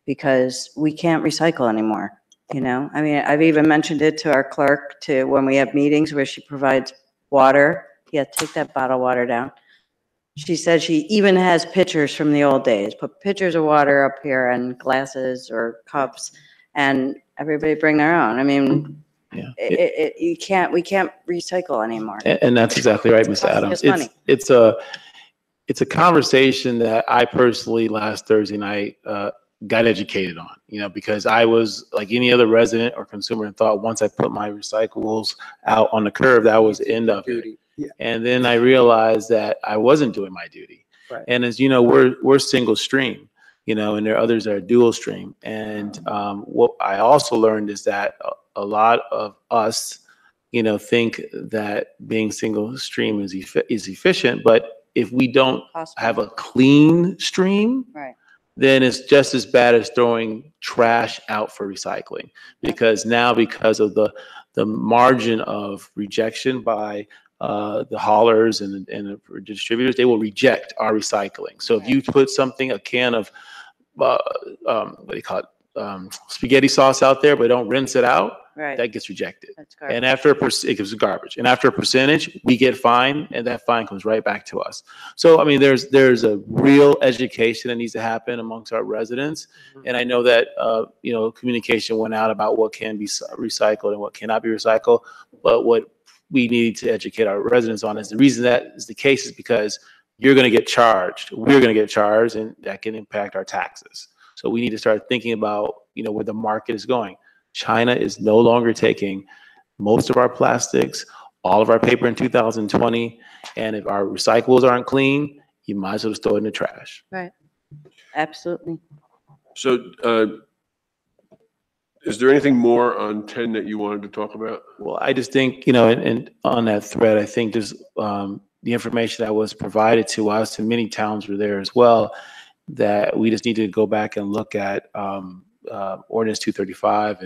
because we can't recycle anymore. I mean, I've even mentioned it to our clerk when we have meetings where she provides water. Yeah, take that bottled water down. She said she even has pictures from the old days, put pitchers of water up here and glasses or cups, and everybody bring their own. I mean, we can't recycle anymore. And that's exactly right, Ms. Adams. It's a conversation that I personally last Thursday night got educated on, because I was like any other resident or consumer and thought once I put my recyclables out on the curb, that was the end of it. Yeah. And then I realized that I wasn't doing my duty. Right. And as you know, we're single stream, and there are others that are dual stream. And what I also learned is that a lot of us, think that being single stream is efficient, but if we don't have a clean stream, right, then it's just as bad as throwing trash out for recycling. Because now, because of the margin of rejection by the haulers and the distributors, they will reject our recycling. So if you put a can of what do you call it, spaghetti sauce out there, but don't rinse it out, right, that gets rejected. That's garbage. And after it gives garbage. And after a percentage, we get fined, and that fine comes right back to us. So I mean, there's a real education that needs to happen amongst our residents. And I know that communication went out about what can be recycled and what cannot be recycled. But what we need to educate our residents on is the reason that is the case is because you're going to get charged. We're going to get charged, and that can impact our taxes. So we need to start thinking about, where the market is going. China is no longer taking most of our plastics, all of our paper in 2020. And if our recyclables aren't clean, you might as well just throw it in the trash. Right. Absolutely. So is there anything more on 10 that you wanted to talk about? Well, I just think, and on that thread, I think there's the information that was provided to us, and many towns were there as well, that we just need to go back and look at Ordinance 235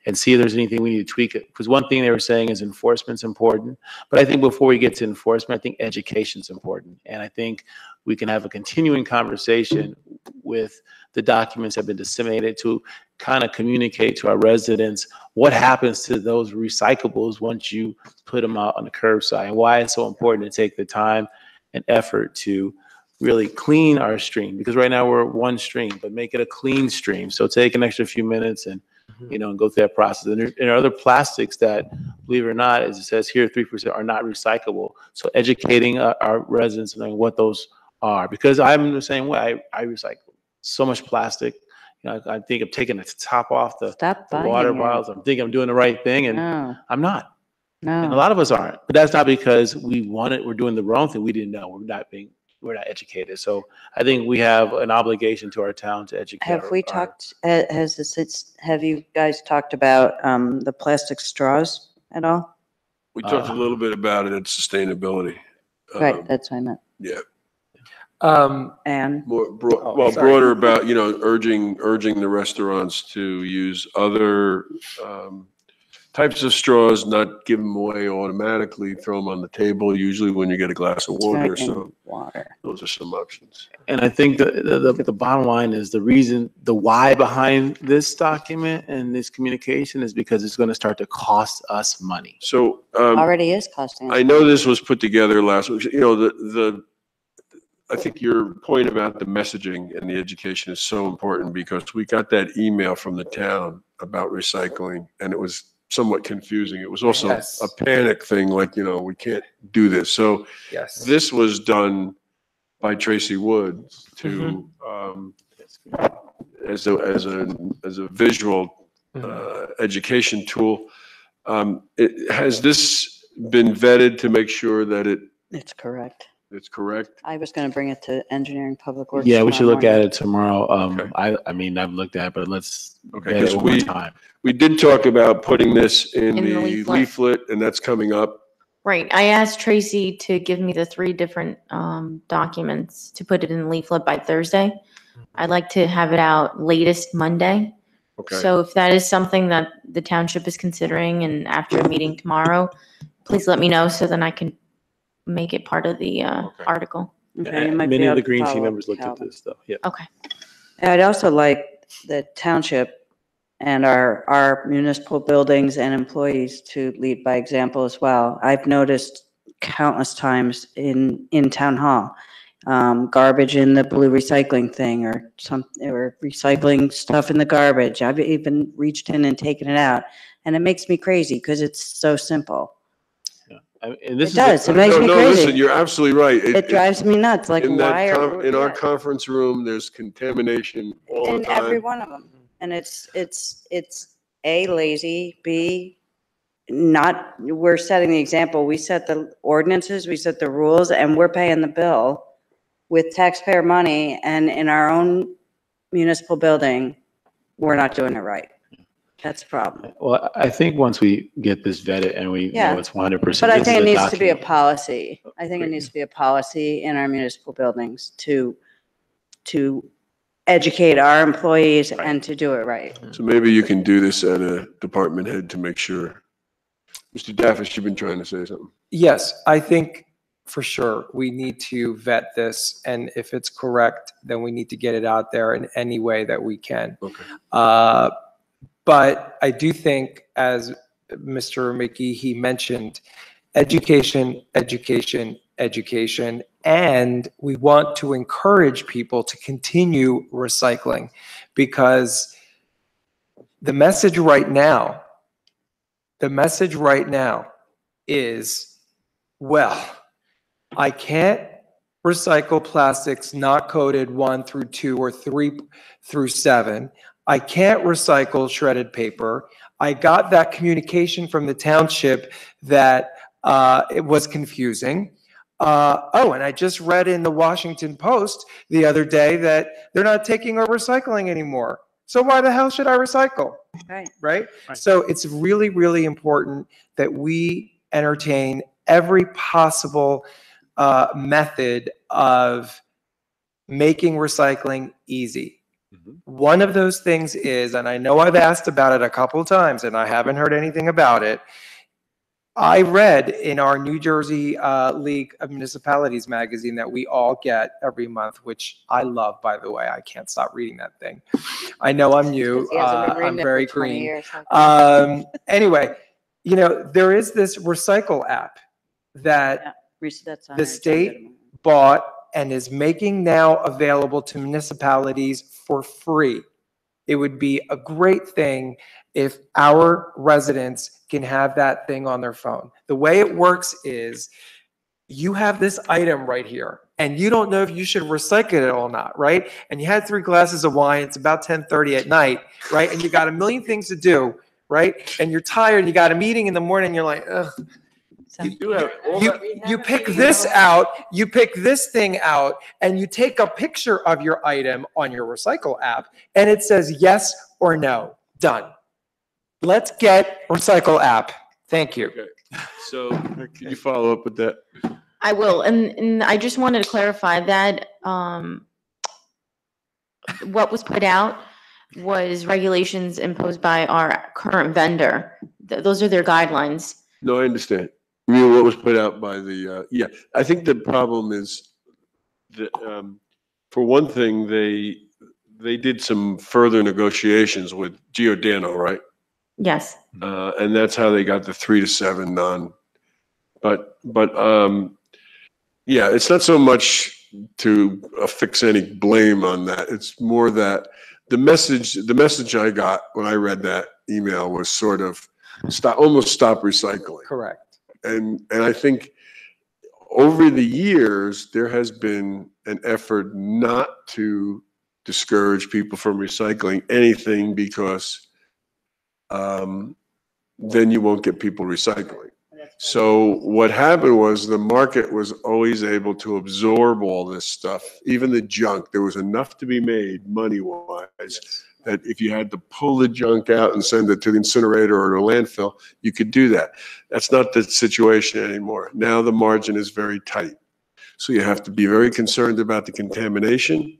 and see if there's anything we need to tweak it. Because one thing they were saying is enforcement's important, but I think before we get to enforcement, I think education's important. And I think we can have a continuing conversation with the documents that have been disseminated to kind of communicate to our residents what happens to those recyclables once you put them out on the curbside, and why it's so important to take the time and effort to really clean our stream, because right now we're one stream, but make it a clean stream. So take an extra few minutes and, and go through that process. And there are other plastics that, believe it or not, as it says here, 3% are not recyclable. So educating our residents on what those are, because I'm the same way. I recycle so much plastic, I think I'm taking the top off the Stop the water buying it. bottles. I'm thinking I'm doing the right thing, and No, I'm not. And a no. lot of us aren't. But that's not because we're doing the wrong thing. We didn't know. We're not educated. So I think we have an obligation to our town to educate. Have we talked, have you guys talked about the plastic straws at all? We talked a little bit about it at sustainability. Right, that's what I meant. Yeah. And More sorry. broader about, urging the restaurants to use other types of straws, not give them away automatically, throw them on the table, usually when you get a glass of water. So those are some options. And I think the bottom line is the why behind this document and this communication is because it's going to start to cost us money. So Already is costing us. I know this was put together last week. I think your point about the messaging and the education is so important because we got that email from the town about recycling and it was somewhat confusing. It was also a panic thing, like, we can't do this. So this was done by Tracy Woods to as a visual education tool. Has this been vetted to make sure that it's correct? It's correct. I was going to bring it to engineering public works. Yeah, we should look at tomorrow it tomorrow. I mean, I've looked at it, but let's Okay, get it because one more time. we did talk about putting this in In the the leaflet. leaflet, and that's coming up. Right. I asked Tracy to give me the 3 different documents to put it in the leaflet by Thursday. I'd like to have it out latest Monday. Okay. So if that is something that the township is considering and after a meeting tomorrow, please let me know so then I can make it part of the article. Okay, you might be Many of able the to Green Team follow members looked at Calvin. this stuff. Yeah. Okay. I'd also like the township and our municipal buildings and employees to lead by example as well. I've noticed countless times in town hall, garbage in the blue recycling thing or recycling stuff in the garbage. I've even reached in and taken it out, and it makes me crazy because it's so simple. And this It does. It makes me No, crazy. listen, you're absolutely right. It drives me nuts. Like, in why in our yeah. conference room, there's contamination all In the time. every one of them. And it's A, lazy, B, not, we're setting the example. We set the ordinances, we set the rules, and we're paying the bill with taxpayer money. And in our own municipal building, we're not doing it right. That's a problem. Well, I think once we get this vetted and we Yeah. know it's 100%. But I this think is it a needs to be a document. policy. I think it needs to be a policy in our municipal buildings to educate our employees and to do it right. So maybe you can do this at a department head to make sure. Mr. Daffis, you've been trying to say something. Yes, I think for sure we need to vet this, and if it's correct, then we need to get it out there in any way that we can. Okay. But I do think, as Mr. McGee, he mentioned, education, education, education, and we want to encourage people to continue recycling because the message right now is, well, I can't recycle plastics not coded 1 through 2 or 3 through 7. I can't recycle shredded paper. I got that communication from the township that it was confusing. And I just read in the Washington Post the other day that they're not taking our recycling anymore. So why the hell should I recycle? Right? So it's really, really important that we entertain every possible method of making recycling easy. One of those things is, and I know I've asked about it a couple of times and I haven't heard anything about it. I read in our New Jersey League of Municipalities magazine that we all get every month, which I love, by the way. I can't stop reading that thing. I know I'm new. He hasn't been reading I'm it very for 20 green. years. Anyway, there is this recycle app that That's on the our state agenda. bought and is making now available to municipalities for free. It would be a great thing if our residents can have that thing on their phone. The way it works is you have this item right here and you don't know if you should recycle it or not, right? And you had 3 glasses of wine, it's about 10:30 at night, right? And you got a million things to do, right? And you're tired, you got a meeting in the morning, you're like, ugh. You pick this out, you pick this thing out, and you take a picture of your item on your recycle app, and it says yes or no. Done. Let's get recycle app. Thank you. Okay. So can you follow up with that? I will, and I just wanted to clarify that, what was put out was regulations imposed by our current vendor. Those are their guidelines. No, I understand. I mean, what was put out by the, yeah, I think the problem is that, for one thing, they did some further negotiations with Giordano, right? Yes. And that's how they got the 3 to 7 non. But yeah, it's not so much to affix any blame on that. It's more that the message I got when I read that email was sort of almost stop recycling. Correct. And I think over the years, there has been an effort not to discourage people from recycling anything because then you won't get people recycling. So what happened was the market was always able to absorb all this stuff, even the junk. There was enough to be made money-wise that if you had to pull the junk out and send it to the incinerator or to landfill, you could do that. That's not the situation anymore. Now the margin is very tight. So you have to be very concerned about the contamination,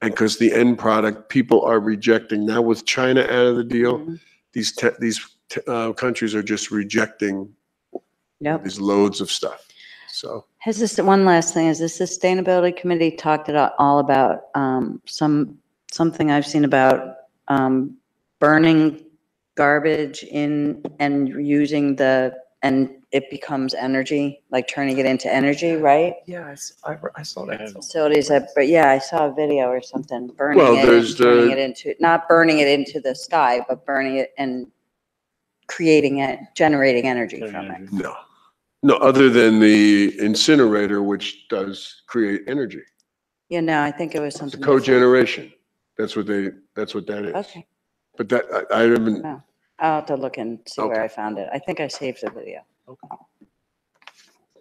and because the end product, people are rejecting. Now with China out of the deal, these countries are just rejecting these loads of stuff. So Has this, one last thing, has the Sustainability Committee talked all about something I've seen about burning garbage in and using and it becomes energy, like turning it into energy, right? Yeah, I saw that. Facilities but yeah, I saw a video or something, burning Well, it, there's and turning it into, not burning it into the sky, but burning it and creating it, generating energy from it. No, other than the incinerator, which does create energy. Yeah, no, I think it was It's a something. cogeneration. That's what that is. Okay. But that, I haven't, No, I'll have to look and see where I found it. I think I saved the video.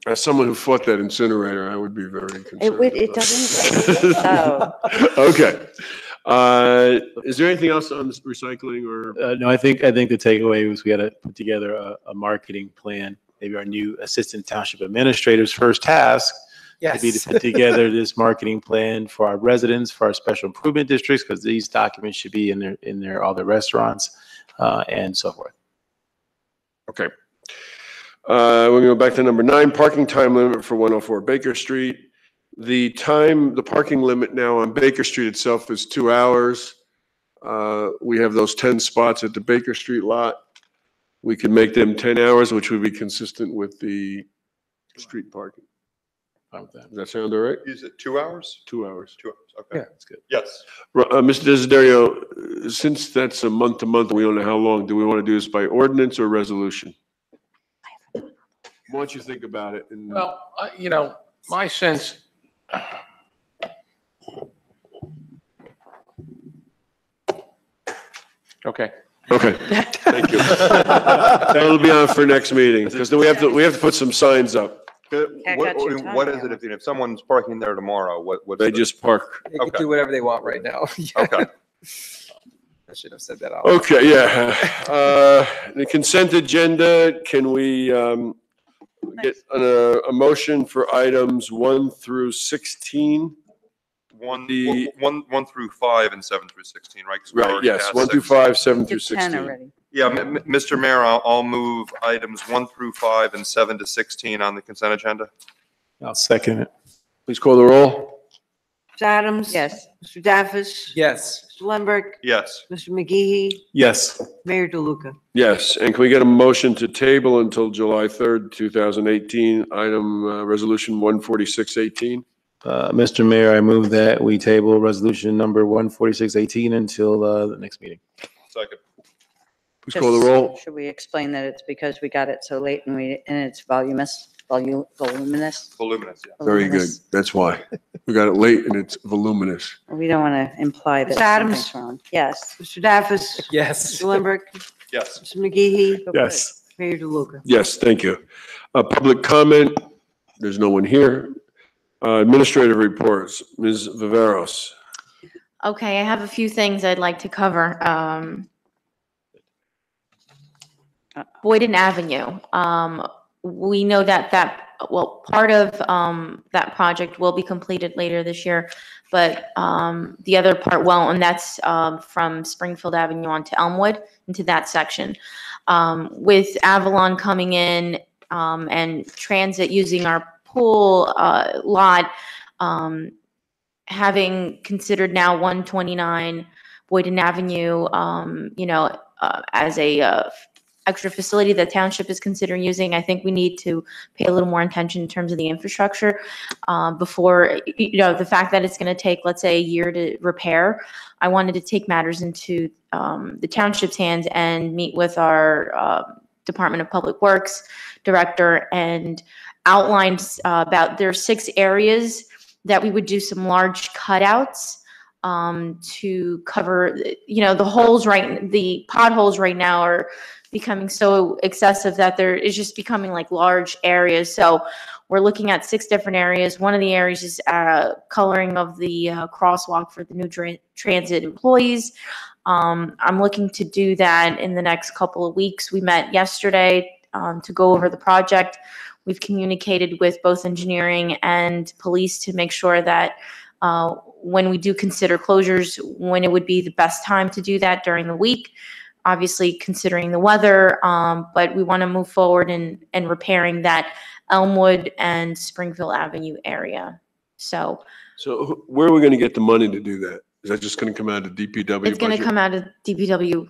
as someone who fought that incinerator, I would be very concerned. It doesn't. Oh. Okay. Is there anything else on this recycling or? No, I think the takeaway was we got to put together a marketing plan. Maybe our new assistant township administrator's first task would be to put together this marketing plan for our residents, for our special improvement districts, because these documents should be in their all the restaurants and so forth. Okay. We're going to go back to number 9, parking time limit for 104 Baker Street. The parking limit now on Baker Street itself is 2 hours. We have those 10 spots at the Baker Street lot. We can make them 10 hours, which would be consistent with the street parking. Does that sound all right? Is it 2 hours? 2 hours. 2 hours, okay. Yeah, that's good. Yes. Mr. Desiderio, since that's a month to month, we don't know how long, do we want to do this by ordinance or resolution? Why don't you think about it? Well, my sense. Okay. Okay, thank you. That'll be on for next meeting, because then we have to put some signs up. What is it if someone's parking there tomorrow? What? They just park. They can do whatever they want right now. Okay. I should have said that out. Okay, yeah. The consent agenda, can we get a motion for items 1 through 16? 1 through 5 and 7 through 16, right? 'Cause we Right, already yes, passed 1 through 16. 5, 7 through 16. Yeah, Mr. Mayor, I'll move items 1 through 5 and 7 to 16 on the consent agenda. I'll second it. Please call the roll. Ms. Adams? Yes. Mr. Daffis? Yes. Mr. Lundberg? Yes. Mr. McGehee? Yes. Mayor DeLuca? Yes, and can we get a motion to table until July 3rd, 2018, item resolution 14618? Mr. Mayor, I move that we table resolution number 14618 until the next meeting. Second. Please call the roll. Should we explain that it's because we got it so late and it's voluminous? Voluminous, yeah. Very good. Voluminous. That's why. We got it late and it's voluminous. We don't want to imply Ms. that Adams? something's wrong. Yes. Mr. Daffis? Yes. Mr. Lindberg? Yes. Mr. McGee? Yes. Mayor DeLuca? Yes, thank you. Public comment, there's no one here. Administrative reports, Ms. Viveros. Okay, I have a few things I'd like to cover. Boyden Avenue. We know that part of that project will be completed later this year, but the other part won't, and that's from Springfield Avenue onto Elmwood into that section. With Avalon coming in and transit using our pool lot, having considered now 129 Boyden Avenue, as a extra facility that Township is considering using, I think we need to pay a little more attention in terms of the infrastructure before, the fact that it's going to take, let's say, a year to repair. I wanted to take matters into the Township's hands and meet with our Department of Public Works director and outlined about there are 6 areas that we would do some large cutouts to cover, the holes the potholes right now are becoming so excessive that there is just becoming like large areas. So we're looking at 6 different areas. One of the areas is coloring of the crosswalk for the new transit employees. I'm looking to do that in the next couple of weeks. We met yesterday to go over the project. We've communicated with both engineering and police to make sure that when we do consider closures, when it would be the best time to do that during the week, obviously considering the weather, but we want to move forward in repairing that Elmwood and Springfield Avenue area. So where are we going to get the money to do that? Is that just going to come out of DPW? it's going to come out of DPW.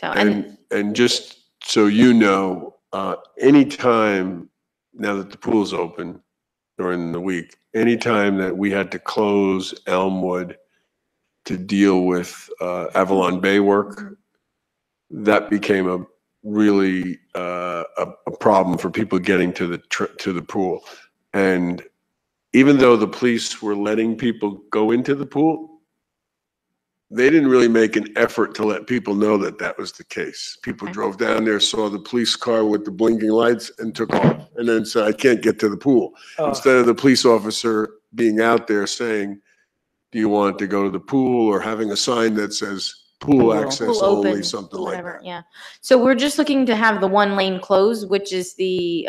And just so you know, anytime now that the pool's open during the week, anytime that we had to close Elmwood to deal with Avalon Bay work, that became a really a problem for people getting to the pool. And even though the police were letting people go into the pool, they didn't really make an effort to let people know that that was the case. People drove down there, saw the police car with the blinking lights and took off, and then said, I can't get to the pool. Instead of the police officer being out there saying, do you want to go to the pool, or having a sign that says pool access Pool only, open, something like whatever, that. yeah. So we're just looking to have the one lane closed, which is the,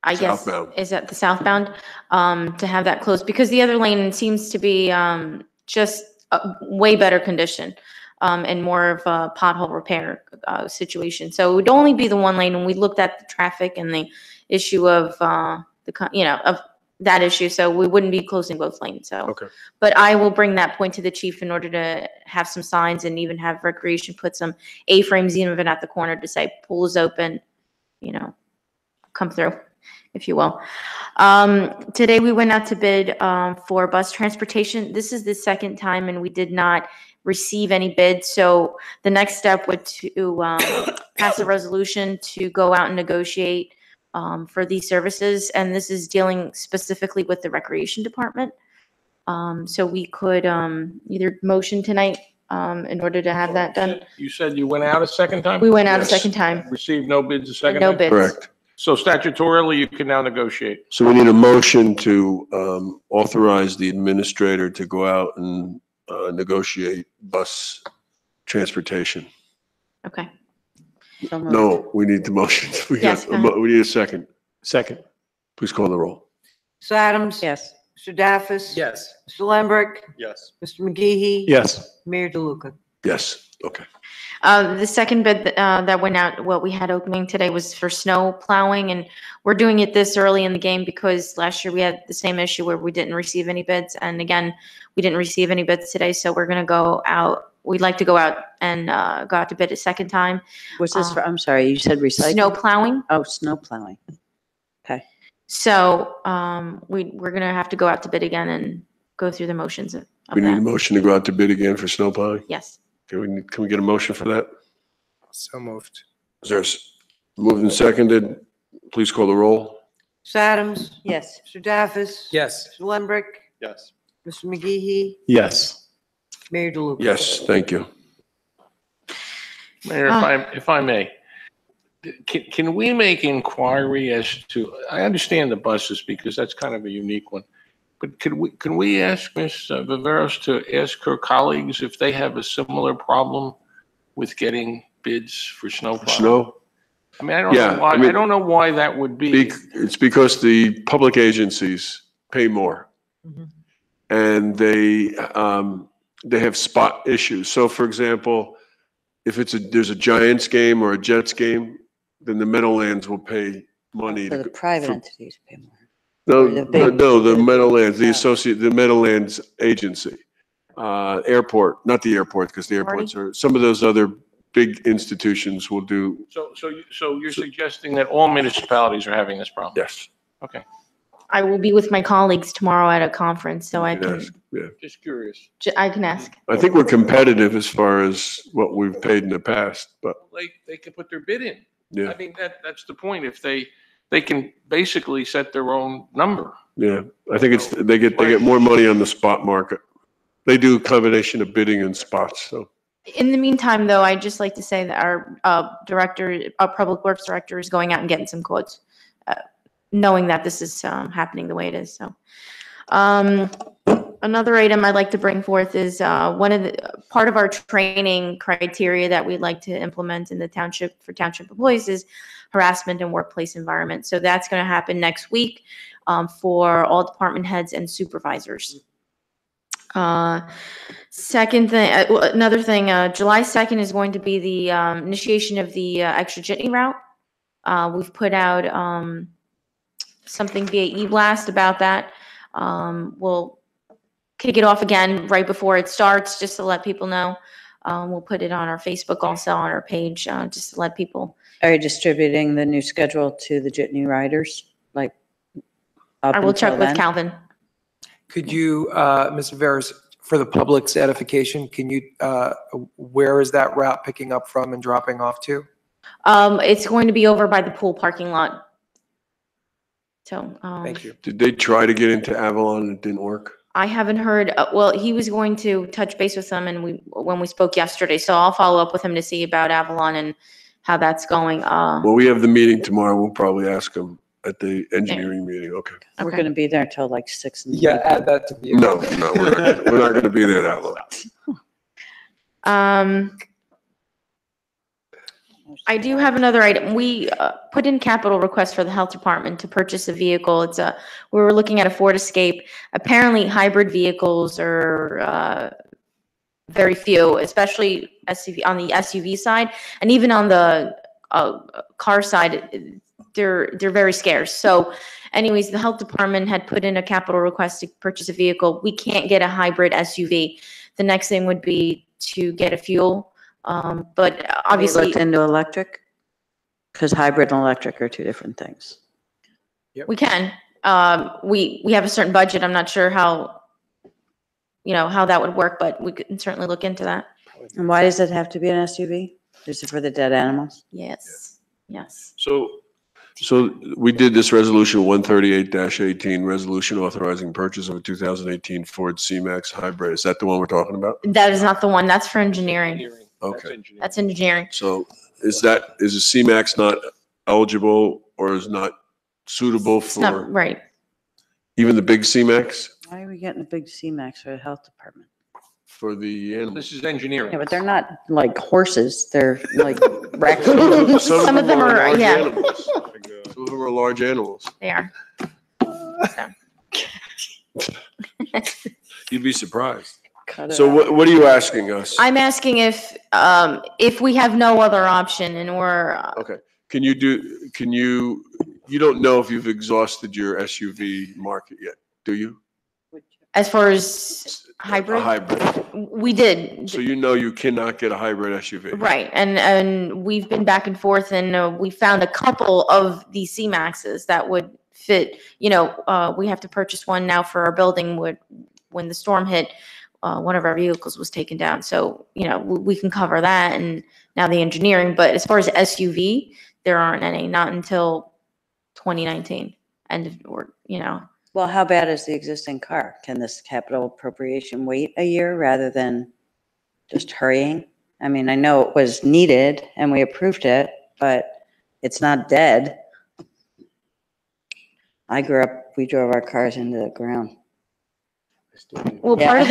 I guess, Southbound. is that the southbound, to have that closed, because the other lane seems to be just a way better condition and more of a pothole repair situation. So it would only be the one lane, and we looked at the traffic and the issue of of that issue, so we wouldn't be closing both lanes. So, okay. But I will bring that point to the chief in order to have some signs and even have recreation put some A-frames even at the corner to say pool is open, come through, if you will. Today we went out to bid for bus transportation. This is the second time, and we did not receive any bids. So the next step would to pass a resolution to go out and negotiate for these services, and this is dealing specifically with the recreation department. So we could either motion tonight in order to have that done. You said you went out a second time? We went out a second time. Received no bids a second No time? bids. Correct. So statutorily, you can now negotiate. So we need a motion to authorize the administrator to go out and negotiate bus transportation. Okay. No, we need the motion. Yes, go ahead. We need a second. Second. Please call the roll. Ms. Adams? Yes. Mr. Daffis? Yes. Mr. Lambert? Yes. Mr. McGee? Yes. Mayor DeLuca? Yes, okay. The second bid that went out, what we had opening today, was for snow plowing, and we're doing it this early in the game because last year we had the same issue where we didn't receive any bids, and again, we didn't receive any bids today, so we're going to go out. We'd like to go out and go out to bid a second time. Was this for, I'm sorry, you said recycling? Snow plowing. Oh, snow plowing. Okay. So we're going to have to go out to bid again, and go through the motions of We need a that. motion to go out to bid again for snow plowing. Yes. Can we get a motion for that? So moved. Is there moved and seconded? Please call the roll. Ms. Adams? Yes. Mr. Daffis? Yes. Mr. Lembrecht? Yes. Mr. McGee? Yes. Mayor DeLuca? Yes, thank you. Mayor, if I may, can we make inquiry as to, I understand the buses because that's kind of a unique one, but can we ask Ms. Viveros to ask her colleagues if they have a similar problem with getting bids for snow plowing? Snow? I mean, I don't Yeah, know why, I mean- I don't know why that would be. It's because the public agencies pay more. And they have spot issues. So for example, if there's a Giants game or a Jets game, then the Meadowlands will pay money. For the private entities pay more. No, the big- no, the Meadowlands, the Meadowlands agency, airport, not the airport, because the airports are, some of those other big institutions will do. So you're suggesting that all municipalities are having this problem? Yes. Okay, I will be with my colleagues tomorrow at a conference, so I You can can, ask, yeah. just curious. I can ask. I think we're competitive as far as what we've paid in the past, but They can put their bid in. yeah, I mean, that's the point. If they can basically set their own number. yeah. I think they get more money on the spot market. They do a combination of bidding and spots, so. In the meantime, though, I'd just like to say that our Public Works Director is going out and getting some quotes, knowing that this is happening the way it is, so. Another item I'd like to bring forth is part of our training criteria that we'd like to implement in the township for township employees is harassment and workplace environment. So that's going to happen next week for all department heads and supervisors. Second thing, another thing, July 2nd is going to be the initiation of the extra jitney route. We've put out something via e-blast about that. We'll kick it off again right before it starts, just to let people know. We'll put it on our Facebook, also on our page, just to let people. Are you distributing the new schedule to the jitney riders? Like, up I will check until with then? Calvin. Could you, Mr. Veras, for the public's edification, can you, where is that route picking up from and dropping off to? It's going to be over by the pool parking lot. So. Thank you. Did they try to get into Avalon and it didn't work? I haven't heard, well, he was going to touch base with them and when we spoke yesterday, so I'll follow up with him to see about Avalon and how that's going. Well, we have the meeting tomorrow. We'll probably ask them at the engineering meeting. Okay. We're going to be there till like 6. in the Yeah, evening. add that to the. No, we're not going to be there that long. I do have another item. We put in capital request for the health department to purchase a vehicle. We were looking at a Ford Escape. Apparently hybrid vehicles are very few, especially SUV, on the SUV side, and even on the car side, they're very scarce. So anyways, the health department had put in a capital request to purchase a vehicle. We can't get a hybrid SUV. The next thing would be to get a fuel. But Have you obviously, looked into electric? Because hybrid and electric are two different things. we can. We have a certain budget. I'm not sure how that would work, but we could certainly look into that. And why does it have to be an SUV? Is it for the dead animals? Yes. Yes. So we did this resolution 138-18, resolution authorizing purchase of a 2018 Ford C-Max hybrid. Is that the one we're talking about? That is not the one. That's for engineering. Okay. That's engineering. So is a C-Max not eligible or is not suitable It's not for right. even the big C-Max Why are we getting a big C-Max for the health department? for the animals? This is engineering. Yeah, but they're not like horses. They're like raccoons. Some of them are, large yeah. animals. Some of them are large animals. They are. You'd be surprised. Cut it So out. what are you asking us? I'm asking if we have no other option and we're, Okay. You don't know if you've exhausted your SUV market yet, do you? as far as A hybrid, hybrid. we did. So you know you cannot get a hybrid SUV. Right, and we've been back and forth, and we found a couple of these C-Maxes that would fit. We have to purchase one now for our building, when the storm hit, one of our vehicles was taken down. So, we can cover that and now the engineering, but as far as SUV, there aren't any, not until 2019. Well, how bad is the existing car? Can this capital appropriation wait a year rather than just hurrying? I mean, I know it was needed and we approved it, but it's not dead. I grew up, we drove our cars into the ground. Well, part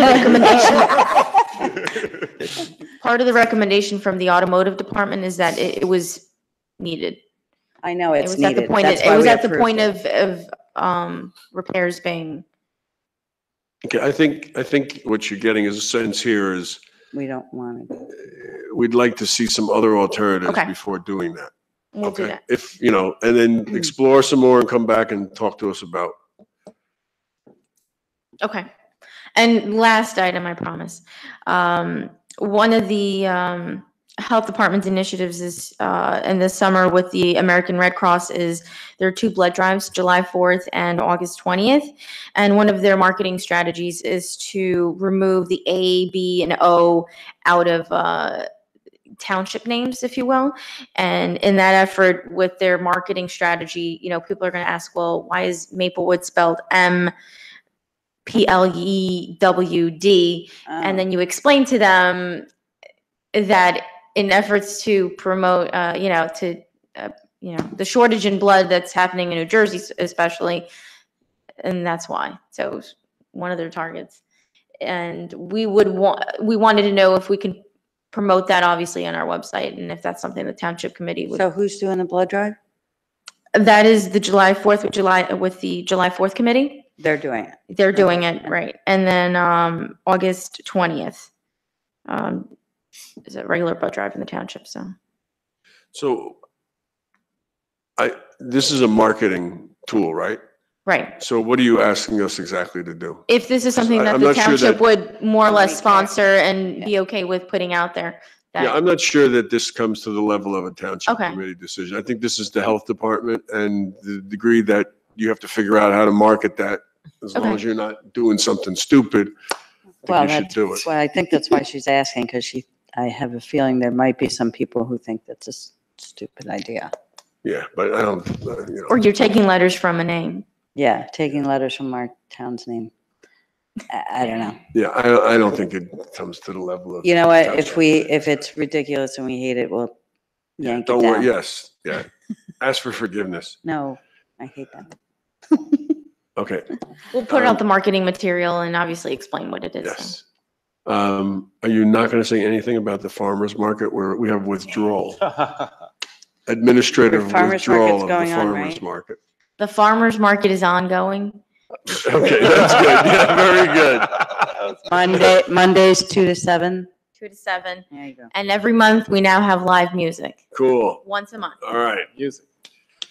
of the recommendation from the automotive department is that it was needed. I know it's It was needed. at the point, That's it why was we at the approved point it. of repairs being, Okay, I think what you're getting is a sense here is We don't want it. we'd like to see some other alternatives Okay. before doing that. we'll do Okay, that. if, and then explore some more and come back and talk to us about. Okay. And last item, I promise. One of the health department's initiatives is in the summer with the American Red Cross is there are 2 blood drives, July 4th and August 20th. And one of their marketing strategies is to remove the A, B, and O out of township names, if you will. And in that effort, with their marketing strategy, people are going to ask, well, why is Maplewood spelled MPLEWD? And then you explain to them that in efforts to promote, the shortage in blood that's happening in New Jersey, especially, and that's why. So one of their targets, and we wanted to know if we can promote that obviously on our website, and if that's something the township committee would. So who's doing the blood drive? That is the July 4th with the July 4th committee. They're doing it. They're doing it, right. And then August 20th is a regular blood drive in the township, so. So this is a marketing tool, right? Right. So what are you asking us exactly to do? If this is something that I'm the not sure township that- would more or less sponsor and be okay with putting out there. Yeah, I'm not sure that this comes to the level of a township Okay. committee decision. I think this is the health department and the degree that you have to figure out how to market that. As long Okay. as you're not doing something stupid, Well, you should do it. well, I think that's why she's asking, because I have a feeling there might be some people who think that's a stupid idea. Yeah, but I don't, Or you're taking letters from a name. Yeah, taking letters from our town's name. I don't know. yeah, I don't think it comes to the level of. You know what? township. If it's ridiculous and we hate it, we'll yank it Don't down. worry, yes, yeah. Ask for forgiveness. No, I hate that. Okay. We'll put out the marketing material and obviously explain what it is. Yes. Are you not going to say anything about the farmer's market where we have withdrawal? Administrative The farmer's withdrawal market's of the going on, farmer's right? market. The farmer's market is ongoing. Okay, that's good. Yeah, very good. Mondays 2 to 7. 2 to 7. There you go. And every month we now have live music. Cool. Once a month. All right. Music.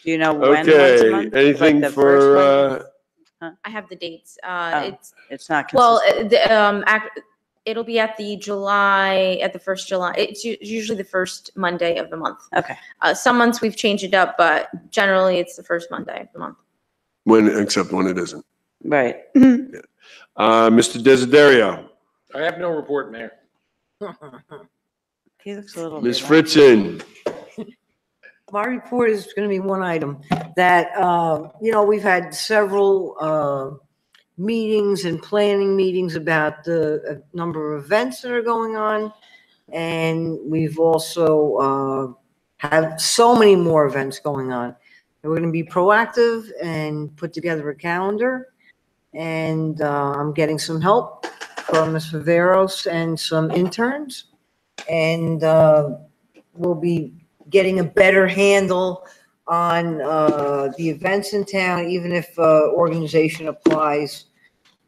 Do you know when once a Okay, month? anything Like the for, first I have the dates. Oh, it's not Well, consistent. it'll be at the first July. It's usually the first Monday of the month. Okay. Some months we've changed it up, but generally it's the first Monday of the month. except when it isn't. Right. Mr. Desiderio, I have no report, Mayor. He looks a little. Ms. bit Fritzen, My report is going to be one item that, we've had several meetings and planning meetings about the number of events that are going on. And we've also have so many more events going on. And we're going to be proactive and put together a calendar. And I'm getting some help from Ms. Viveros and some interns. And we'll be getting a better handle on the events in town, even if organization applies,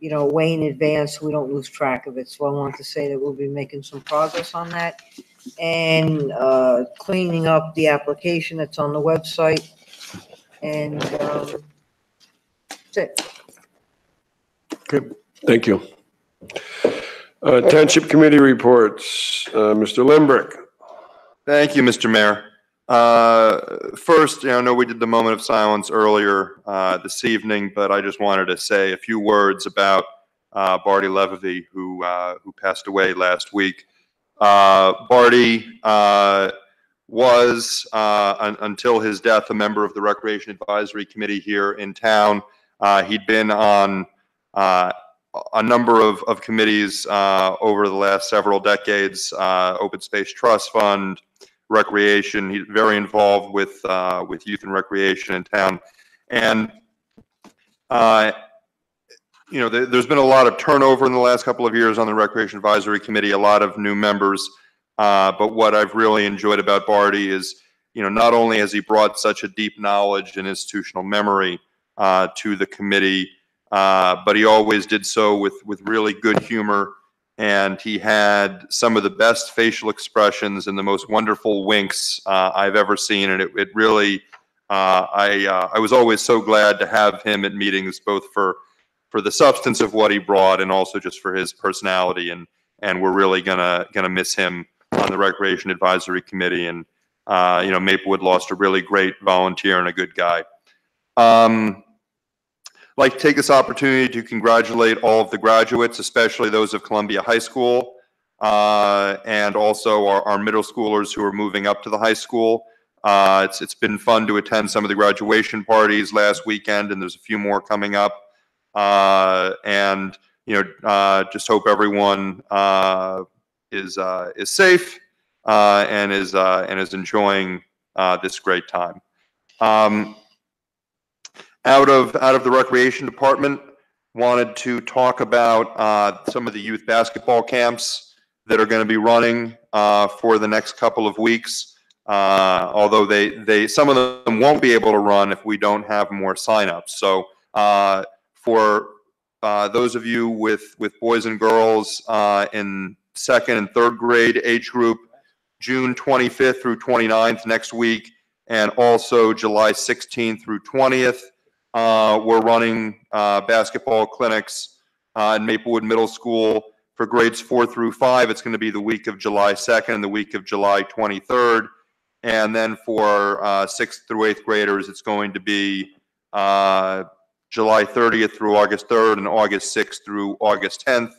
way in advance, we don't lose track of it. So I want to say that we'll be making some progress on that and cleaning up the application that's on the website. And that's it. okay, thank you. Township Committee reports, Mr. Limbrick. Thank you, Mr. Mayor. First, I know we did the moment of silence earlier this evening, but I just wanted to say a few words about Barty Levy, who passed away last week. Barty was, until his death, a member of the Recreation Advisory Committee here in town. He'd been on a number of committees over the last several decades, Open Space Trust Fund, Recreation. He's very involved with youth and recreation in town. And you know, there's been a lot of turnover in the last couple of years on the Recreation Advisory Committee, a lot of new members. But what I've really enjoyed about Barty is, you know, not only has he brought such a deep knowledge and institutional memory to the committee, but he always did so with really good humor. And he had some of the best facial expressions and the most wonderful winks I've ever seen. And it really, I was always so glad to have him at meetings, both for the substance of what he brought and also just for his personality. And we're really gonna miss him on the Recreation Advisory Committee. And you know, Maplewood lost a really great volunteer and a good guy. I'd like to take this opportunity to congratulate all of the graduates, especially those of Columbia High School, and also our middle schoolers who are moving up to the high school. It's been fun to attend some of the graduation parties last weekend, and there's a few more coming up. And you know, just hope everyone is safe and is enjoying this great time. Out of the recreation department, wanted to talk about some of the youth basketball camps that are going to be running for the next couple of weeks. Although some of them won't be able to run if we don't have more signups. So for those of you with boys and girls in second and third grade age group, June 25th through 29th next week, and also July 16th through 20th, we're running basketball clinics in Maplewood Middle School for grades 4 through 5. It's going to be the week of July 2nd and the week of July 23rd. And then for 6th through 8th graders, it's going to be July 30th through August 3rd and August 6th through August 10th.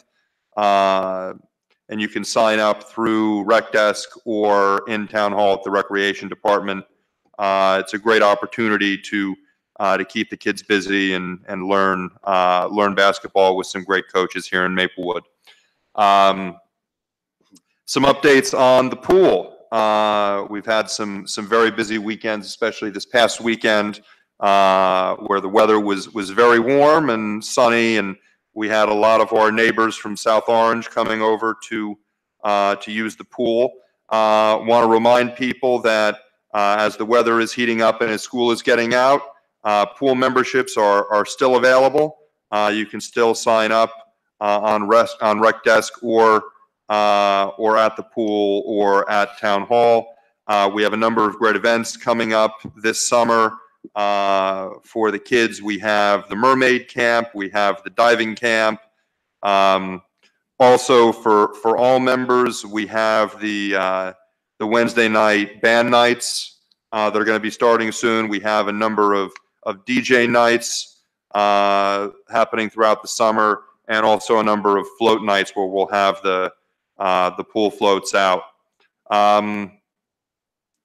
And you can sign up through Rec Desk or in Town Hall at the Recreation Department. It's a great opportunity to keep the kids busy and learn basketball with some great coaches here in Maplewood. Some updates on the pool. We've had some very busy weekends, especially this past weekend, where the weather was very warm and sunny, and we had a lot of our neighbors from South Orange coming over to use the pool. Want to remind people that as the weather is heating up and as school is getting out, pool memberships are still available. You can still sign up on Rec Desk or at the pool or at Town Hall. We have a number of great events coming up this summer for the kids. We have the mermaid camp, we have the diving camp. Also for all members, we have the Wednesday night band nights that are going to be starting soon. We have a number of DJ nights happening throughout the summer, and also a number of float nights where we'll have the pool floats out.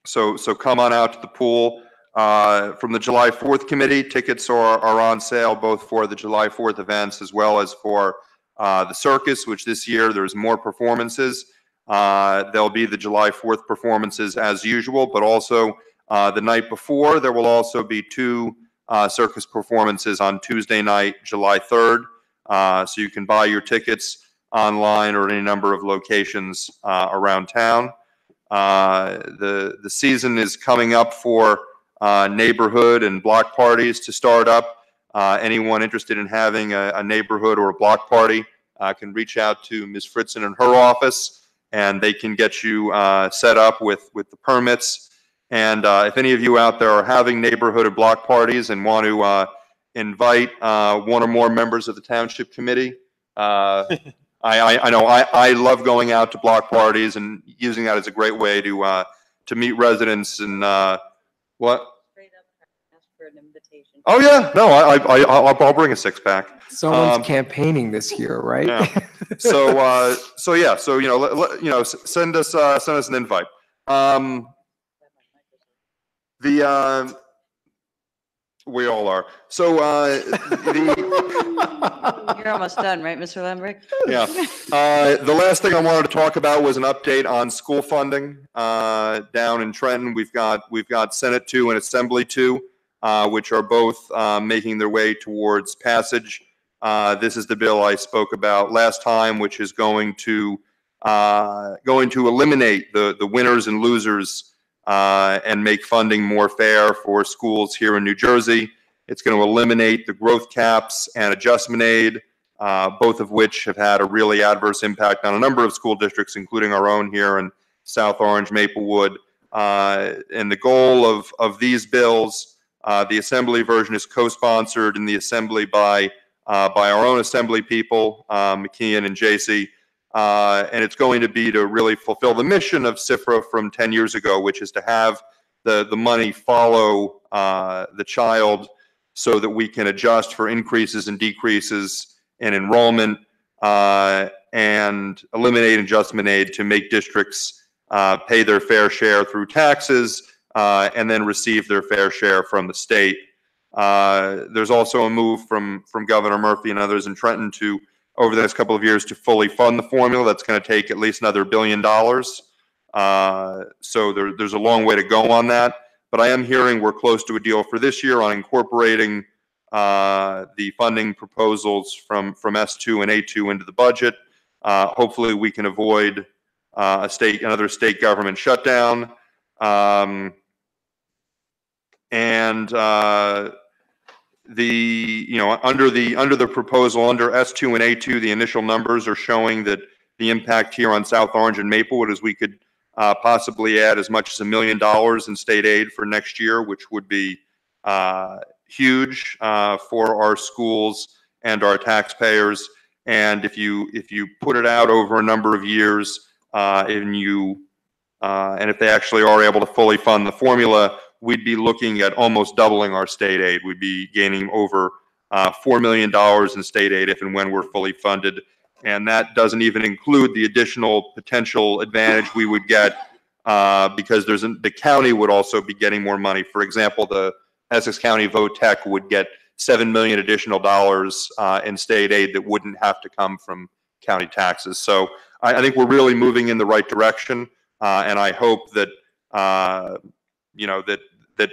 So come on out to the pool. From the July 4th committee, tickets are on sale both for the July 4th events as well as for the circus, which this year there's more performances. There'll be the July 4th performances as usual, but also the night before there will also be 2 circus performances on Tuesday night, July 3rd. So you can buy your tickets online or at any number of locations around town. The season is coming up for neighborhood and block parties to start up. Anyone interested in having a neighborhood or a block party can reach out to Ms. Fritzen in her office, and they can get you set up with the permits. And if any of you out there are having neighborhood or block parties and want to invite 1 or more members of the Township Committee, I know I love going out to block parties and using that as a great way to meet residents and what? for an invitation. Oh, yeah, no, I'll bring a six-pack. Someone's campaigning this year, right? Yeah. So yeah, so, send us an invite. We all are. So, You're almost done, right, Mr. Lembrick? yeah. The last thing I wanted to talk about was an update on school funding down in Trenton. We've got Senate 2 and Assembly 2, which are both making their way towards passage. This is the bill I spoke about last time, which is going to eliminate the winners and losers and make funding more fair for schools here in New Jersey. It's going to eliminate the growth caps and adjustment aid, both of which have had a really adverse impact on a number of school districts, including our own here in South Orange, Maplewood. And the goal of these bills, the Assembly version is co-sponsored in the Assembly by our own Assembly people, McKeon and J.C., and it's going to be to really fulfill the mission of SIFRA from 10 years ago, which is to have the money follow the child so that we can adjust for increases and decreases in enrollment and eliminate adjustment aid to make districts pay their fair share through taxes and then receive their fair share from the state. There's also a move from Governor Murphy and others in Trenton to, over the next couple of years, to fully fund the formula. That's going to take at least another $1 billion. So there's a long way to go on that. But I am hearing we're close to a deal for this year on incorporating the funding proposals from S2 and A2 into the budget. Hopefully we can avoid another state government shutdown. Under the proposal, under S2 and A2, the initial numbers are showing that the impact here on South Orange and Maplewood is we could possibly add as much as $1 million in state aid for next year, which would be huge for our schools and our taxpayers. And if you put it out over a number of years, and if they actually are able to fully fund the formula, we'd be looking at almost doubling our state aid. We'd be gaining over $4 million in state aid if and when we're fully funded. And that doesn't even include the additional potential advantage we would get because the county would also be getting more money. For example, the Essex County VOTEC would get $7 million additional dollars in state aid that wouldn't have to come from county taxes. So I think we're really moving in the right direction. And I hope that, that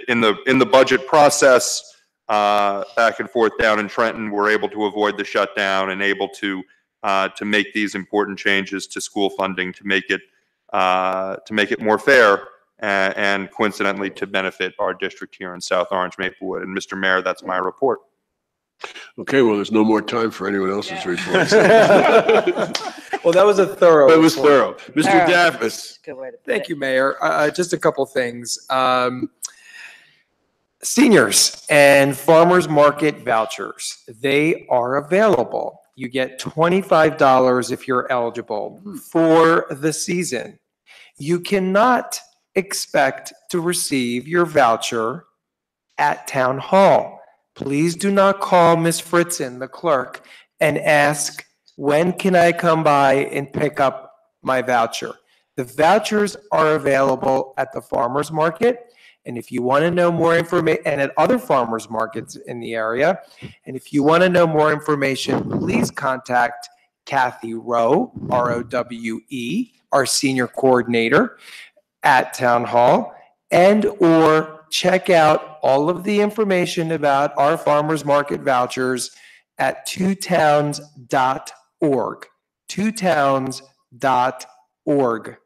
in the budget process, back and forth down in Trenton, we're able to avoid the shutdown and able to make these important changes to school funding to make it more fair and coincidentally to benefit our district here in South Orange, Maplewood. And Mr. Mayor, that's my report. Okay, well, there's no more time for anyone else's reports. Well, that was a thorough. That was thorough. report. Mr. Davis. Thank you, Mayor. Just a couple things. Seniors and farmers market vouchers, they are available. You get $25 if you're eligible for the season. You cannot expect to receive your voucher at Town Hall. Please do not call Ms. Fritzen, the clerk, and ask, when can I come by and pick up my voucher? The vouchers are available at the farmers market. And if you want to know more information, and at other farmers markets in the area, and if you want to know more information, please contact Kathy Rowe, R-O-W-E, our senior coordinator at Town Hall, and or check out all of the information about our farmers market vouchers at twotowns.org. twotowns.org.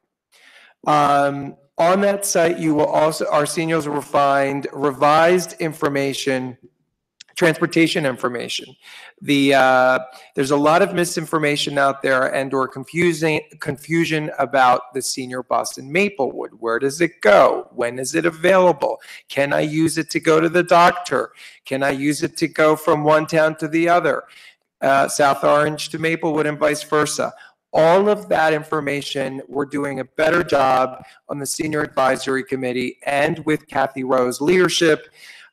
On that site, you will also, our seniors will find revised information, transportation information. There's a lot of misinformation out there and or confusion about the senior bus in Maplewood. Where does it go? When is it available? Can I use it to go to the doctor? Can I use it to go from one town to the other? South Orange to Maplewood and vice versa. All of that information, we're doing a better job on the Senior Advisory Committee and with Kathy Rowe's leadership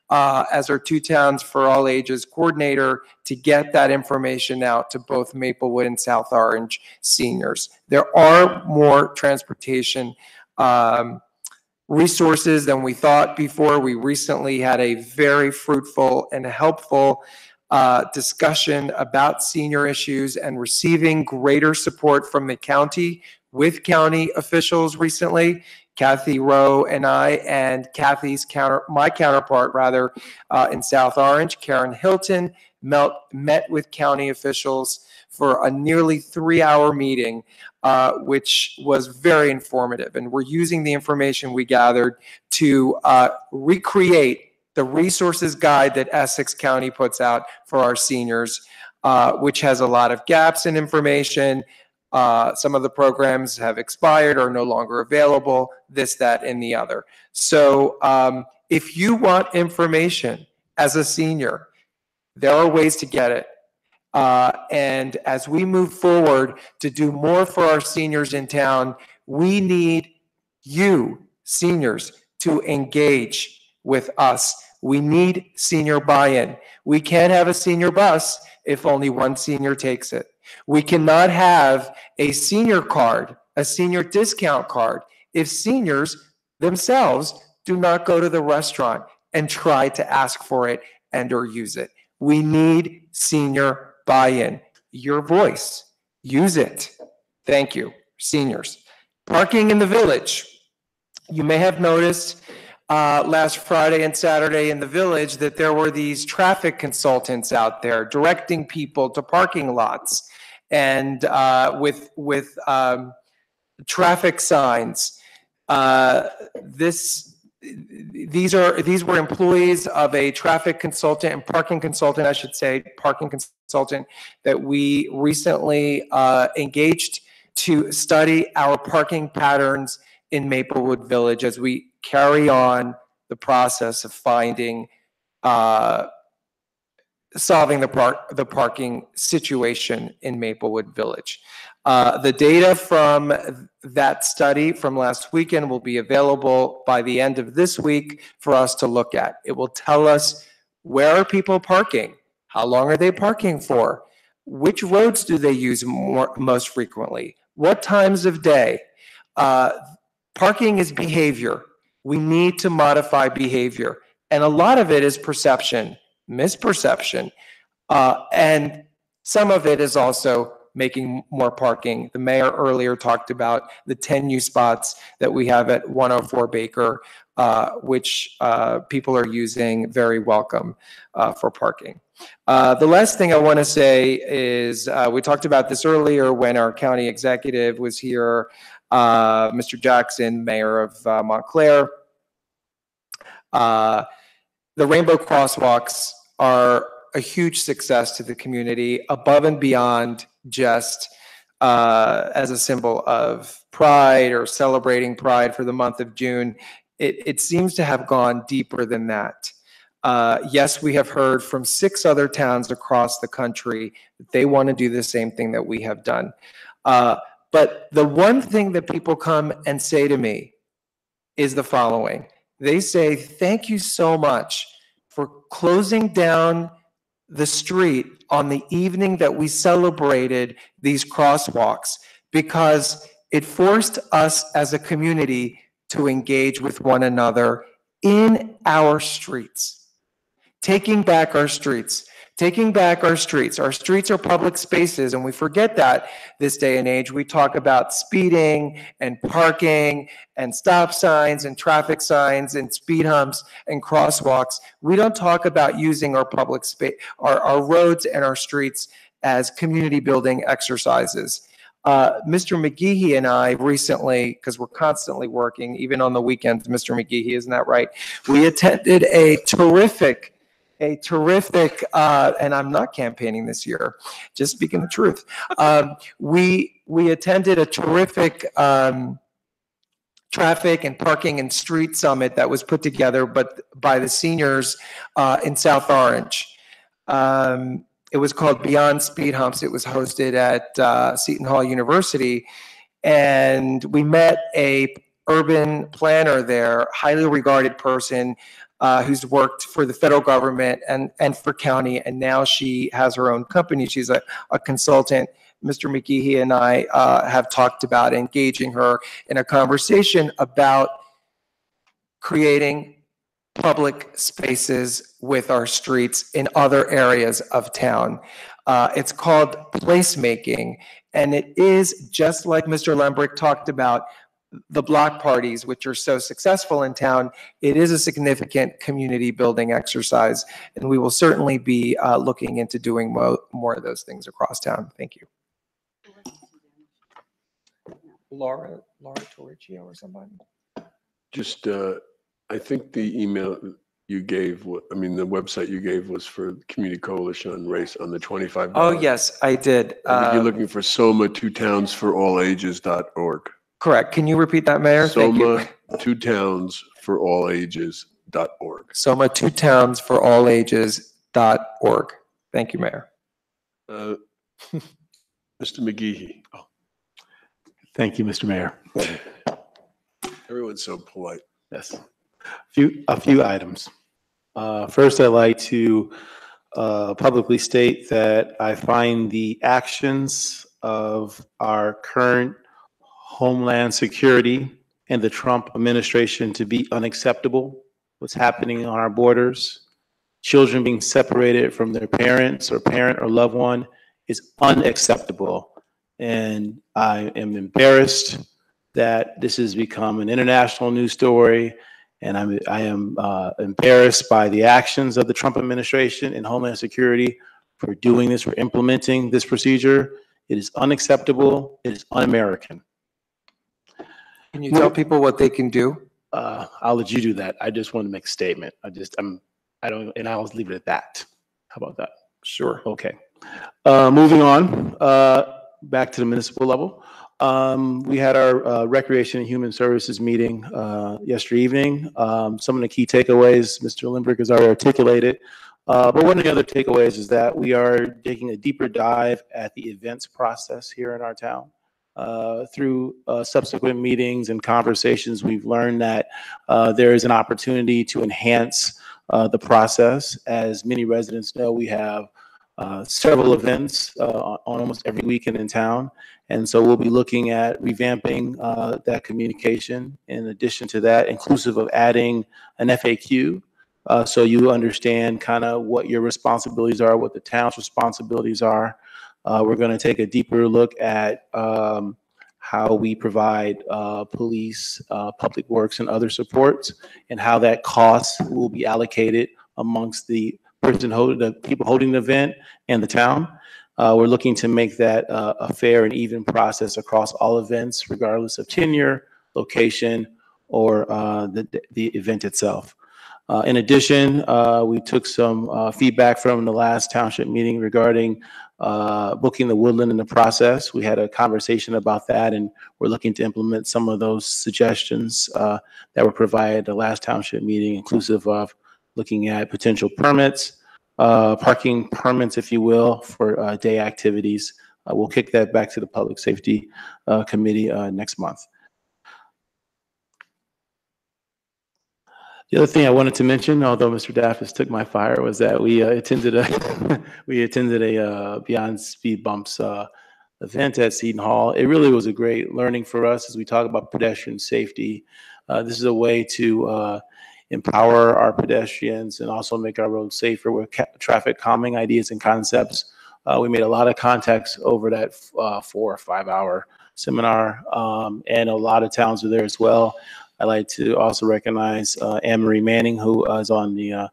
as our Two Towns for All Ages coordinator to get that information out to both Maplewood and South Orange seniors. There are more transportation resources than we thought before. We recently had a very fruitful and helpful discussion about senior issues and receiving greater support from the county with county officials recently. Kathy Rowe and I, and my counterpart rather, in South Orange, Karen Hilton, met with county officials for a nearly 3-hour meeting, which was very informative. And we're using the information we gathered to recreate the resources guide that Essex County puts out for our seniors, which has a lot of gaps in information. Some of the programs have expired or no longer available, this, that, and the other. So if you want information as a senior, there are ways to get it. And as we move forward to do more for our seniors in town, we need you, seniors, to engage with us. We need senior buy-in. We can't have a senior bus if only one senior takes it. We cannot have a senior card, a senior discount card, if seniors themselves do not go to the restaurant and try to ask for it and or use it. We need senior buy-in. Your voice, use it. Thank you, seniors. Parking in the village. You may have noticed last Friday and Saturday in the village that there were these traffic consultants out there directing people to parking lots and with traffic signs. These were employees of a traffic consultant and parking consultant, I should say, parking consultant that we recently engaged to study our parking patterns in Maplewood Village as we carry on the process of solving the parking situation in Maplewood Village. The data from that study from last weekend will be available by the end of this week for us to look at. It will tell us, where are people parking? How long are they parking for? Which roads do they use most frequently? What times of day? Parking is behavior. We need to modify behavior. And a lot of it is perception, misperception. And some of it is also making more parking. The mayor earlier talked about the 10 new spots that we have at 104 Baker, which people are using, very welcome for parking. The last thing I want to say is we talked about this earlier when our county executive was here, Mr. Jackson, mayor of Montclair. The rainbow crosswalks are a huge success to the community, above and beyond just as a symbol of pride or celebrating pride for the month of June. It seems to have gone deeper than that. Yes, we have heard from 6 other towns across the country that they want to do the same thing that we have done. But the one thing that people come and say to me is the following. They say, thank you so much for closing down the street on the evening that we celebrated these crosswalks, because it forced us as a community to engage with one another in our streets. Taking back our streets. Taking back our streets. Our streets are public spaces, and we forget that this day and age. We talk about speeding and parking and stop signs and traffic signs and speed humps and crosswalks. We don't talk about using our public space, our roads and our streets as community building exercises. Mr. McGeehee and I recently, because we're constantly working, even on the weekends, Mr. McGeehee, isn't that right? We attended a terrific, and I'm not campaigning this year, just speaking the truth. We attended a terrific traffic and parking and street summit that was put together by the seniors in South Orange. It was called Beyond Speed Humps. It was hosted at Seton Hall University, and we met a urban planner there, highly regarded person, who's worked for the federal government and for county, and now she has her own company. She's a consultant. Mr. McGehee and I have talked about engaging her in a conversation about creating public spaces with our streets in other areas of town. It's called placemaking, and it is just like Mr. Lembrick talked about, the block parties, which are so successful in town. It is a significant community building exercise, and we will certainly be looking into doing more of those things across town. Thank you. Laura Torriccio or somebody? Just, I think the email you gave, I mean, the website you gave was for the Community Coalition on Race on the $25. Oh, yes, I did. I think you're looking for soma2townsforallages.org. Correct. Can you repeat that, Mayor? Thank you. Soma2townsforallages.org. Soma2townsforallages.org. Thank you, Mayor. Mr. McGehee. Thank you, Mr. Mayor. Everyone's so polite. Yes. A few items. First, I'd like to publicly state that I find the actions of our current Homeland Security and the Trump administration to be unacceptable. What's happening on our borders, children being separated from their parents or parent or loved one is unacceptable. And I am embarrassed that this has become an international news story. And I am embarrassed by the actions of the Trump administration and Homeland Security for doing this, for implementing this procedure. It is unacceptable. It is un-American. Can you tell people what they can do? I'll let you do that. I just want to make a statement. And I'll leave it at that. How about that? Sure. Okay. Moving on, back to the municipal level. We had our Recreation and Human Services meeting yesterday evening. Some of the key takeaways, Mr. Limbrick has already articulated. But one of the other takeaways is that we are taking a deeper dive at the events process here in our town. Through subsequent meetings and conversations, we've learned that there is an opportunity to enhance the process. As many residents know, we have several events on almost every weekend in town. And so we'll be looking at revamping that communication. In addition to that, inclusive of adding an FAQ, so you understand kind of what your responsibilities are, what the town's responsibilities are. We're going to take a deeper look at how we provide police, public works, and other supports, and how that cost will be allocated amongst the people holding the event and the town. We're looking to make that a fair and even process across all events, regardless of tenure, location, or the event itself. In addition, we took some feedback from the last township meeting regarding booking the Woodland in the process. We had a conversation about that, and we're looking to implement some of those suggestions that were provided at the last township meeting, inclusive of looking at potential permits, parking permits, if you will, for day activities. We'll kick that back to the Public Safety Committee next month. The other thing I wanted to mention, although Mr. Daffis took my fire, was that we attended a Beyond Speed Bumps event at Seton Hall. It really was a great learning for us as we talk about pedestrian safety. This is a way to empower our pedestrians and also make our roads safer with traffic calming ideas and concepts. We made a lot of contacts over that 4 or 5 hour seminar, and a lot of towns were there as well. I'd like to also recognize Anne-Marie Manning, who is on the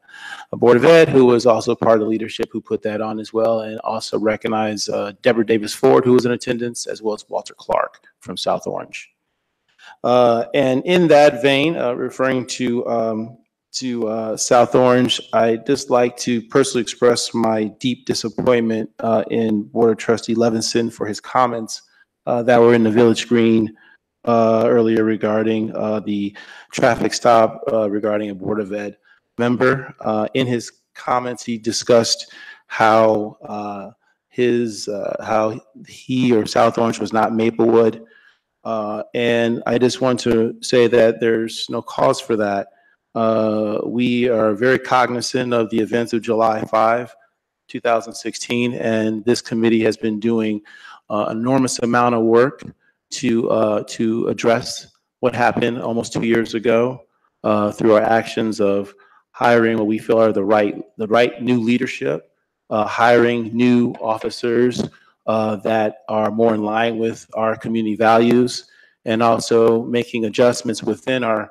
Board of Ed, who was also part of the leadership who put that on as well, and also recognize Deborah Davis Ford, who was in attendance, as well as Walter Clark from South Orange. And in that vein, referring to South Orange, I'd just like to personally express my deep disappointment in Board Trustee Levinson for his comments that were in the Village Green earlier regarding the traffic stop regarding a Board of Ed member. In his comments, he discussed how how he or South Orange was not Maplewood. And I just want to say that there's no cause for that. We are very cognizant of the events of July 5, 2016, and this committee has been doing enormous amount of work to address what happened almost 2 years ago through our actions of hiring what we feel are the right new leadership, hiring new officers that are more in line with our community values, and also making adjustments within our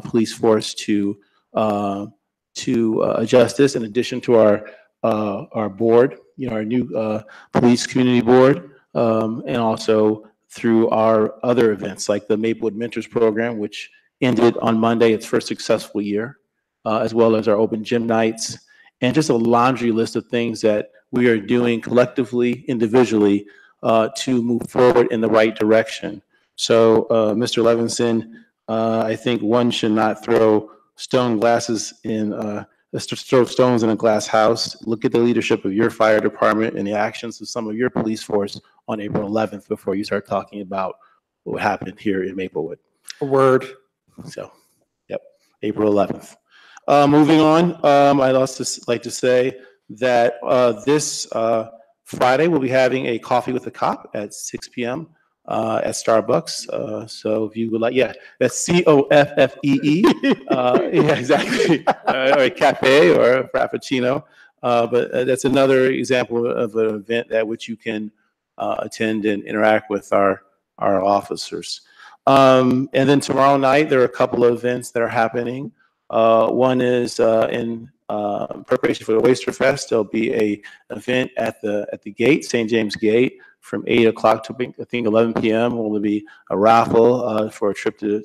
police force to adjust this. In addition to our board, our new police community board, and also through our other events like the Maplewood Mentors Program, which ended on Monday, its first successful year, as well as our open gym nights, and just a laundry list of things that we are doing collectively, individually, to move forward in the right direction. So, Mr. Levinson, I think one should not throw stones in a glass house. Look at the leadership of your fire department and the actions of some of your police force on April 11th before you start talking about what happened here in Maplewood. A word. So, yep, April 11th. Moving on, I'd also like to say that this Friday we'll be having a coffee with a cop at 6 p.m. At Starbucks. So if you would like, that's COFFEE. Yeah, exactly. Or a cafe or a frappuccino. But that's another example of an event at which you can attend and interact with our officers. And then tomorrow night, there are a couple of events that are happening. One is in preparation for the Oyster Fest. There'll be a event at the gate, St. James Gate, from 8 o'clock to I think 11 p.m. Will be a raffle for a trip to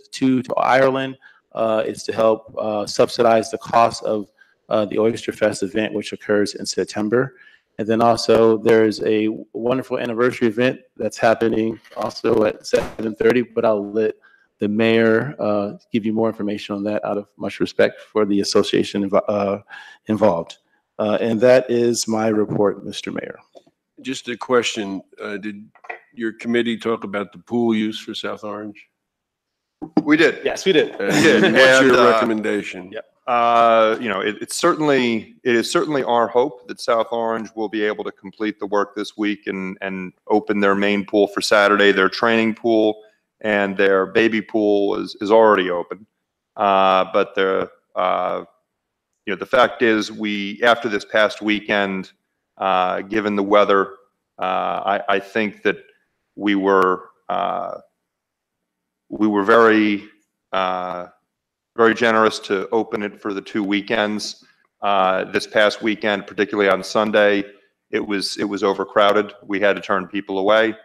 Ireland. It's to help subsidize the cost of the Oyster Fest event, which occurs in September. And then also there's a wonderful anniversary event that's happening also at 7:30, but I'll let the mayor give you more information on that out of much respect for the association involved. And that is my report, Mr. Mayor. Just a question, did your committee talk about the pool use for South Orange? We did. Yes, we did. And what's your recommendation? It is certainly our hope that South Orange will be able to complete the work this week and open their main pool for Saturday. Their training pool and their baby pool is already open. But the fact is, after this past weekend, given the weather, I think that we were very very generous to open it for the 2 weekends. This past weekend, particularly on Sunday, it was overcrowded. We had to turn people away.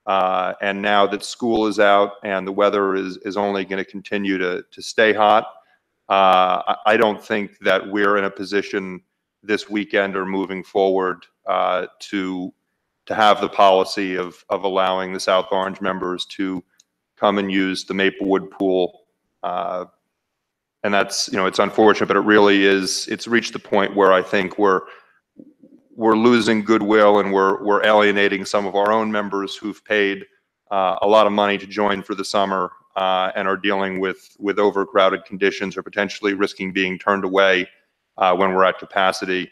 And now that school is out and the weather is only going to continue to stay hot, I don't think that we're in a position this weekend or moving forward to have the policy of allowing the South Orange members to come and use the Maplewood pool. And that's, it's unfortunate, but it really is, it's reached the point where I think we're losing goodwill and we're alienating some of our own members who've paid a lot of money to join for the summer and are dealing with overcrowded conditions or potentially risking being turned away when we're at capacity.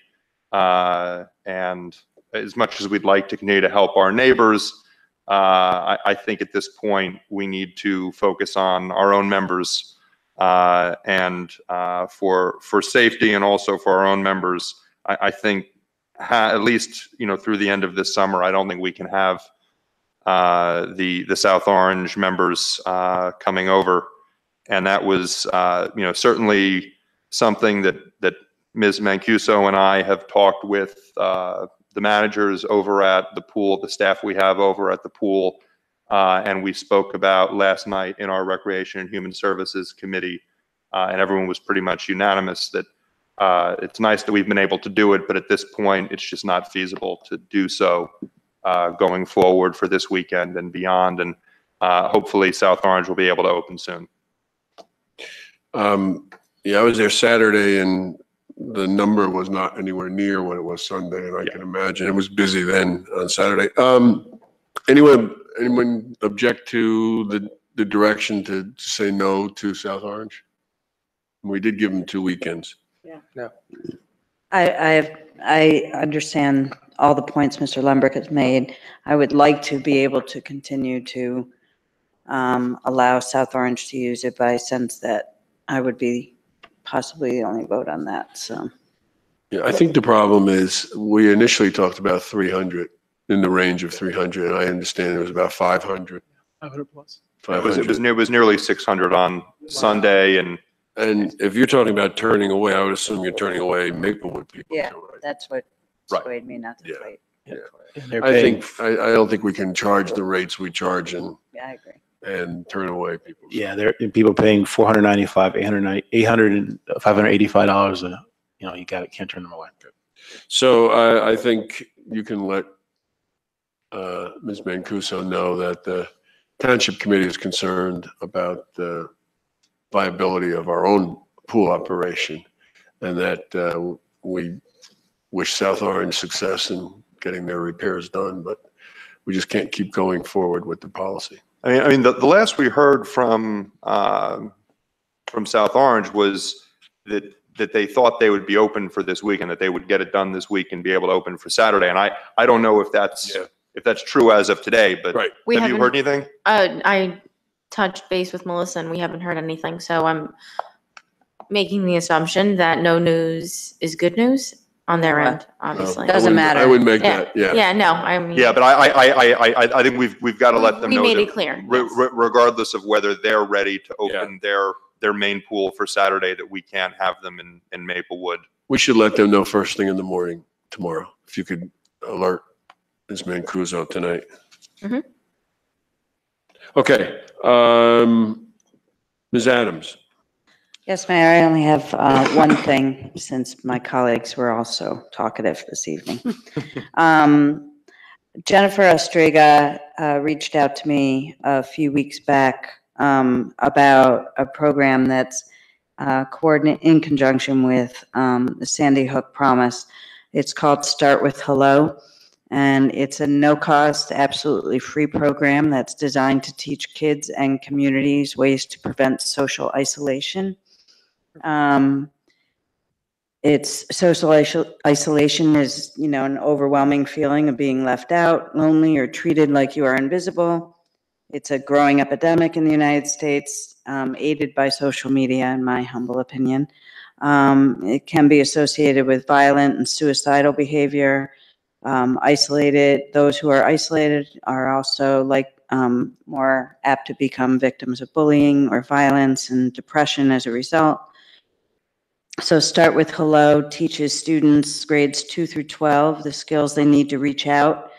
And as much as we'd like to continue to help our neighbors, I think at this point we need to focus on our own members and for safety and also for our own members. I think at least through the end of this summer, I don't think we can have the South Orange members coming over, and that was certainly something that Ms. Mancuso and I have talked with the managers over at the pool, the staff we have over at the pool, and we spoke about last night in our Recreation and Human Services Committee, and everyone was pretty much unanimous that it's nice that we've been able to do it, but at this point, it's just not feasible to do so going forward for this weekend and beyond. And hopefully South Orange will be able to open soon. Yeah, I was there Saturday and the number was not anywhere near what it was Sunday, and I can imagine it was busy then on Saturday. Anyone object to the direction to say no to South Orange? We did give them 2 weekends. I understand all the points Mr. Lundberg has made. I would like to be able to continue to allow South Orange to use it, but I sense that I would be possibly the only vote on that, so. Yeah, I think the problem is we initially talked about 300, in the range of 300, and I understand it was about 500. 500 plus. It was nearly 600 on Sunday, and if you're talking about turning away, I would assume you're turning away Maplewood people. Yeah, that's what Right. swayed me not to Yeah. fight. I don't think we can charge the rates we charge and Yeah, I agree. and turn away people. Yeah, there are people paying $495, $800, $585. You can't turn them away. So I think you can let Ms. Mancuso know that the Township Committee is concerned about the viability of our own pool operation, and that we wish South Orange success in getting their repairs done, but we just can't keep going forward with the policy. I mean, the last we heard from South Orange was that they thought they would be open for this week and that they would get it done this week and be able to open for Saturday. And I don't know if that's true as of today, but right. Have you heard anything? I touched base with Melissa and we haven't heard anything, so I'm making the assumption that no news is good news on their end, obviously. Doesn't matter. I would make Yeah. that, yeah. Yeah, no, I mean. Yeah, but I think we've got to let them We know made that it clear, regardless of whether they're ready to open their main pool for Saturday, that we can't have them in Maplewood. We should let them know first thing in the morning tomorrow. If you could alert Ms. Mancuso tonight. Mhm. Okay, Ms. Adams. Yes, Mayor, I only have one thing, since my colleagues were also talkative this evening. Jennifer Ostriga reached out to me a few weeks back about a program that's coordinated in conjunction with the Sandy Hook Promise. It's called Start with Hello, and it's a no-cost, absolutely free program that's designed to teach kids and communities ways to prevent social isolation. It's social isolation is, an overwhelming feeling of being left out, lonely, or treated like you are invisible. It's a growing epidemic in the United States, aided by social media, in my humble opinion. It can be associated with violent and suicidal behavior. Those who are isolated are also more apt to become victims of bullying or violence and depression as a result. So Start with Hello teaches students grades 2 through 12 the skills they need to reach out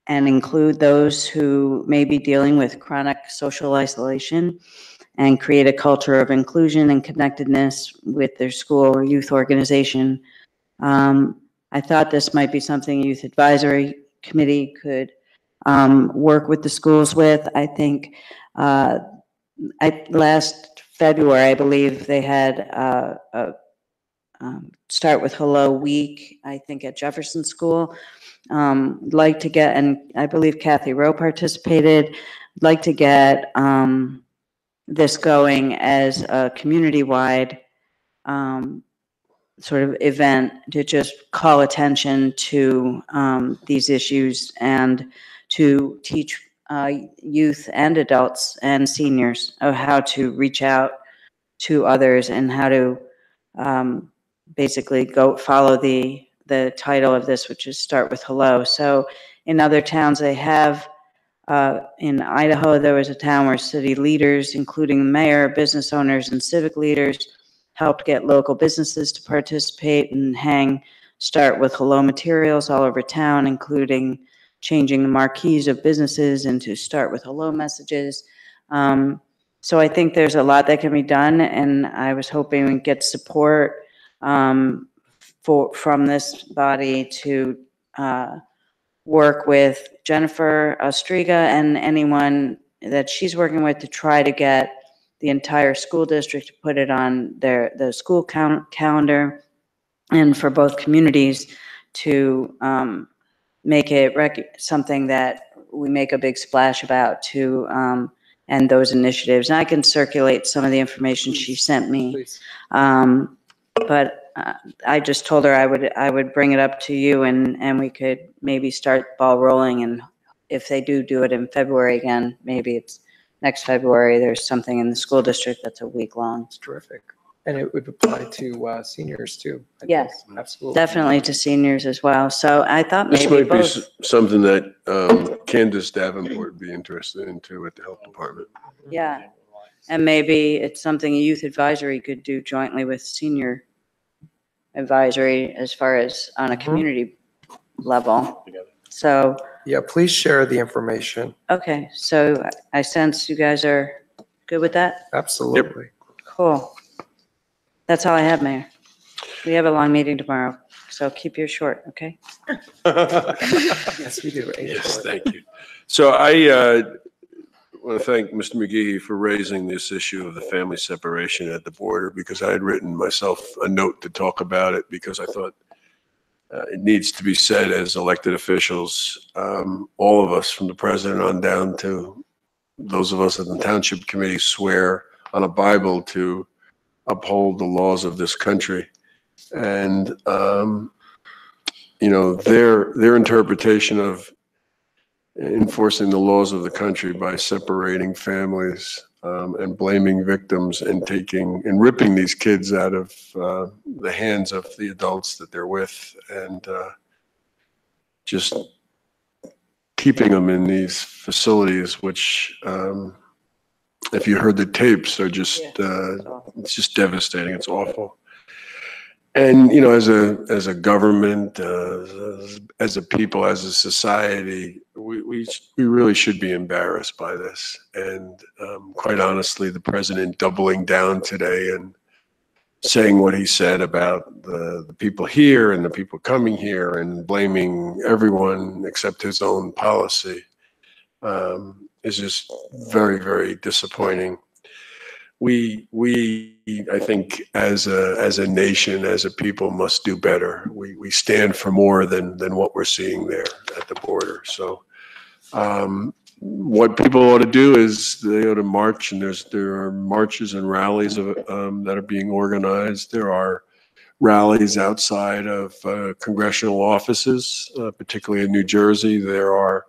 and include those who may be dealing with chronic social isolation and create a culture of inclusion and connectedness with their school or youth organization. I thought this might be something Youth Advisory Committee could work with the schools with. I think last February, I believe they had a Start with Hello week, I think at Jefferson School. Like to get, and I believe Kathy Rowe participated, like to get this going as a community-wide sort of event to just call attention to these issues and to teach youth and adults and seniors of how to reach out to others and how to basically go follow the title of this, which is Start with Hello. So in other towns, they have, in Idaho, there was a town where city leaders, including the mayor, business owners, and civic leaders, helped get local businesses to participate and hang Start with Hello materials all over town, including changing the marquees of businesses into Start with Hello messages. So I think there's a lot that can be done, and I was hoping we'd get support from this body to work with Jennifer Ostriga and anyone that she's working with to try to get the entire school district to put it on the school calendar, and for both communities to make it something that we make a big splash about, to and those initiatives. And I can circulate some of the information she sent me. Please. But I just told her I would bring it up to you and we could maybe start ball rolling. And if they do it in February again, maybe it's next February, there's something in the school district that's a week long. It's terrific. And it would apply to seniors too. I think. Yes, Absolutely. definitely to seniors as well. So I thought This maybe might be both. something that Candace Davenport would be interested in too at the health department. Yeah. And maybe it's something a youth advisory could do jointly with senior advisory as far as on a community level. So, Yeah, please share the information. okay, so I sense you guys are good with that? Absolutely. Cool. That's all I have, Mayor. We have a long meeting tomorrow, so keep yours short, okay? Yes, we do. Yes, thank you. So I want to thank Mr. McGee for raising this issue of the family separation at the border, because I had written myself a note to talk about it, because I thought it needs to be said as elected officials, all of us from the president on down to those of us in the Township Committee swear on a Bible to uphold the laws of this country. And, you know, their interpretation of enforcing the laws of the country by separating families and blaming victims and ripping these kids out of the hands of the adults that they're with, and just keeping them in these facilities, which if you heard the tapes are just it's just devastating. It's awful. And, you know, as a government, as a people, as a society, we really should be embarrassed by this. And quite honestly, the president doubling down today and saying what he said about the people here and the people coming here and blaming everyone except his own policy is just very, very disappointing. We, I think, as a nation, as a people, must do better. We stand for more than what we're seeing there at the border. So, what people ought to do is they ought to march, and there are marches and rallies that are being organized. There are rallies outside of congressional offices, particularly in New Jersey. There are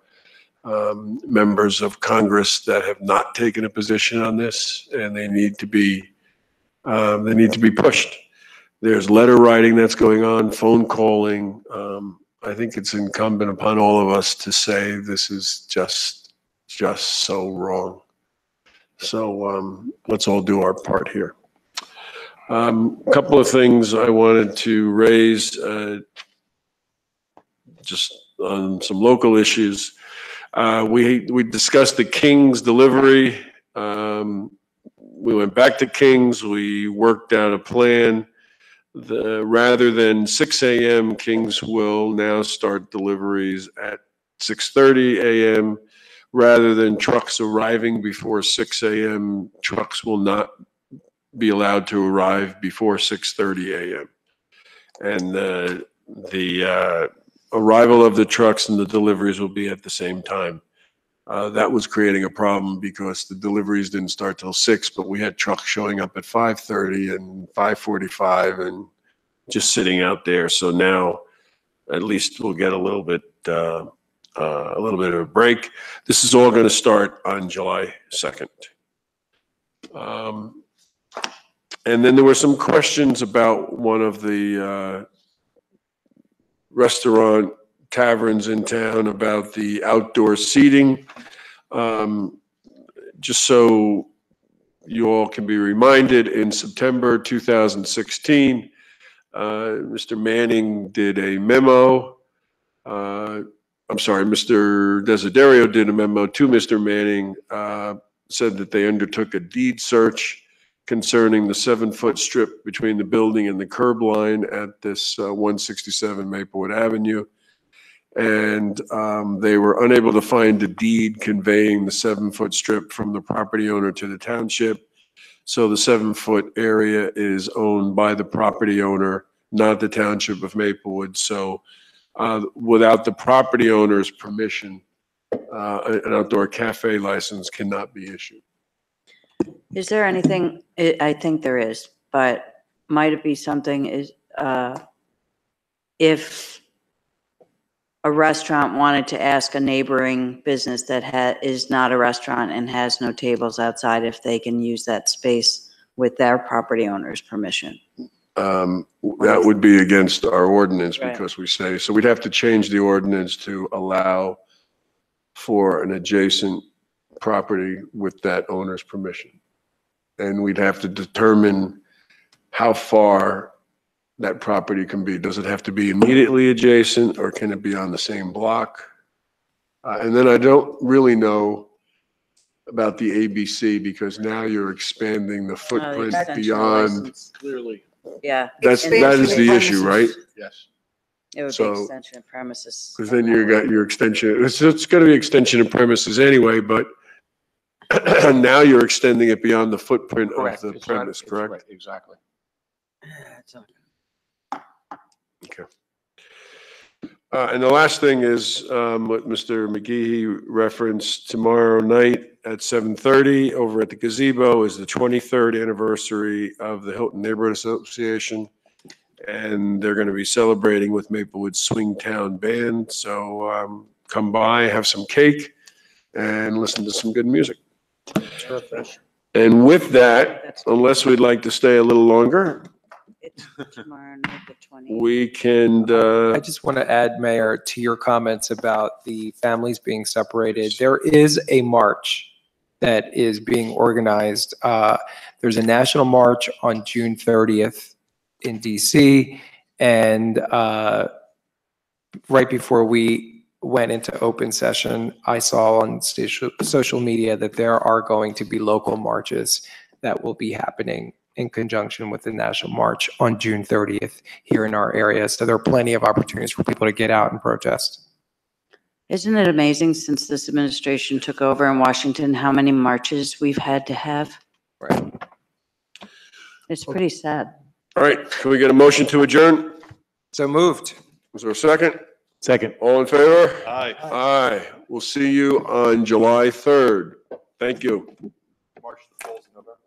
members of Congress that have not taken a position on this, and they need to be pushed. There's letter writing that's going on, phone calling. I think it's incumbent upon all of us to say this is just so wrong. So let's all do our part here. A couple of things I wanted to raise just on some local issues. We discussed the King's delivery. We went back to King's. We worked out a plan. Rather than 6 a.m., King's will now start deliveries at 6:30 a.m. Rather than trucks arriving before 6 a.m., trucks will not be allowed to arrive before 6:30 a.m. And the arrival of the trucks and the deliveries will be at the same time. That was creating a problem because the deliveries didn't start till 6, but we had trucks showing up at 5:30 and 5:45 and just sitting out there. So now at least we'll get a little bit of a break. This is all going to start on July 2nd. And then there were some questions about one of the restaurant taverns in town about the outdoor seating. Just so you all can be reminded, in September 2016, Mr. Manning did a memo. I'm sorry, Mr. Desiderio did a memo to Mr. Manning, said that they undertook a deed search concerning the 7-foot strip between the building and the curb line at this 167 Maplewood Avenue. And they were unable to find a deed conveying the 7-foot strip from the property owner to the township. So the 7-foot area is owned by the property owner, not the township of Maplewood. So without the property owner's permission, an outdoor cafe license cannot be issued. Is there anything, I think there is, but might it be something if a restaurant wanted to ask a neighboring business that is not a restaurant and has no tables outside, if they can use that space with their property owner's permission? That would be against our ordinance Right. because we say, so we'd have to change the ordinance to allow for an adjacent property with that owner's permission. And we'd have to determine how far that property can be. Does it have to be immediately adjacent or can it be on the same block? And then I don't really know about the ABC because now you're expanding the footprint beyond. Clearly. Yeah. That is the issue, right? Yes. It would be So- extension of premises. Because then you got your extension, it's going to be extension of premises anyway, but now you're extending it beyond the footprint of Correct. the It's not- premise, it's correct? right, exactly. Okay. And the last thing is what Mr. McGee referenced tomorrow night at 7:30 over at the gazebo is the 23rd anniversary of the Hilton Neighborhood Association. And they're going to be celebrating with Maplewood Swing Town Band. So come by, have some cake, and listen to some good music. Terrific. And with that, unless we'd like to stay a little longer, It's tomorrow night, the 20th. we can, I just want to add, Mayor, to your comments about the families being separated. There is a march that is being organized. There's a national march on June 30th in DC. And right before we went into open session, I saw on social media that there are going to be local marches that will be happening in conjunction with the National March on June 30th here in our area. So there are plenty of opportunities for people to get out and protest. Isn't it amazing since this administration took over in Washington, how many marches we've had to have? Right. It's pretty sad. all right, can we get a motion to adjourn? So moved. Is there a second? Second. All in favor? Aye. Aye. We'll see you on July 3rd. Thank you. March the polls in November.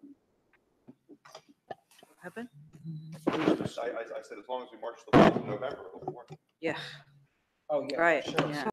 Happened? I said as long as we march the polls in November. Yeah. Oh, yeah. Right, yeah.